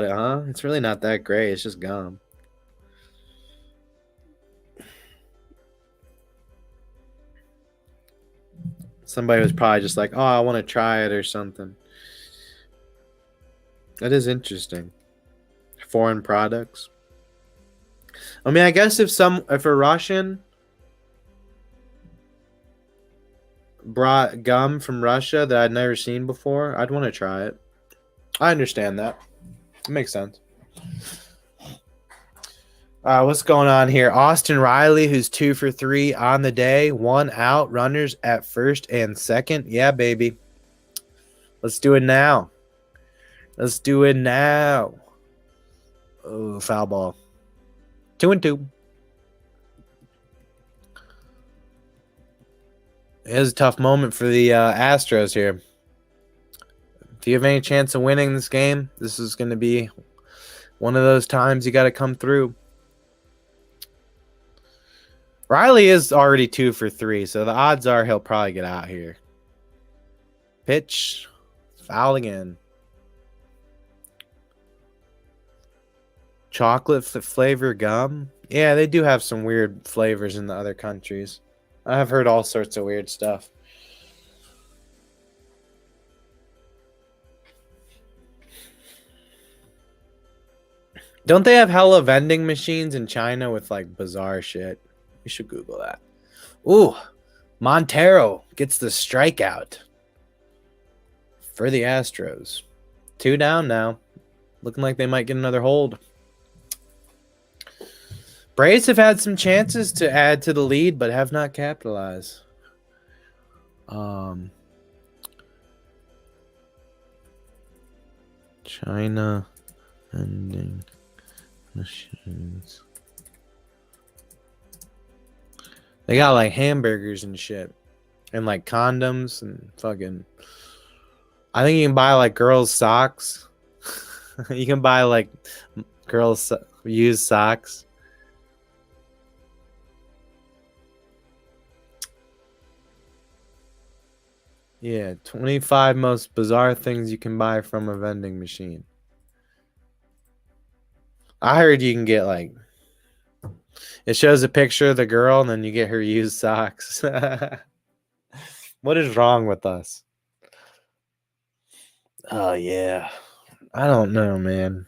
it, huh? It's really not that great. It's just gum. Somebody was probably just like, oh, I want to try it or something. That is interesting. Foreign products. I mean, I guess if a Russian brought gum from Russia that I'd never seen before, I'd want to try it. I understand that. It makes sense. What's going on here? Austin Riley, who's 2 for 3 on the day. 1 out. Runners at first and second. Yeah, baby. Let's do it now. Let's do it now. Oh, foul ball. 2-2. It is a tough moment for the Astros here. If you have any chance of winning this game, this is going to be one of those times you got to come through. Riley is already 2 for 3, so the odds are he'll probably get out here. Pitch. Foul again. Chocolate flavor gum. Yeah, they do have some weird flavors in the other countries. I've heard all sorts of weird stuff. Don't they have hella vending machines in China with like bizarre shit? We should Google that. Ooh, Montero gets the strikeout for the Astros. 2 down now. Looking like they might get another hold. Braves have had some chances to add to the lead, but have not capitalized. China vending machines. They got like hamburgers and shit. And like condoms and fucking. I think you can buy like girls' socks. You can buy like girls' used socks. Yeah, 25 most bizarre things you can buy from a vending machine. I heard you can get like. It shows a picture of the girl and then you get her used socks. What is wrong with us? Oh, yeah. I don't know, man.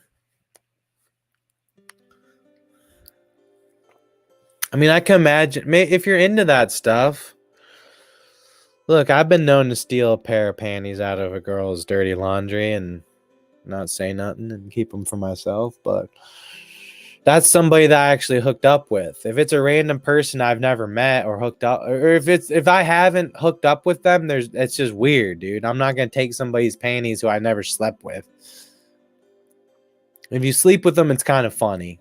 I mean, I can imagine if you're into that stuff. Look, I've been known to steal a pair of panties out of a girl's dirty laundry and not say nothing and keep them for myself, but that's somebody that I actually hooked up with. If it's a random person I've never met or hooked up, or if I haven't hooked up with them, it's just weird, dude. I'm not gonna take somebody's panties who I never slept with. If you sleep with them, it's kind of funny.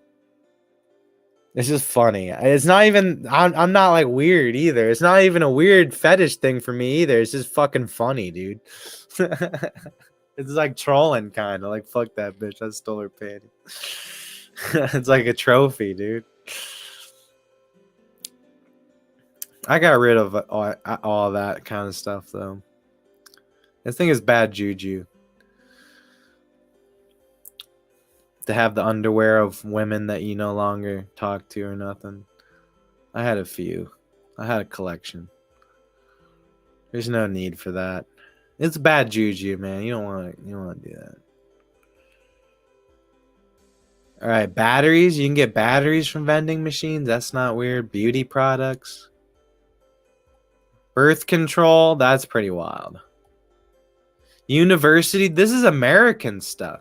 It's just funny. It's not even. I'm not like weird either. It's not even a weird fetish thing for me either. It's just fucking funny, dude. It's like trolling, kind of like fuck that bitch. I stole her panty. It's like a trophy, dude. I got rid of all that kind of stuff though. This thing is bad juju. To have the underwear of women that you no longer talk to or nothing. I had a few. I had a collection. There's no need for that. It's bad juju, man. You don't want to do that. All right, batteries. You can get batteries from vending machines. That's not weird. Beauty products. Birth control. That's pretty wild. University. This is American stuff.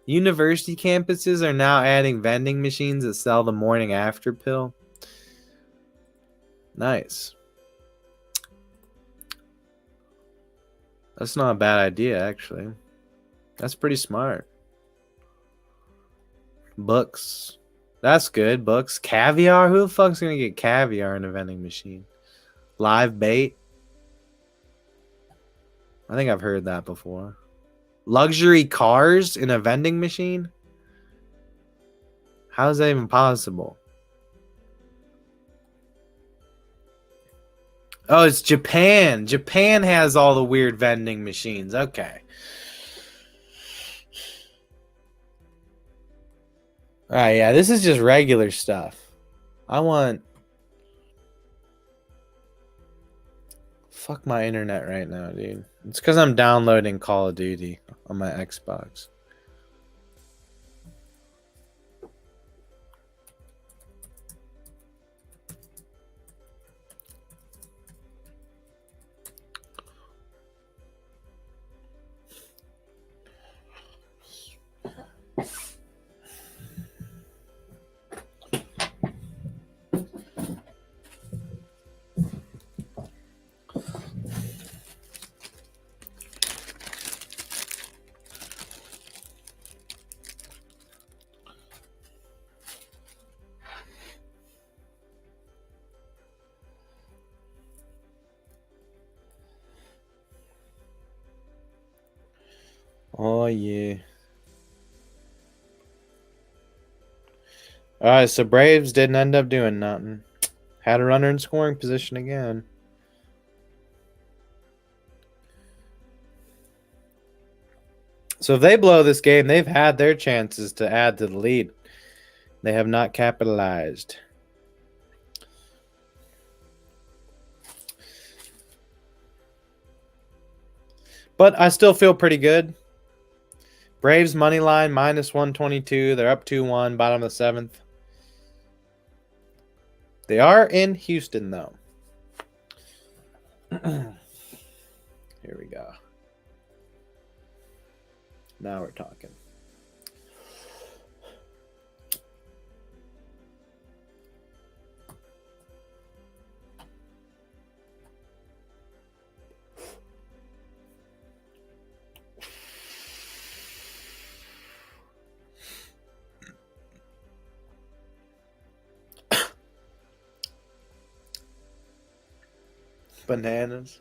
University campuses are now adding vending machines that sell the morning after pill. Nice. That's not a bad idea, actually. That's pretty smart. Books. That's good. Books. Caviar. Who the fuck's gonna get caviar in a vending machine? Live bait. I think I've heard that before. Luxury cars in a vending machine? How is that even possible? Oh, it's Japan. Japan has all the weird vending machines. Okay. All right, yeah, this is just regular stuff. I want... Fuck my internet right now, dude. It's because I'm downloading Call of Duty on my Xbox. Oh, yeah. All right, so Braves didn't end up doing nothing. Had a runner in scoring position again. So if they blow this game, they've had their chances to add to the lead. They have not capitalized. But I still feel pretty good. Braves money line minus 122. They're up 2-1, bottom of the 7th. They are in Houston, though. Here we go. Now we're talking. Bananas.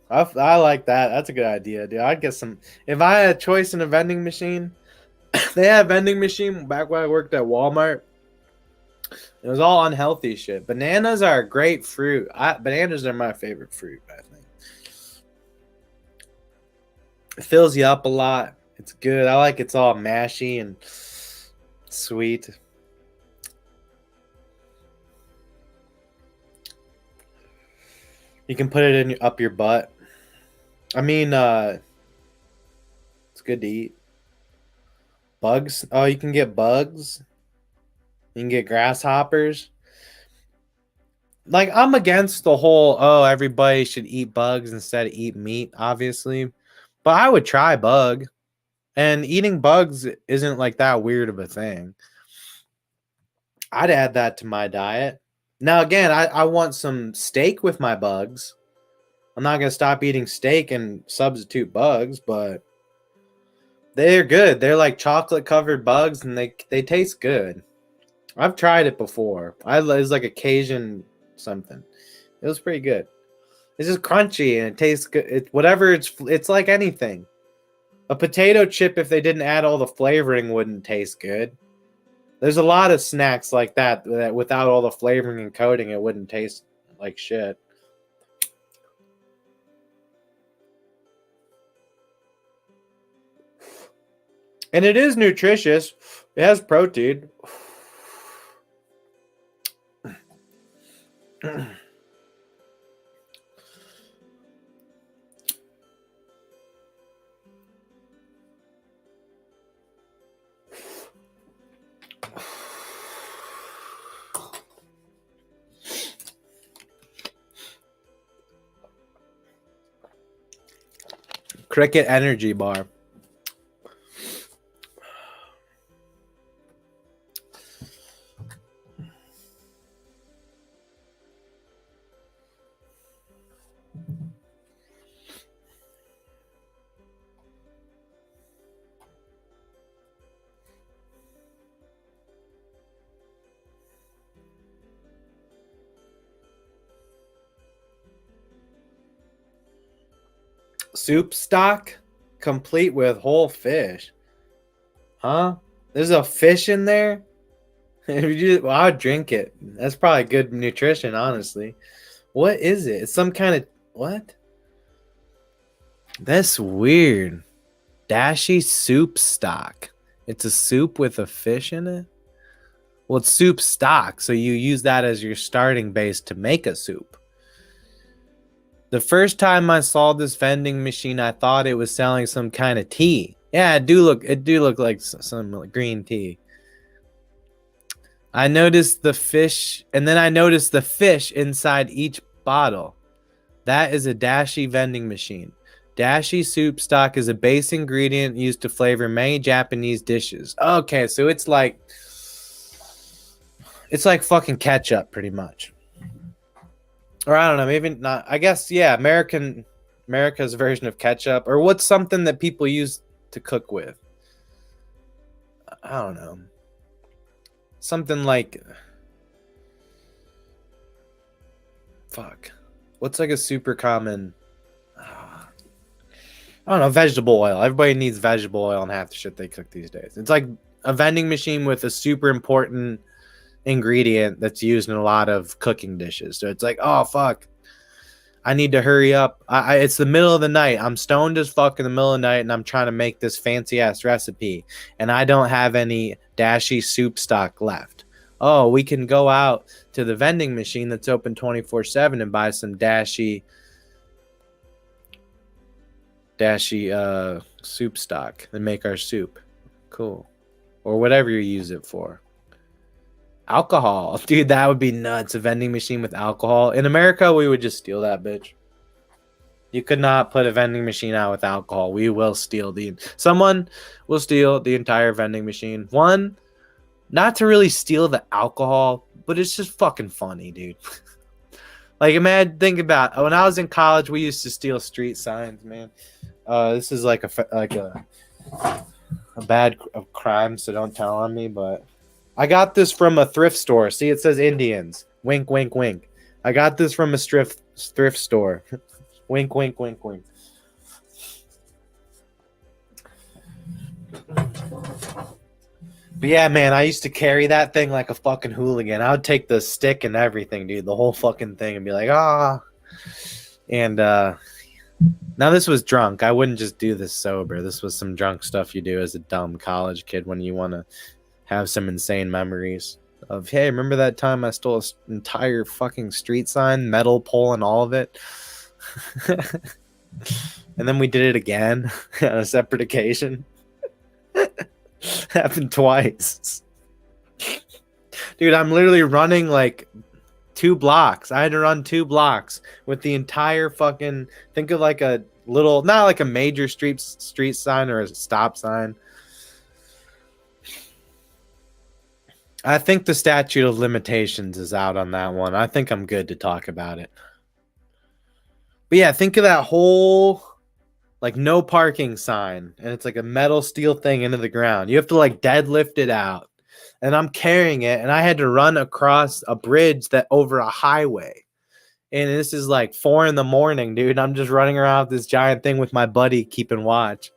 I like that. That's a good idea, dude. I'd get some. If I had a choice in a vending machine, they had a vending machine back when I worked at Walmart. It was all unhealthy shit. Bananas are a great fruit. Bananas are my favorite fruit, I think. It fills you up a lot. It's good. I like it's all mashy and sweet. You can put it in up your butt. I mean, it's good to eat. Bugs. Oh, you can get bugs. You can get grasshoppers. Like, I'm against the whole, oh, everybody should eat bugs instead of eat meat, obviously. But I would try bug. And eating bugs isn't like that weird of a thing. I'd add that to my diet. Now, again, I want some steak with my bugs. I'm not going to stop eating steak and substitute bugs, but they're good. They're like chocolate covered bugs and they taste good. I've tried it before. It's like a Cajun something. It was pretty good. It's just crunchy and it tastes good. It's like anything. A potato chip, if they didn't add all the flavoring, wouldn't taste good. There's a lot of snacks like that without all the flavoring and coating, it wouldn't taste like shit. And it is nutritious. It has protein. Cricket energy bar. Soup stock complete with whole fish. Huh? There's a fish in there? Well, I would drink it. That's probably good nutrition, honestly. What is it? It's some kind of what? That's weird. Dashi soup stock. It's a soup with a fish in it? Well, it's soup stock, so you use that as your starting base to make a soup. The first time I saw this vending machine, I thought it was selling some kind of tea. Yeah, it do look like some green tea. I noticed the fish, and then I noticed the fish inside each bottle. That is a dashi vending machine. Dashi soup stock is a base ingredient used to flavor many Japanese dishes. Okay, so it's like fucking ketchup, pretty much. Or I don't know, maybe not. I guess, yeah, America's version of ketchup. Or what's something that people use to cook with? I don't know. Something like... Fuck. What's like a super common... I don't know, vegetable oil. Everybody needs vegetable oil in half the shit they cook these days. It's like a vending machine with a super important ingredient that's used in a lot of cooking dishes. So it's like, oh fuck, I need to hurry up. It's the middle of the night. I'm stoned as fuck in the middle of the night, and I'm trying to make this fancy ass recipe, and I don't have any dashi soup stock left. Oh, we can go out to the vending machine that's open 24/7 and buy some dashi soup stock and make our soup. Cool. Or whatever you use it for. Alcohol. Dude, that would be nuts. A vending machine with alcohol. In America, we would just steal that bitch. You could not put a vending machine out with alcohol. We will steal someone will steal the entire vending machine. One, not to really steal the alcohol, but it's just fucking funny, dude. Like, imagine, think about when I was in college, we used to steal street signs, man. This is like a bad crime, so don't tell on me. But I got this from a thrift store. See, it says Indians. Wink, wink, wink. I got this from a thrift store. Wink, wink, wink, wink. But yeah, man, I used to carry that thing like a fucking hooligan. I would take the stick and everything, dude, the whole fucking thing, and be like, ah. And now this was drunk. I wouldn't just do this sober. This was some drunk stuff you do as a dumb college kid when you want to have some insane memories of, hey, remember that time I stole an entire fucking street sign, metal pole and all of it? And then we did it again on a separate occasion. Happened twice. Dude, I'm literally running like 2 blocks. I had to run 2 blocks with the entire fucking, think of like a little, not like a major street sign or a stop sign. I think the statute of limitations is out on that one. I think I'm good to talk about it. But yeah, think of that whole like no parking sign, and it's like a metal steel thing into the ground. You have to like deadlift it out, and I'm carrying it, and I had to run across a bridge that over a highway, and this is like 4 a.m, dude. I'm just running around with this giant thing with my buddy keeping watch.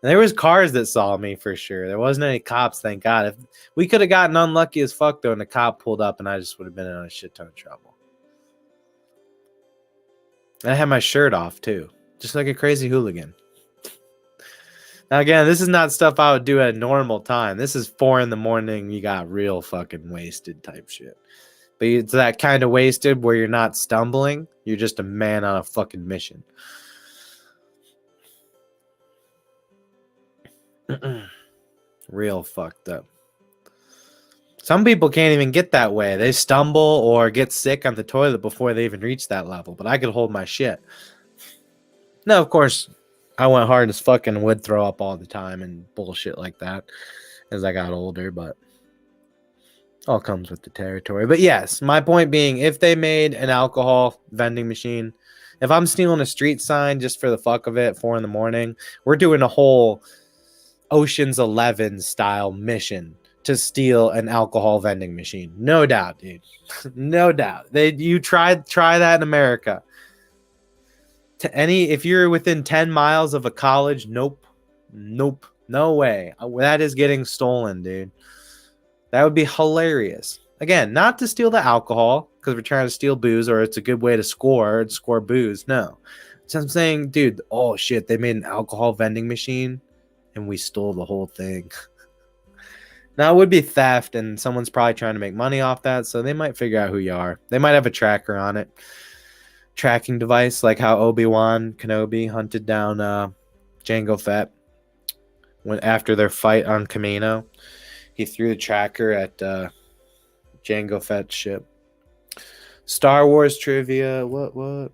And there was cars that saw me for sure. There wasn't any cops, thank God. If we could have gotten unlucky as fuck though, and the cop pulled up, and I just would have been in a shit ton of trouble. And I had my shirt off too. Just like a crazy hooligan. Now, again, this is not stuff I would do at a normal time. This is 4 a.m. You got real fucking wasted type shit. But it's that kind of wasted where you're not stumbling. You're just a man on a fucking mission. Real fucked up. Some people can't even get that way. They stumble or get sick on the toilet before they even reach that level. But I could hold my shit. No, of course, I went hard as fuck and would throw up all the time and bullshit like that as I got older, but all comes with the territory. But yes, my point being, if they made an alcohol vending machine, if I'm stealing a street sign just for the fuck of it, 4 a.m, we're doing a whole Ocean's 11 style mission to steal an alcohol vending machine. No doubt, dude. No doubt. You try that in America. If you're within 10 miles of a college, nope, no way. That is getting stolen, dude. That would be hilarious. Again, not to steal the alcohol because we're trying to steal booze, or it's a good way to score booze. No, so I'm saying, dude, oh shit, they made an alcohol vending machine and we stole the whole thing. Now it would be theft, and someone's probably trying to make money off that, so they might figure out who you are. They might have a tracker on it. Tracking device, like how Obi-Wan Kenobi hunted down Jango Fett after their fight on Kamino. He threw the tracker at Jango Fett's ship. Star Wars trivia. What?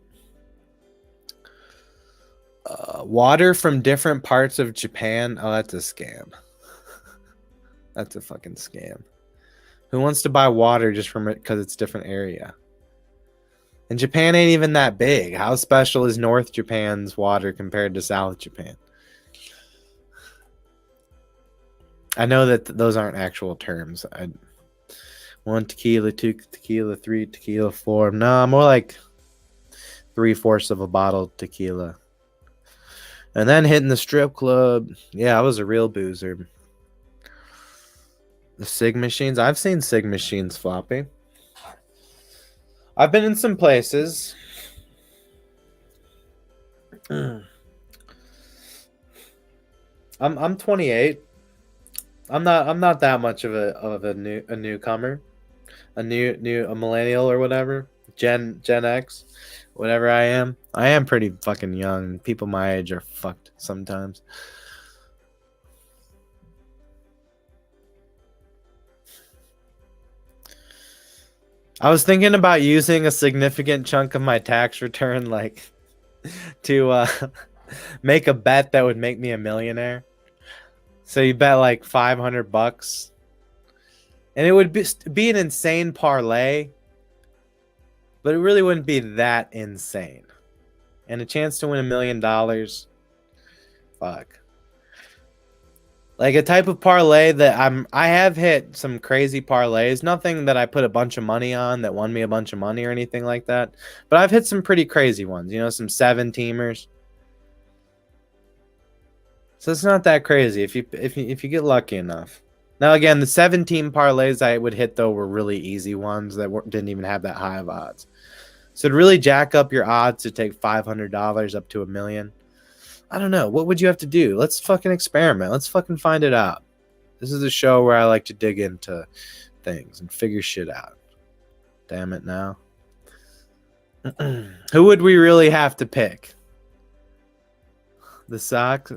Water from different parts of Japan. Oh, that's a scam. That's a fucking scam. Who wants to buy water just from it because it's different area? And Japan ain't even that big. How special is North Japan's water compared to South Japan? I know that those aren't actual terms. 1 tequila, 2 tequila, 3 tequila, 4. No, more like 3/4 of a bottle of tequila. And then hitting the strip club. Yeah, I was a real boozer. The Sig machines. I've seen Sig machines, Floppy. I've been in some places. I'm 28. I'm not that much of a newcomer, a millennial or whatever, Gen X, whatever I am. I am pretty fucking young. People my age are fucked sometimes. I was thinking about using a significant chunk of my tax return, like to make a bet that would make me a millionaire. So you bet like $500, and it would be an insane parlay, but it really wouldn't be that insane. And a chance to win $1 million. Fuck. Like a type of parlay that I have hit some crazy parlays. Nothing that I put a bunch of money on that won me a bunch of money or anything like that. But I've hit some pretty crazy ones, you know, some 7-teamers. So it's not that crazy if you get lucky enough. Now again, the 7-team parlays I would hit though were really easy ones that didn't even have that high of odds. So it'd really jack up your odds to take $500 up to $1 million. I don't know. What would you have to do? Let's fucking experiment. Let's fucking find it out. This is a show where I like to dig into things and figure shit out. Damn it now. Who would we really have to pick? The Sox?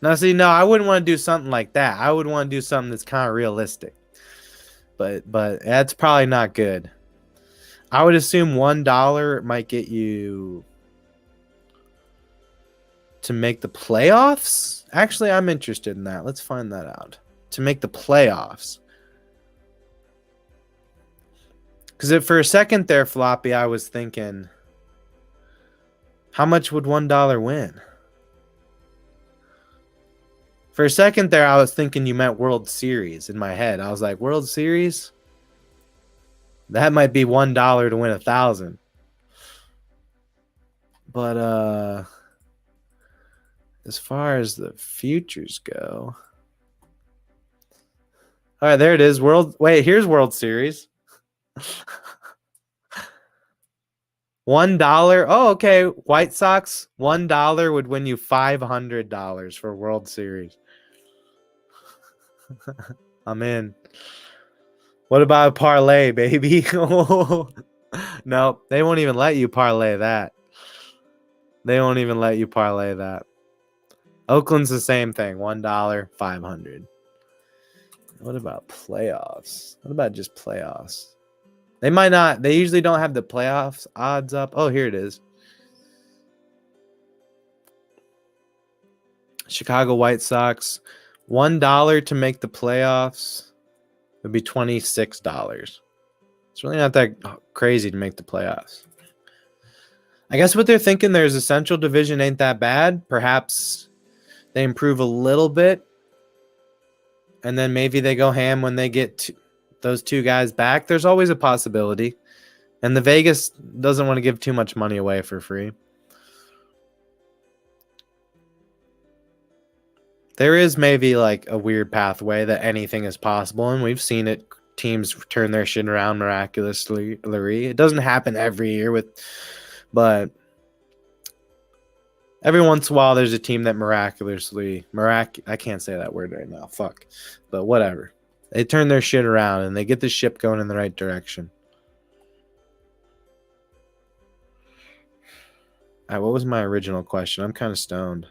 Now, see, no, I wouldn't want to do something like that. I would want to do something that's kind of realistic. But that's probably not good. I would assume $1 might get you to make the playoffs. Actually, I'm interested in that. Let's find that out. To make the playoffs. Because for a second there, Floppy, I was thinking, how much would $1 win? For a second there, I was thinking you meant World Series in my head. I was like, World Series? That might be $1 to win 1,000. But as far as the futures go, all right, there it is. Here's World Series. $1. Oh, okay. White Sox, $1 would win you $500 for World Series. I'm in. What about a parlay, baby? No, they won't even let you parlay that. They won't even let you parlay that. Oakland's the same thing. $1, 500. What about playoffs? What about just playoffs? They might not. They usually don't have the playoffs odds up. Oh, here it is. Chicago White Sox. $1 to make the playoffs would be $26. It's really not that crazy to make the playoffs. I guess what they're thinking there is the Central Division ain't that bad. Perhaps they improve a little bit, and then maybe they go ham when they get those two guys back. There's always a possibility. And the Vegas doesn't want to give too much money away for free. There is maybe like a weird pathway that anything is possible, and we've seen it. Teams turn their shit around miraculously. It doesn't happen every year, but every once in a while there's a team that I can't say that word right now. Fuck. But whatever. They turn their shit around and they get the ship going in the right direction. All right, what was my original question? I'm kind of stoned.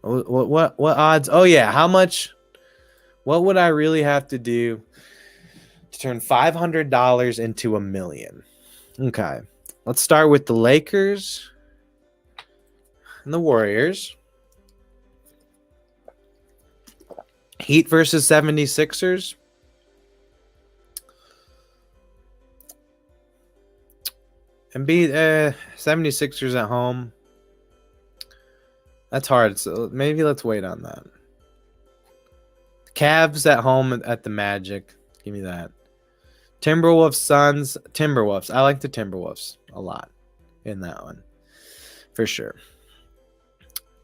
What odds? Oh yeah, how much? What would I really have to do to turn $500 into $1 million? Okay, let's start with the Lakers and the Warriors. Heat versus 76ers. Embiid, 76ers at home. That's hard. So maybe let's wait on that. Cavs at home at the Magic. Give me that. Timberwolves, Suns. Timberwolves. I like the Timberwolves a lot in that one. For sure.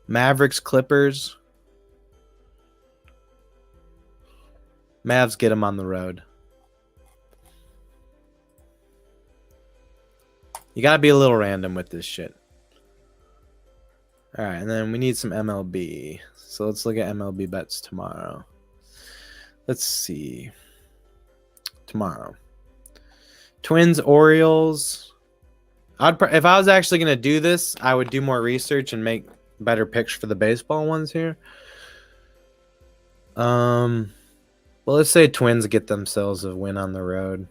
Mavericks, Clippers. Mavs get them on the road. You got to be a little random with this shit. All right, and then we need some MLB. So let's look at MLB bets tomorrow. Let's see. Tomorrow. Twins, Orioles. If I was actually going to do this, I would do more research and make better picks for the baseball ones here. Well, let's say Twins get themselves a win on the road.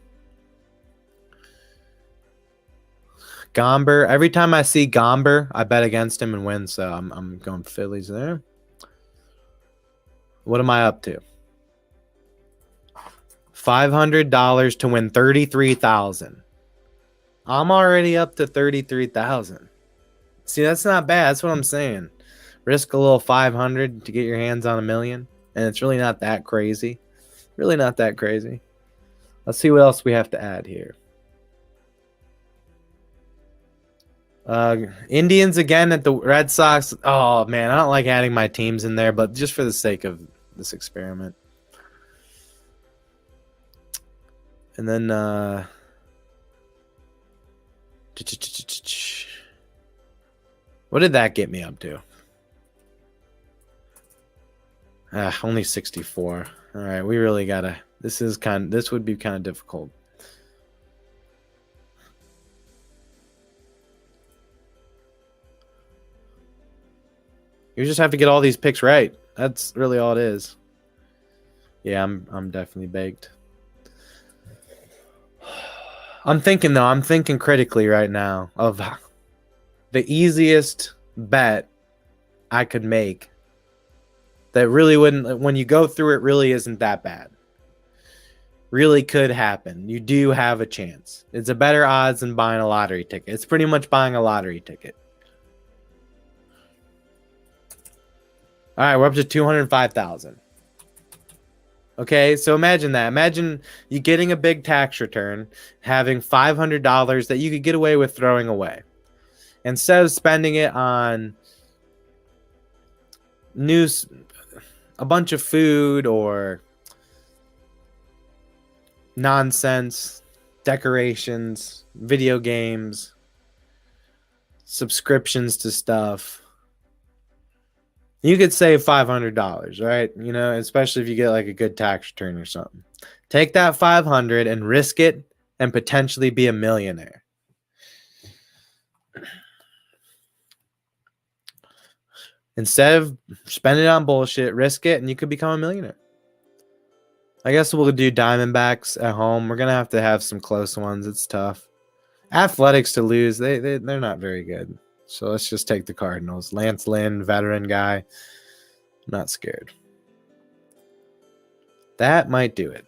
Gomber. Every time I see Gomber, I bet against him and win. So I'm going Phillies there. What am I up to? $500 to win 33,000. I'm already up to 33,000. See, that's not bad. That's what I'm saying. Risk a little 500 to get your hands on $1 million, and it's really not that crazy. Really not that crazy. Let's see what else we have to add here. Indians again at the Red Sox. Oh man, I don't like adding my teams in there, but just for the sake of this experiment. And then what did that get me up to? Only 64. All right, we really gotta. This would be kind of difficult. You just have to get all these picks right. That's really all it is. Yeah, I'm definitely baked. I'm thinking critically right now of the easiest bet I could make that really wouldn't, when you go through it, really isn't that bad. Really could happen. You do have a chance. It's a better odds than buying a lottery ticket. It's pretty much buying a lottery ticket. All right, we're up to 205,000. Okay, so imagine that. Imagine you getting a big tax return, having $500 that you could get away with throwing away. Instead of spending it on a bunch of food or nonsense, decorations, video games, subscriptions to stuff. You could save $500, right? You know, especially if you get like a good tax return or something. Take that 500 and risk it and potentially be a millionaire. Instead of spending it on bullshit, risk it and you could become a millionaire. I guess we'll do Diamondbacks at home. We're going to have some close ones. It's tough. Athletics to lose, they're not very good. So let's just take the Cardinals. Lance Lynn, veteran guy. I'm not scared. That might do it.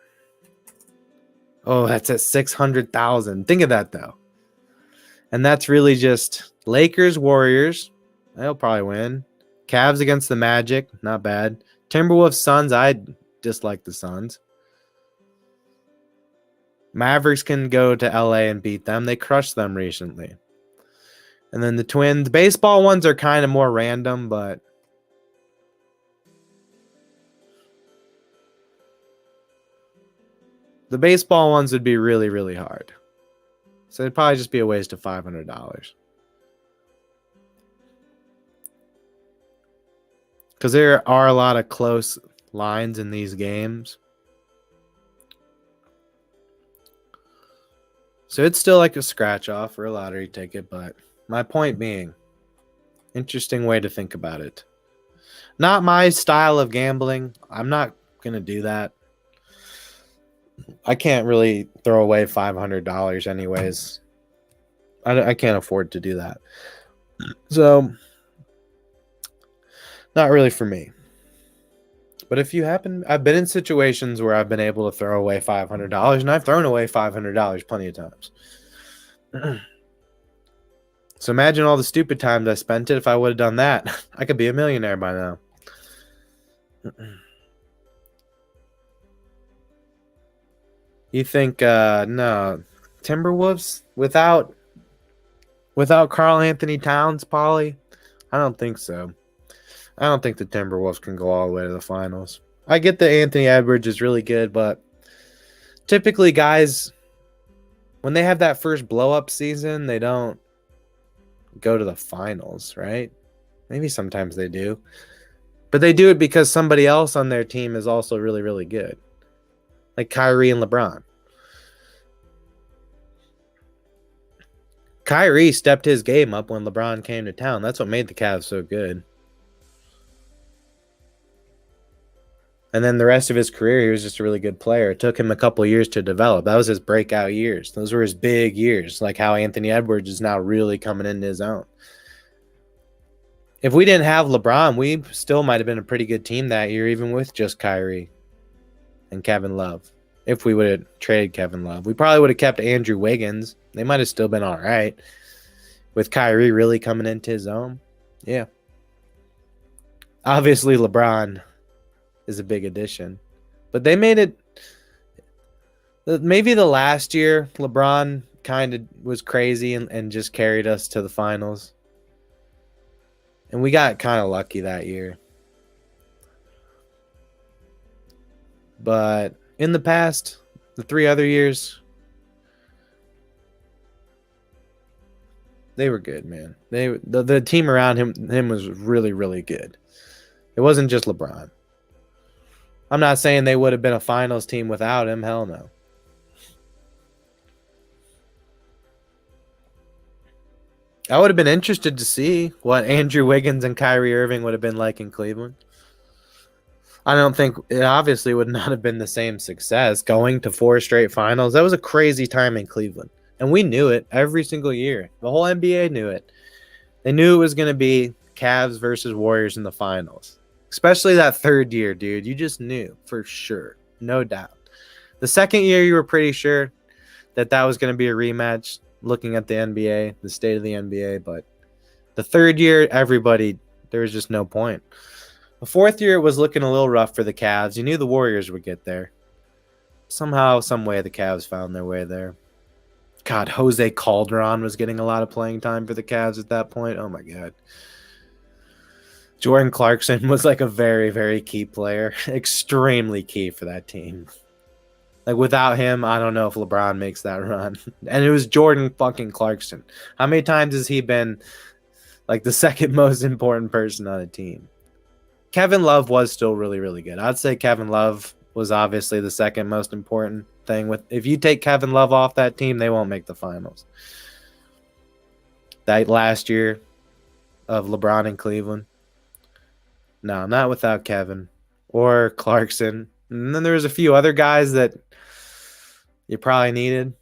Oh, that's at 600,000. Think of that, though. And that's really just Lakers, Warriors. They'll probably win. Cavs against the Magic. Not bad. Timberwolves, Suns. I dislike the Suns. Mavericks can go to LA and beat them. They crushed them recently. And then the Twins. Baseball ones are kind of more random, but the baseball ones would be really, really hard. So it'd probably just be a waste of $500. Because there are a lot of close lines in these games. So it's still like a scratch off or a lottery ticket, but my point being, interesting way to think about it. Not my style of gambling. I'm not going to do that. I can't really throw away $500 anyways. I can't afford to do that. So, not really for me. But if you happen, I've been in situations where I've been able to throw away $500, and I've thrown away $500 plenty of times. So imagine all the stupid times I spent it. If I would have done that, I could be a millionaire by now. You think, no, Timberwolves without Karl Anthony Towns, Pauly? I don't think so. I don't think the Timberwolves can go all the way to the finals. I get that Anthony Edwards is really good, but typically guys, when they have that first blow-up season, they don't go to the finals, right? Maybe sometimes they do. But they do it because somebody else on their team is also really, really good. Like Kyrie and LeBron. Kyrie stepped his game up when LeBron came to town. That's what made the Cavs so good. And then the rest of his career, he was just a really good player. It took him a couple years to develop. That was his breakout years. Those were his big years, like how Anthony Edwards is now really coming into his own. If we didn't have LeBron, we still might have been a pretty good team that year, even with just Kyrie and Kevin Love. If we would have traded Kevin Love, we probably would have kept Andrew Wiggins. They might have still been all right. With Kyrie really coming into his own. Yeah. Obviously, LeBron is a big addition. But they made it... Maybe the last year, LeBron kind of was crazy and just carried us to the finals. And we got kind of lucky that year. But in the past, the 3 other years, they were good, man. The team around him was really, really good. It wasn't just LeBron. I'm not saying they would have been a finals team without him. Hell no. I would have been interested to see what Andrew Wiggins and Kyrie Irving would have been like in Cleveland. I don't think it obviously would not have been the same success going to 4 straight finals. That was a crazy time in Cleveland. And we knew it every single year. The whole NBA knew it. They knew it was going to be Cavs versus Warriors in the finals. Especially that 3rd year, dude. You just knew for sure. No doubt. The 2nd year, you were pretty sure that was going to be a rematch looking at the NBA, the state of the NBA. But the 3rd year, there was just no point. The 4th year, it was looking a little rough for the Cavs. You knew the Warriors would get there. Somehow, some way, the Cavs found their way there. God, Jose Calderon was getting a lot of playing time for the Cavs at that point. Oh, my God. Jordan Clarkson was like a very, very key player. Extremely key for that team. Like, without him, I don't know if LeBron makes that run. And it was Jordan fucking Clarkson. How many times has he been, like, the 2nd most important person on a team? Kevin Love was still really, really good. I'd say Kevin Love was obviously the 2nd most important thing. If you take Kevin Love off that team, they won't make the finals. That last year of LeBron in Cleveland. No, not without Kevin or Clarkson. And then there was a few other guys that you probably needed.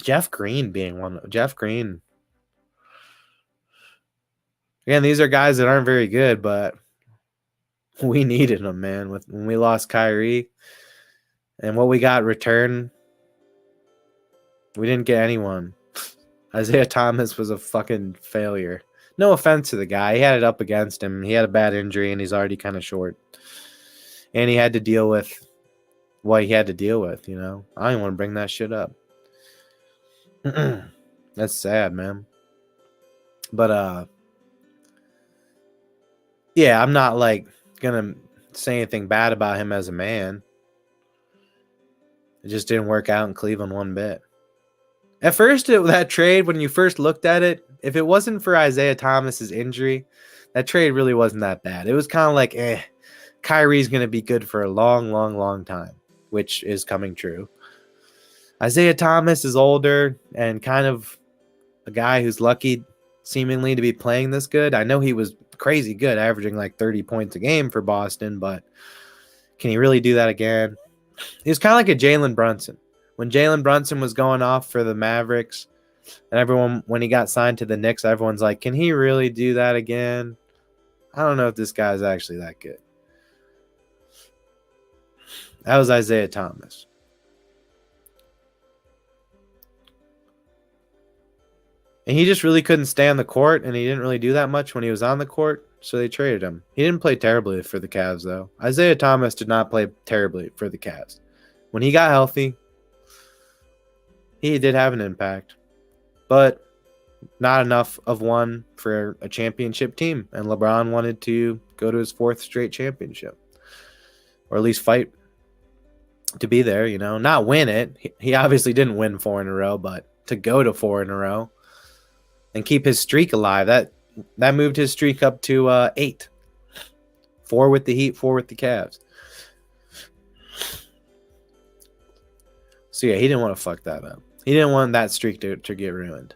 Jeff Green being one. Jeff Green. Again, these are guys that aren't very good, but we needed them, man. When we lost Kyrie and what we got returned, we didn't get anyone. Isaiah Thomas was a fucking failure. No offense to the guy. He had it up against him. He had a bad injury, and he's already kind of short. And he had to deal with what he had to deal with, you know? I don't even want to bring that shit up. That's sad, man. But, yeah, I'm not, like, going to say anything bad about him as a man. It just didn't work out in Cleveland one bit. At first, that trade, when you first looked at it, if it wasn't for Isaiah Thomas's injury, that trade really wasn't that bad. It was kind of like, Kyrie's going to be good for a long, long, long time, which is coming true. Isaiah Thomas is older and kind of a guy who's lucky, seemingly, to be playing this good. I know he was crazy good, averaging like 30 points a game for Boston, but can he really do that again? He was kind of like a Jalen Brunson. When Jalen Brunson was going off for the Mavericks, and everyone, when he got signed to the Knicks, everyone's like, can he really do that again? I don't know if this guy's actually that good. That was Isaiah Thomas. And he just really couldn't stay on the court, and he didn't really do that much when he was on the court, so they traded him. He didn't play terribly for the Cavs, though. Isaiah Thomas did not play terribly for the Cavs. When he got healthy, he did have an impact, but not enough of one for a championship team. And LeBron wanted to go to his 4th straight championship, or at least fight to be there, you know, not win it. He obviously didn't win 4 in a row, but to go to 4 in a row and keep his streak alive, that moved his streak up to 8. 4 with the Heat, 4 with the Cavs. So yeah, he didn't want to fuck that up. He didn't want that streak to get ruined.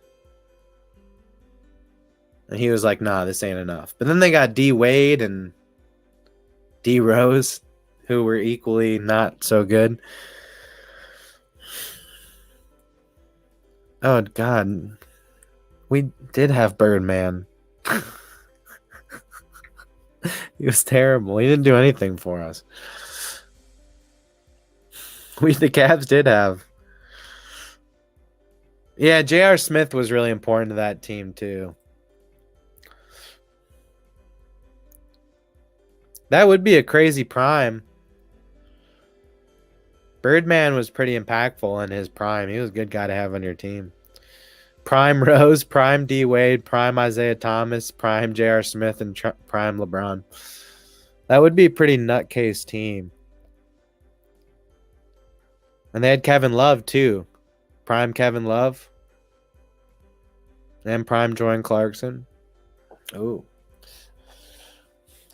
And he was like, nah, this ain't enough. But then they got D Wade, and D Rose, who were equally not so good. Oh God, we did have Birdman. He was terrible. He didn't do anything for us. The Cavs did have. Yeah, J.R. Smith was really important to that team too. That would be a crazy prime. Birdman was pretty impactful in his prime. He was a good guy to have on your team. Prime Rose, prime D Wade, prime Isaiah Thomas, prime J.R. Smith, and prime LeBron. That would be a pretty nutcase team. And they had Kevin Love too. Prime Kevin Love. And prime Jordan Clarkson. Oh.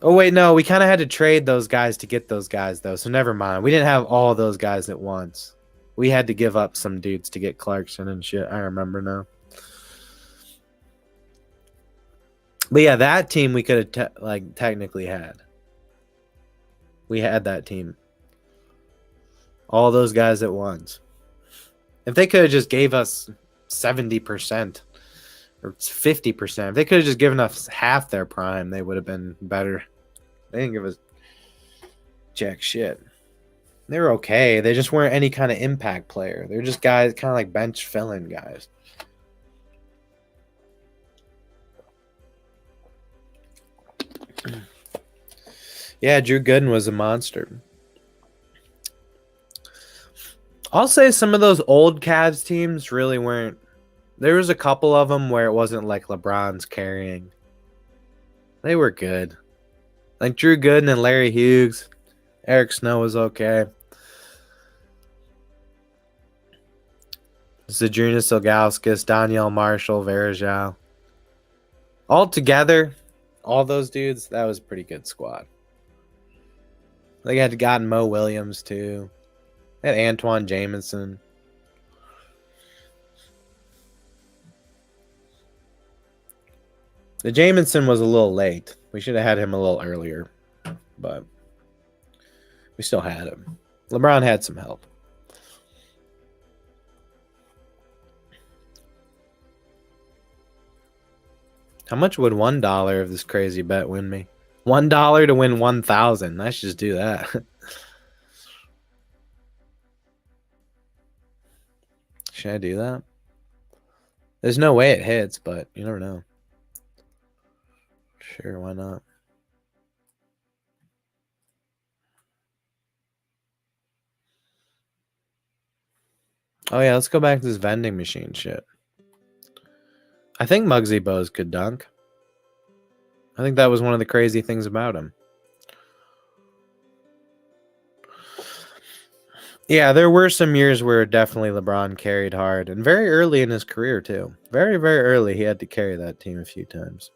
Oh, wait, no. We kind of had to trade those guys to get those guys, though. So never mind. We didn't have all those guys at once. We had to give up some dudes to get Clarkson and shit. I remember now. But yeah, that team we could have technically had. We had that team. All those guys at once. If they could have just gave us 70% or 50%, if they could have just given us half their prime, they would have been better. They didn't give us jack shit. They were okay. They just weren't any kind of impact player. They're just guys, kind of like bench fill-in guys. Yeah, Drew Gooden was a monster. I'll say some of those old Cavs teams really weren't. There was a couple of them where it wasn't like LeBron's carrying. They were good. Like Drew Gooden and Larry Hughes. Eric Snow was okay. Zydrunas Ilgauskas, Danielle Marshall, Varejao. All together, all those dudes, that was a pretty good squad. They had gotten Mo Williams too. They had Antoine Jamison. The Jamison was a little late. We should have had him a little earlier, but we still had him. LeBron had some help. How much would $1 of this crazy bet win me? $1 to win 1,000. I should just do that. Should I do that? There's no way it hits, but you never know. Sure, why not? Oh yeah, let's go back to this vending machine shit. I think Muggsy Bogues could dunk. I think that was one of the crazy things about him. Yeah, there were some years where definitely LeBron carried hard, and very early in his career too. Very, very early, he had to carry that team a few times.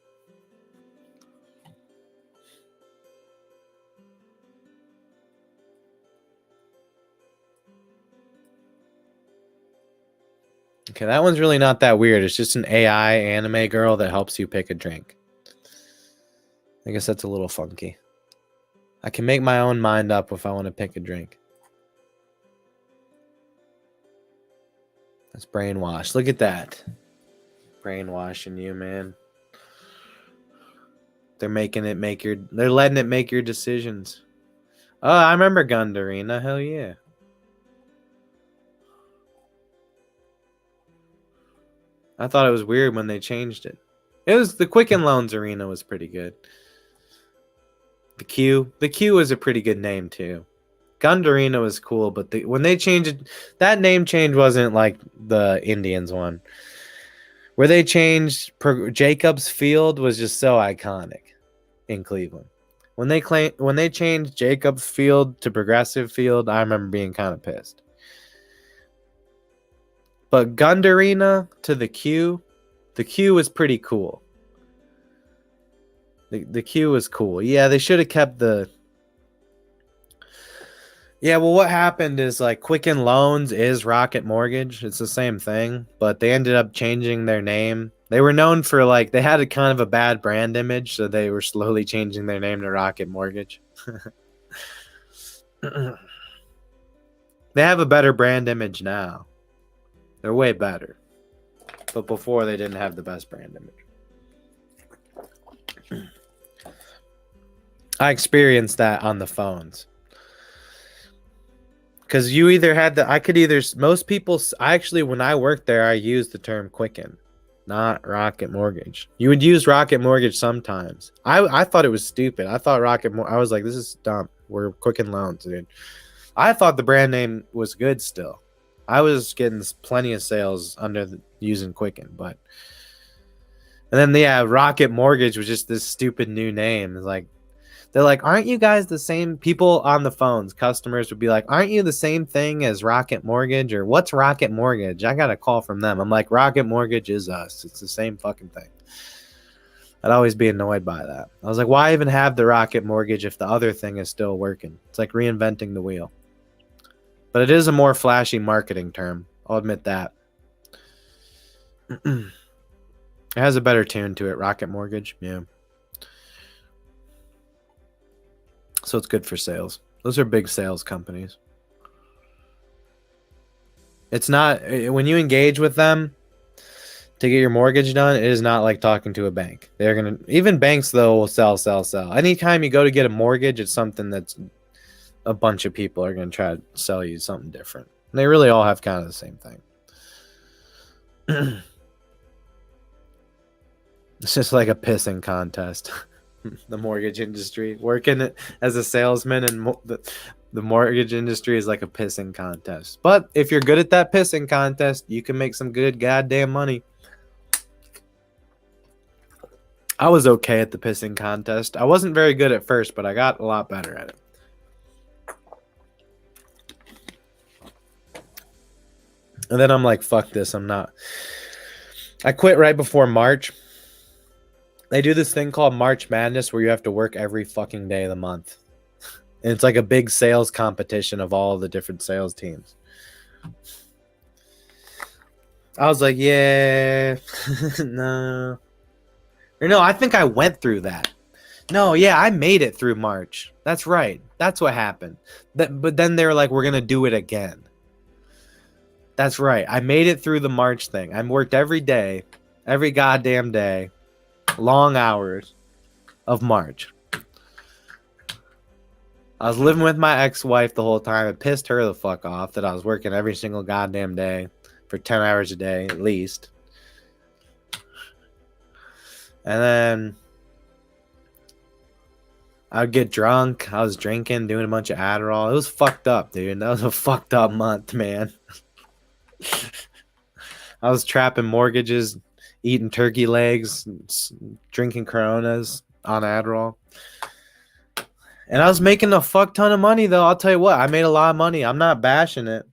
Okay, that one's really not that weird. It's just an AI anime girl that helps you pick a drink. I guess that's a little funky. I can make my own mind up if I want to pick a drink. That's brainwashed. Look at that. Brainwashing you, man. They're letting it make your decisions. Oh, I remember Gundarina. Hell yeah. I thought it was weird when they changed it. It was the Quicken Loans Arena was pretty good. The Q was a pretty good name too. Gundarina was cool, but when they changed it, that name change wasn't like the Indians one. Where they changed Jacobs Field was just so iconic in Cleveland. When they changed Jacobs Field to Progressive Field, I remember being kind of pissed. But Gundarina to the Q was pretty cool. The Q was cool. Yeah, they should have kept the... Yeah, well, what happened is like Quicken Loans is Rocket Mortgage. It's the same thing, but they ended up changing their name. They were known for like, they had a kind of a bad brand image, so they were slowly changing their name to Rocket Mortgage. They have a better brand image now. They're way better. But before, they didn't have the best brand image. I experienced that on the phones. Because you either had most people, when I worked there, I used the term Quicken, not Rocket Mortgage. You would use Rocket Mortgage sometimes. I thought it was stupid. I thought I was like, this is dumb. We're Quicken Loans, dude. I thought the brand name was good still. I was getting plenty of sales using Quicken, but. And then, Rocket Mortgage was just this stupid new name. It's like, they're like, aren't you guys the same? People on the phones, customers would be like, aren't you the same thing as Rocket Mortgage? Or what's Rocket Mortgage? I got a call from them. I'm like, Rocket Mortgage is us. It's the same fucking thing. I'd always be annoyed by that. I was like, why even have the Rocket Mortgage if the other thing is still working? It's like reinventing the wheel. But it is a more flashy marketing term. I'll admit that. It has a better tune to it, Rocket Mortgage. Yeah. So it's good for sales. Those are big sales companies. It's not, when you engage with them to get your mortgage done, it is not like talking to a bank. They're going to, even banks though, will sell. Anytime you go to get a mortgage, it's something that's a bunch of people are going to try to sell you something different. And they really all have kind of the same thing. It's just like a pissing contest. The mortgage industry, working as a salesman, and the mortgage industry is like a pissing contest. But if you're good at that pissing contest, you can make some good goddamn money. I was okay at the pissing contest. I wasn't very good at first, but I got a lot better at it. And then I'm like, fuck this, I'm not. I quit right before March. They do this thing called March Madness where you have to work every fucking day of the month. And it's like a big sales competition of all the different sales teams. I was like, yeah, no. Or no, I think I went through that. No, yeah, I made it through March. That's right. That's what happened. But then they were like, we're going to do it again. That's right. I made it through the March thing. I worked every day, every goddamn day, long hours of March. I was living with my ex-wife the whole time. It pissed her the fuck off that I was working every single goddamn day for 10 hours a day at least. And then I would get drunk. I was drinking, doing a bunch of Adderall. It was fucked up, dude. That was a fucked up month, man. I was trapping mortgages, eating turkey legs, drinking Coronas on Adderall. And I was making a fuck ton of money, though. I'll tell you what, I made a lot of money. I'm not bashing it.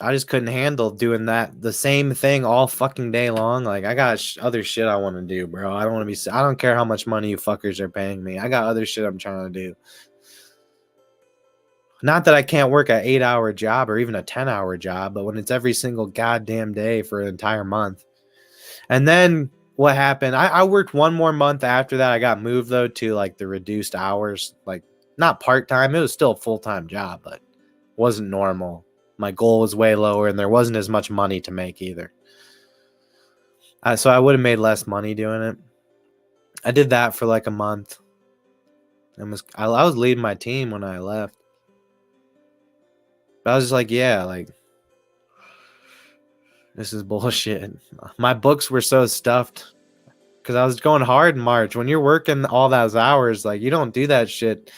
I just couldn't handle doing the same thing all fucking day long. Like, I got other shit I want to do, bro. I don't care how much money you fuckers are paying me. I got other shit I'm trying to do. Not that I can't work an 8-hour job or even a 10-hour job, but when it's every single goddamn day for an entire month. And then what happened, I worked one more month after that. I got moved, though, to like the reduced hours, like not part-time. It was still a full-time job, but wasn't normal. My goal was way lower, and there wasn't as much money to make either. So I would have made less money doing it. I did that for like a month. And I was leading my team when I left. But I was just like, yeah, like, this is bullshit. My books were so stuffed because I was going hard in March. When you're working all those hours, like, you don't do that shit.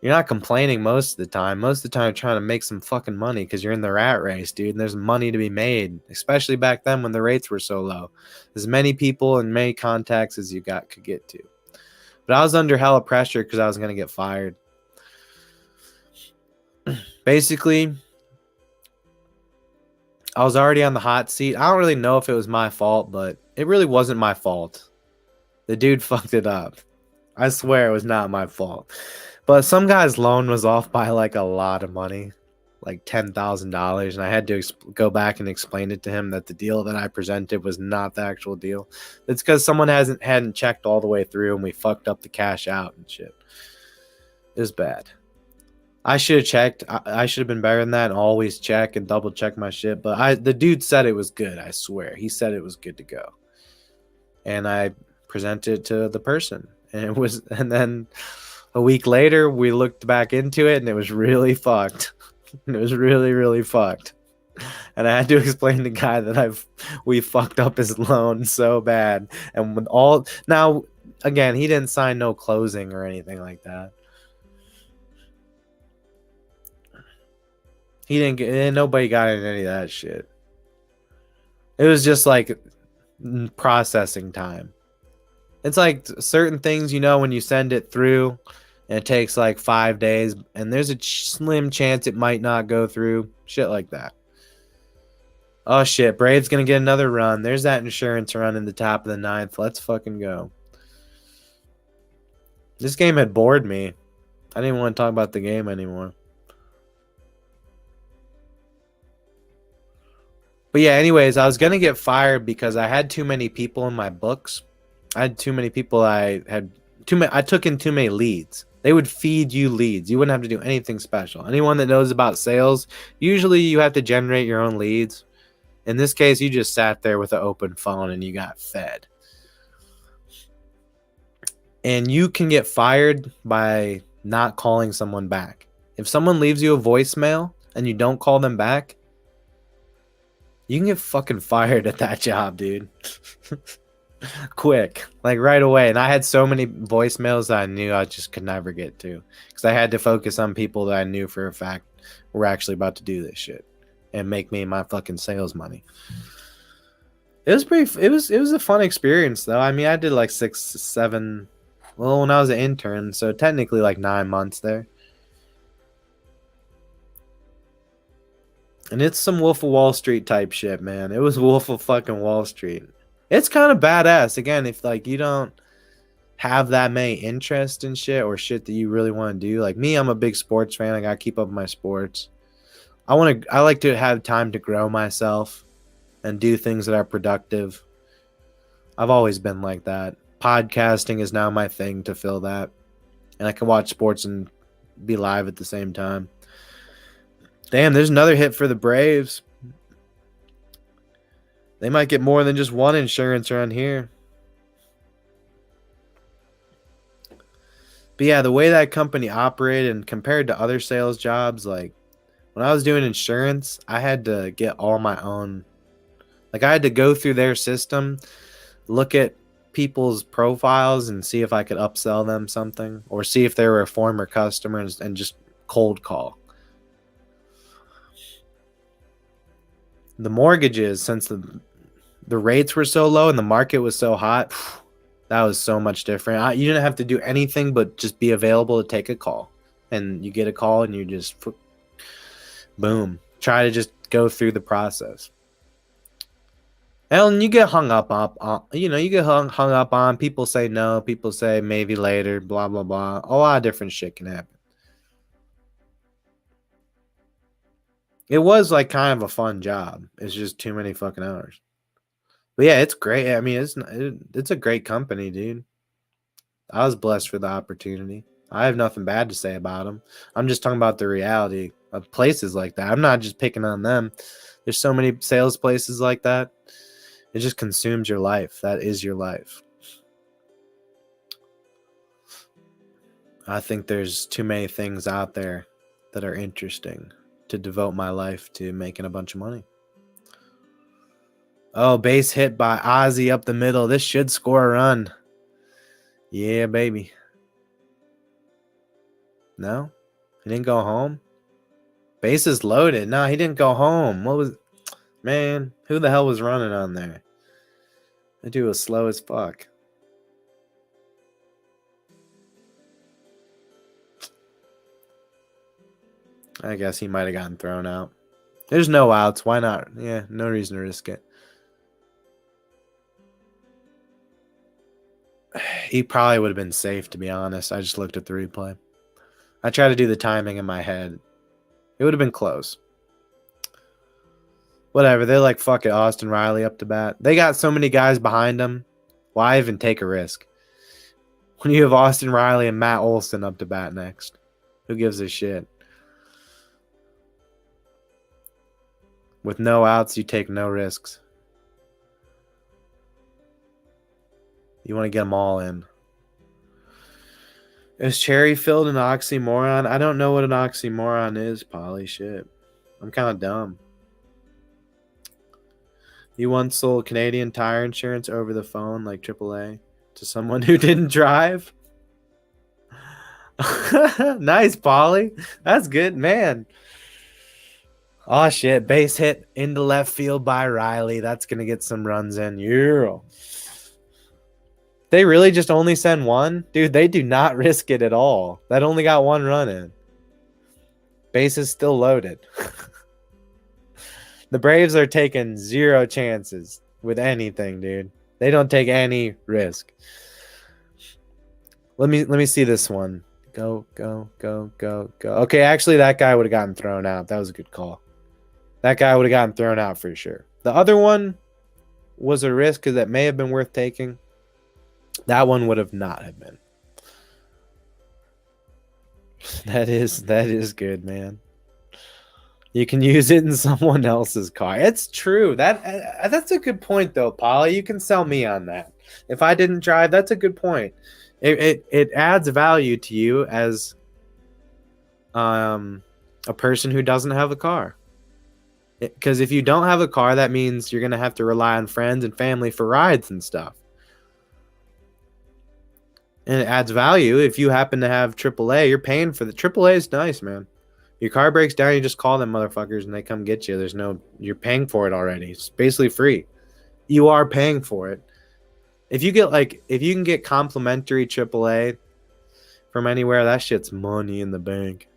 You're not complaining most of the time. Most of the time, you're trying to make some fucking money because you're in the rat race, dude. And there's money to be made, especially back then when the rates were so low. As many people and many contacts as you could get to. But I was under hella pressure because I was going to get fired. Basically, I was already on the hot seat. I don't really know if it was my fault, but it really wasn't my fault. The dude fucked it up. I swear it was not my fault. But some guy's loan was off by like a lot of money, like $10,000. And I had to go back and explain it to him that the deal that I presented was not the actual deal. It's because someone hadn't checked all the way through and we fucked up the cash out and shit. It was bad. I should have checked. I should have been better than that and always check and double check my shit. But the dude said it was good. I swear, he said it was good to go. And I presented it to the person, and it was. And then a week later, we looked back into it, and it was really fucked. It was really, really fucked. And I had to explain to the guy that we fucked up his loan so bad. And with all now, again, he didn't sign no closing or anything like that. He didn't get, nobody got in any of that shit. It was just like processing time. It's like certain things, you know, when you send it through and it takes like 5 days and there's a slim chance it might not go through. Shit like that. Oh shit, Braves gonna get another run. There's that insurance run in the top of the 9th. Let's fucking go. This game had bored me. I didn't want to talk about the game anymore. But yeah, anyways, I was gonna get fired because I had too many people in my books. I had too many people. I took in too many leads. They would feed you leads. You wouldn't have to do anything special. Anyone that knows about sales, usually you have to generate your own leads. In this case, you just sat there with an open phone and you got fed. And you can get fired by not calling someone back. If someone leaves you a voicemail and you don't call them back, you can get fucking fired at that job, dude. Quick, like right away. And I had so many voicemails that I knew I just could never get to because I had to focus on people that I knew for a fact were actually about to do this shit and make me my fucking sales money. It was a fun experience though. I mean, I did like 6, 7, well, when I was an intern, so technically like 9 months there. And it's some Wolf of Wall Street type shit, man. It was Wolf of fucking Wall Street. It's kind of badass. Again, if like you don't have that many interests in shit or shit that you really want to do, like me, I'm a big sports fan. I gotta keep up with my sports. I like to have time to grow myself and do things that are productive. I've always been like that. Podcasting is now my thing to fill that. And I can watch sports and be live at the same time. Damn, there's another hit for the Braves. They might get more than just one insurance around here. But yeah, the way that company operated and compared to other sales jobs, like when I was doing insurance, I had to get all my own. Like I had to go through their system, look at people's profiles and see if I could upsell them something or see if they were a former customer and just cold call. The mortgages, since the rates were so low and the market was so hot, that was so much different. You didn't have to do anything but just be available to take a call. And you get a call and you just, boom, try to just go through the process. And you get hung up on, you get hung up on. People say no, people say maybe later, blah, blah, blah. A lot of different shit can happen. It was like kind of a fun job. It's just too many fucking hours. But yeah, it's great. I mean, it's a great company, dude. I was blessed for the opportunity. I have nothing bad to say about them. I'm just talking about the reality of places like that. I'm not just picking on them. There's so many sales places like that. It just consumes your life. That is your life. I think there's too many things out there that are interesting to devote my life to making a bunch of money. Oh, base hit by Ozzy up the middle. This should score a run. Yeah, baby. No? He didn't go home? Base is loaded. No, he didn't go home. What was... Man, who the hell was running on there? That dude was slow as fuck. I guess he might have gotten thrown out. There's no outs. Why not? Yeah, no reason to risk it. He probably would have been safe, to be honest. I just looked at the replay. I tried to do the timing in my head. It would have been close. Whatever. They're like, fuck it, Austin Riley up to bat. They got so many guys behind them. Why even take a risk? When you have Austin Riley and Matt Olson up to bat next. Who gives a shit? With no outs, you take no risks. You want to get them all in. Is cherry filled an oxymoron? I don't know what an oxymoron is, Polly. Shit. I'm kind of dumb. You once sold Canadian Tire insurance over the phone, like AAA, to someone who didn't drive? Nice, Polly. That's good, man. Oh, shit. Base hit into left field by Riley. That's going to get some runs in. Yeah. They really just only send one? Dude, they do not risk it at all. That only got one run in. Base is still loaded. The Braves are taking zero chances with anything, dude. They don't take any risk. Let me see this one. Go. Okay, actually, that guy would have gotten thrown out. That was a good call. That guy would have gotten thrown out for sure. The other one was a risk because that may have been worth taking. That one would have not have been. That is good, man. You can use it in someone else's car. It's true. That's a good point, though, Polly. You can sell me on that. If I didn't drive, that's a good point. It adds value to you as a person who doesn't have a car. Because if you don't have a car, that means you're going to have to rely on friends and family for rides and stuff. And it adds value. If you happen to have AAA, you're paying for the AAA is nice, man. Your car breaks down, you just call them motherfuckers and they come get you. You're paying for it already. It's basically free. You are paying for it. If you can get complimentary AAA from anywhere, that shit's money in the bank.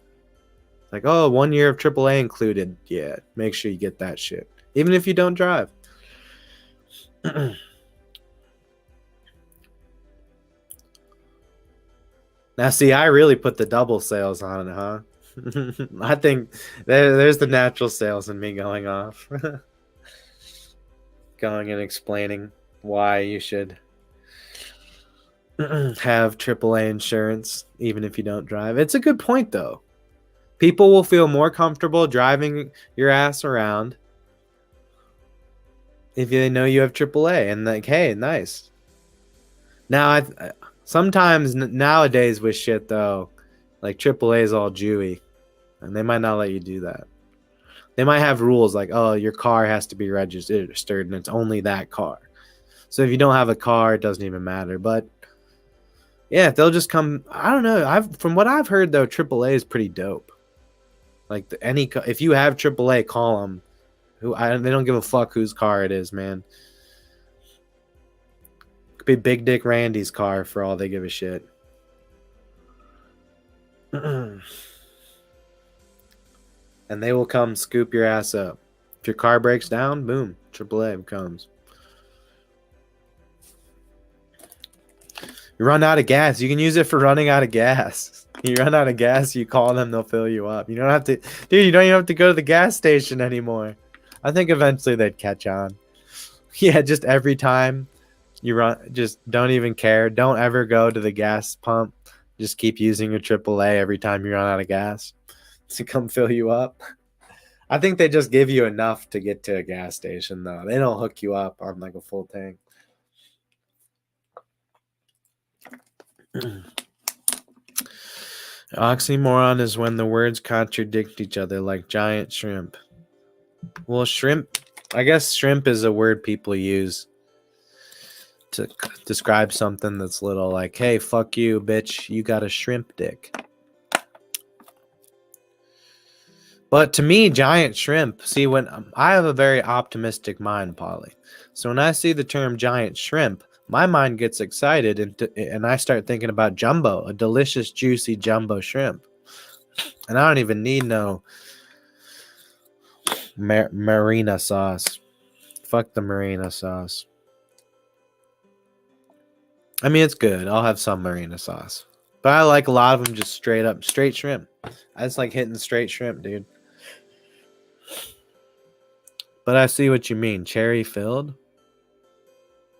Like, oh, 1 year of AAA included. Yeah, make sure you get that shit. Even if you don't drive. Now, see, I really put the double sales on it, huh? I think there's the natural sales in me going off. Going and explaining why you should have AAA insurance, even if you don't drive. It's a good point, though. People will feel more comfortable driving your ass around if they know you have AAA. And like, hey, nice. Now, sometimes nowadays with shit, though, like AAA is all Jewy. And they might not let you do that. They might have rules like, oh, your car has to be registered and it's only that car. So if you don't have a car, it doesn't even matter. But yeah, they'll just come. I don't know. From what I've heard, though, AAA is pretty dope. Like if you have AAA, call them. They don't give a fuck whose car it is, man. Could be Big Dick Randy's car for all they give a shit. And they will come scoop your ass up. If your car breaks down, boom, AAA comes. You run out of gas. You can use it for running out of gas. You run out of gas, you call them, they'll fill you up. You don't have to, dude, you don't even have to go to the gas station anymore. I think eventually they'd catch on. Yeah, just every time you run, just don't even care. Don't ever go to the gas pump. Just keep using your AAA every time you run out of gas to come fill you up. I think they just give you enough to get to a gas station, though. They don't hook you up on like a full tank. Oxymoron is when the words contradict each other, like giant shrimp. Well, shrimp, I guess shrimp is a word people use to describe something that's little, like, hey, fuck you, bitch, you got a shrimp dick. But to me, giant shrimp, see, when I have a very optimistic mind, Polly. So when I see the term giant shrimp, my mind gets excited and I start thinking about jumbo, a delicious, juicy jumbo shrimp. And I don't even need no marina sauce. Fuck the marina sauce. I mean, it's good. I'll have some marina sauce. But I like a lot of them just straight shrimp. I just like hitting straight shrimp, dude. But I see what you mean. Cherry filled?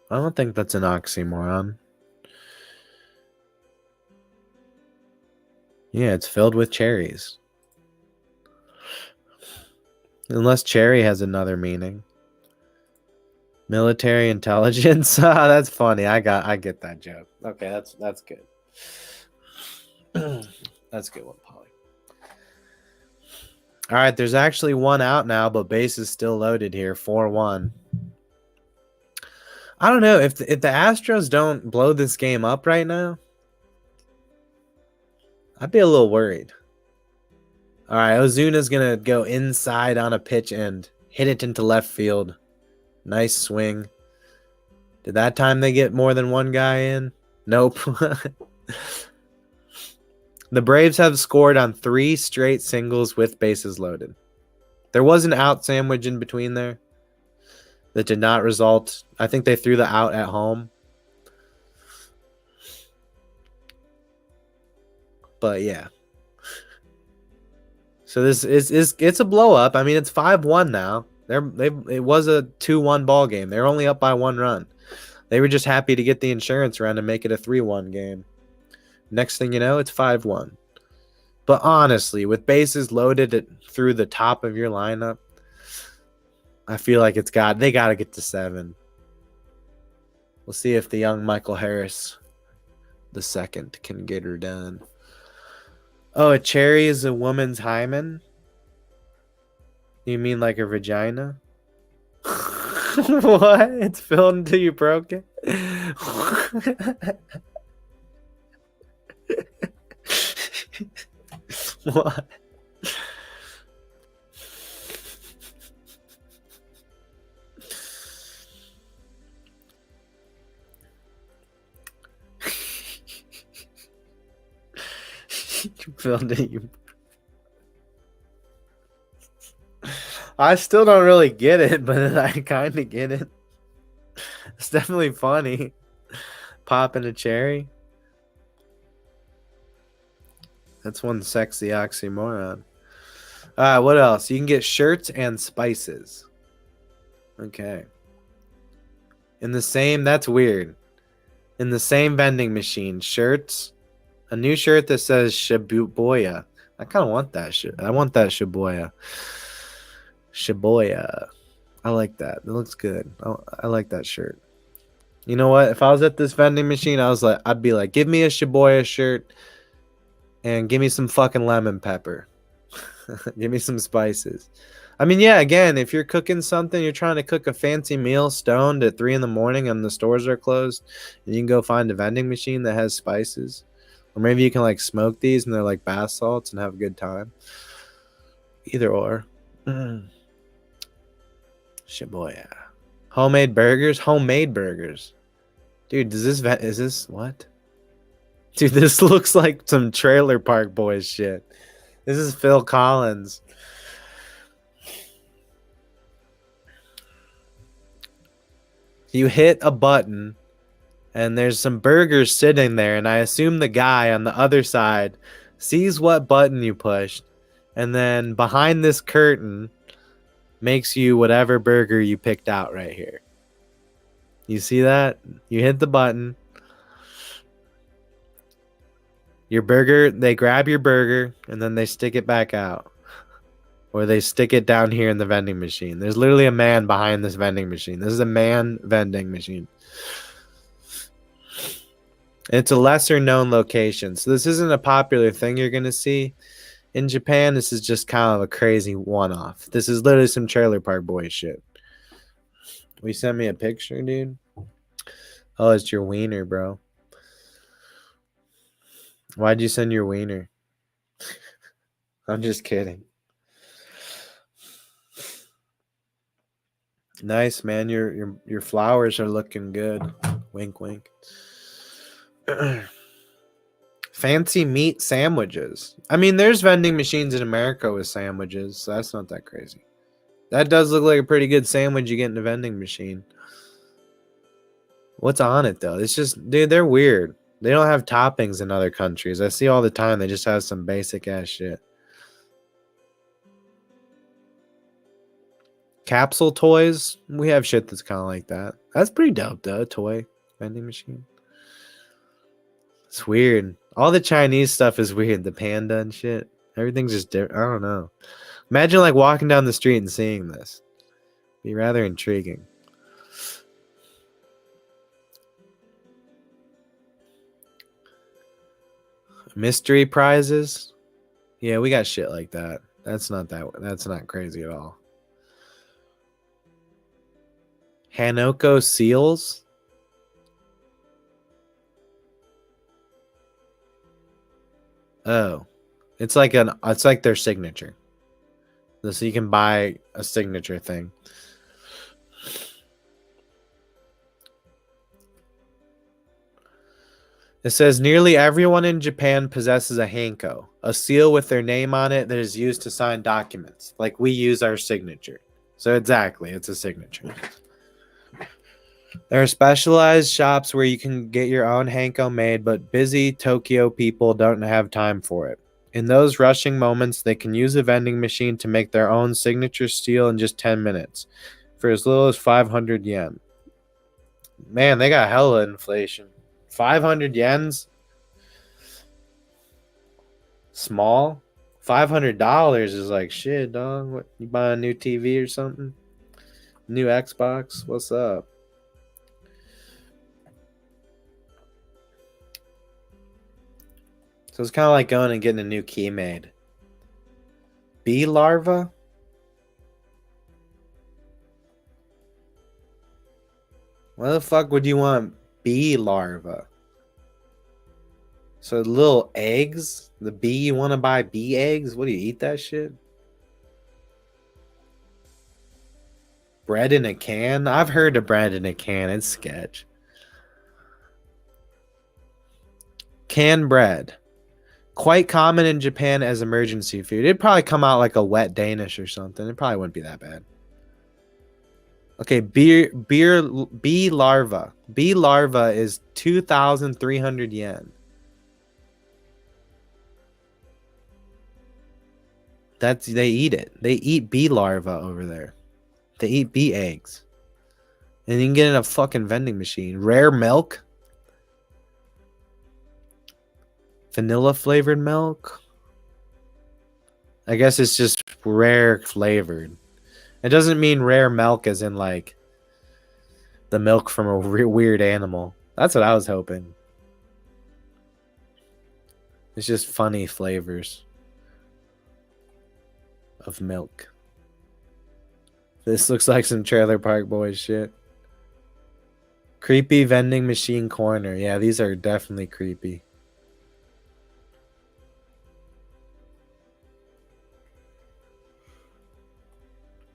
I don't think that's an oxymoron. Yeah, it's filled with cherries. Unless cherry has another meaning. Military intelligence. Ah, that's funny. I get that joke. Okay, that's good. That's a good one, Polly. All right, there's actually one out now, but base is still loaded here. 4-1. I don't know if the Astros don't blow this game up right now. I'd be a little worried. All right, Ozuna's gonna go inside on a pitch and hit it into left field. Nice swing. Did that time they get more than one guy in? Nope. The Braves have scored on 3 straight singles with bases loaded. There was an out sandwich in between there that did not result. I think they threw the out at home. But yeah. So this is it's a blow up. I mean, it's 5-1 now. It was a 2-1 ball game. They're only up by 1 run. They were just happy to get the insurance run and make it a 3-1 game. Next thing you know, it's 5-1. But honestly, with bases loaded through the top of your lineup, I feel like they got to get to 7. We'll see if the young Michael Harris II can get her done. Oh, a cherry is a woman's hymen? You mean like a vagina? What? It's filled until you broke it? What? You filled it. I still don't really get it, but I kind of get it. It's definitely funny. Popping a cherry. That's one sexy oxymoron. What else? You can get shirts and spices. Okay. That's weird. In the same vending machine, shirts. A new shirt that says Shibuya. I kind of want that shit. I want that Shibuya. Shibuya. I like that. It looks good. I like that shirt. You know what? If I was at this vending machine, I'd be like, give me a Shibuya shirt and give me some fucking lemon pepper. Give me some spices. I mean, yeah, again, if you're cooking something, you're trying to cook a fancy meal stoned at 3 a.m. and the stores are closed, and you can go find a vending machine that has spices. Or maybe you can like smoke these and they're like bath salts and have a good time. Either or. Shibuya. Homemade burgers? Homemade burgers. Dude, is this what? Dude, this looks like some Trailer Park Boys shit. This is Phil Collins. You hit a button and there's some burgers sitting there, and I assume the guy on the other side sees what button you pushed, and then behind this curtain makes you whatever burger you picked out right here. You see that? You hit the button. Your burger, they grab your burger, and then they stick it back out. Or they stick it down here in the vending machine. There's literally a man behind this vending machine. This is a man vending machine. It's a lesser known location. So this isn't a popular thing you're going to see in Japan. This is just kind of a crazy one-off. This is literally some Trailer Park Boys shit. Will you send me a picture, dude? Oh, it's your wiener, bro. Why'd you send your wiener? I'm just kidding. Nice, man. Your flowers are looking good. Wink, wink. Fancy meat sandwiches. I mean, there's vending machines in America with sandwiches, so that's not that crazy. That does look like a pretty good sandwich you get in a vending machine. What's on it, though? It's just, dude, they're weird. They don't have toppings in other countries. I see all the time they just have some basic-ass shit. Capsule toys. We have shit that's kind of like that. That's pretty dope, though. Toy vending machine. It's weird. All the Chinese stuff is weird. The panda and shit. Everything's just different. I don't know. Imagine like walking down the street and seeing this. Be rather intriguing. Mystery prizes? Yeah, we got shit like that. That's not crazy at all. Hanoko seals? Oh. It's like their signature. So you can buy a signature thing. It says nearly everyone in Japan possesses a hanko, a seal with their name on it that is used to sign documents. Like we use our signature. So exactly, it's a signature. There are specialized shops where you can get your own hanko made, but busy Tokyo people don't have time for it. In those rushing moments, they can use a vending machine to make their own signature seal in just 10 minutes for as little as 500 yen. Man, they got hella inflation. 500 yens? Small? $500 is like shit, dog. What, you buy a new TV or something? New Xbox? What's up? So it's kind of like going and getting a new key made. Bee larva? Why the fuck would you want bee larva? So little eggs? The bee, you want to buy bee eggs? What do you eat that shit? Bread in a can? I've heard of bread in a can. It's sketch. Canned bread. Quite common in Japan as emergency food. It'd probably come out like a wet Danish or something. It probably wouldn't be that bad. Okay, bee larva. Bee larva is 2,300 yen. They eat it. They eat bee larva over there. They eat bee eggs. And you can get it in a fucking vending machine. Rare milk. Vanilla flavored milk. I guess it's just rare flavored. It doesn't mean rare milk as in like the milk from a weird animal. That's what I was hoping. It's just funny flavors of milk. This looks like some Trailer Park Boys shit. Creepy vending machine corner. Yeah, these are definitely creepy.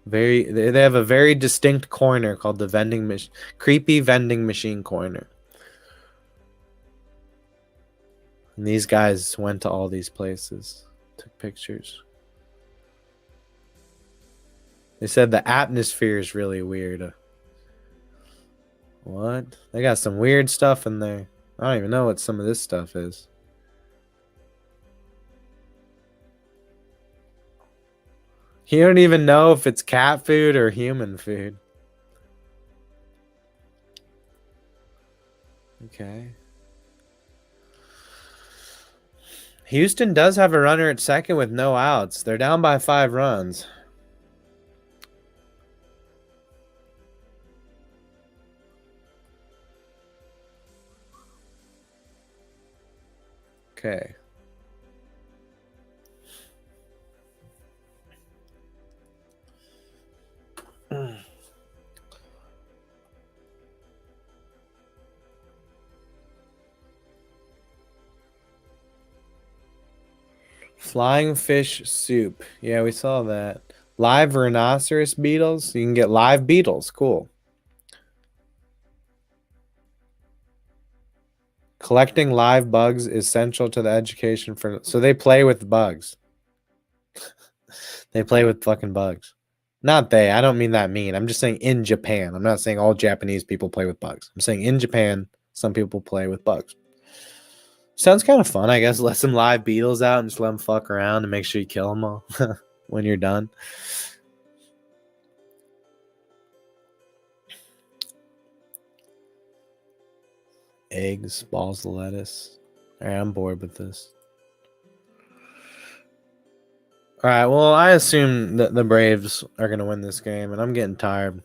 They have a very distinct corner called the creepy vending machine corner. And these guys went to all these places, took pictures. They said the atmosphere is really weird. What? They got some weird stuff in there. I don't even know what some of this stuff is. You don't even know if it's cat food or human food. Okay. Houston does have a runner at second with no outs. They're down by 5 runs. Okay. Flying fish soup. Yeah, we saw that. Live rhinoceros beetles. You can get live beetles. Cool. Collecting live bugs is essential to the education for. So they play with bugs. They play with fucking bugs. Not they. I don't mean that mean. I'm just saying in Japan. I'm not saying all Japanese people play with bugs. I'm saying in Japan, some people play with bugs. Sounds kind of fun, I guess. Let some live beetles out and just let them fuck around and make sure you kill them all when you're done. Eggs, balls of lettuce. Alright, I'm bored with this. Alright, well, I assume that the Braves are going to win this game, and I'm getting tired.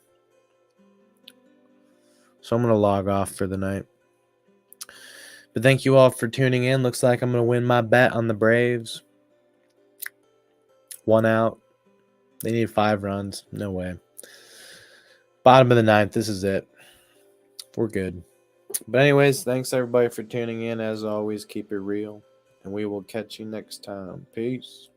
So I'm going to log off for the night. But thank you all for tuning in. Looks like I'm going to win my bet on the Braves. 1 out. They need 5 runs. No way. Bottom of the 9th. This is it. We're good. But anyways, thanks everybody for tuning in. As always, keep it real. And we will catch you next time. Peace.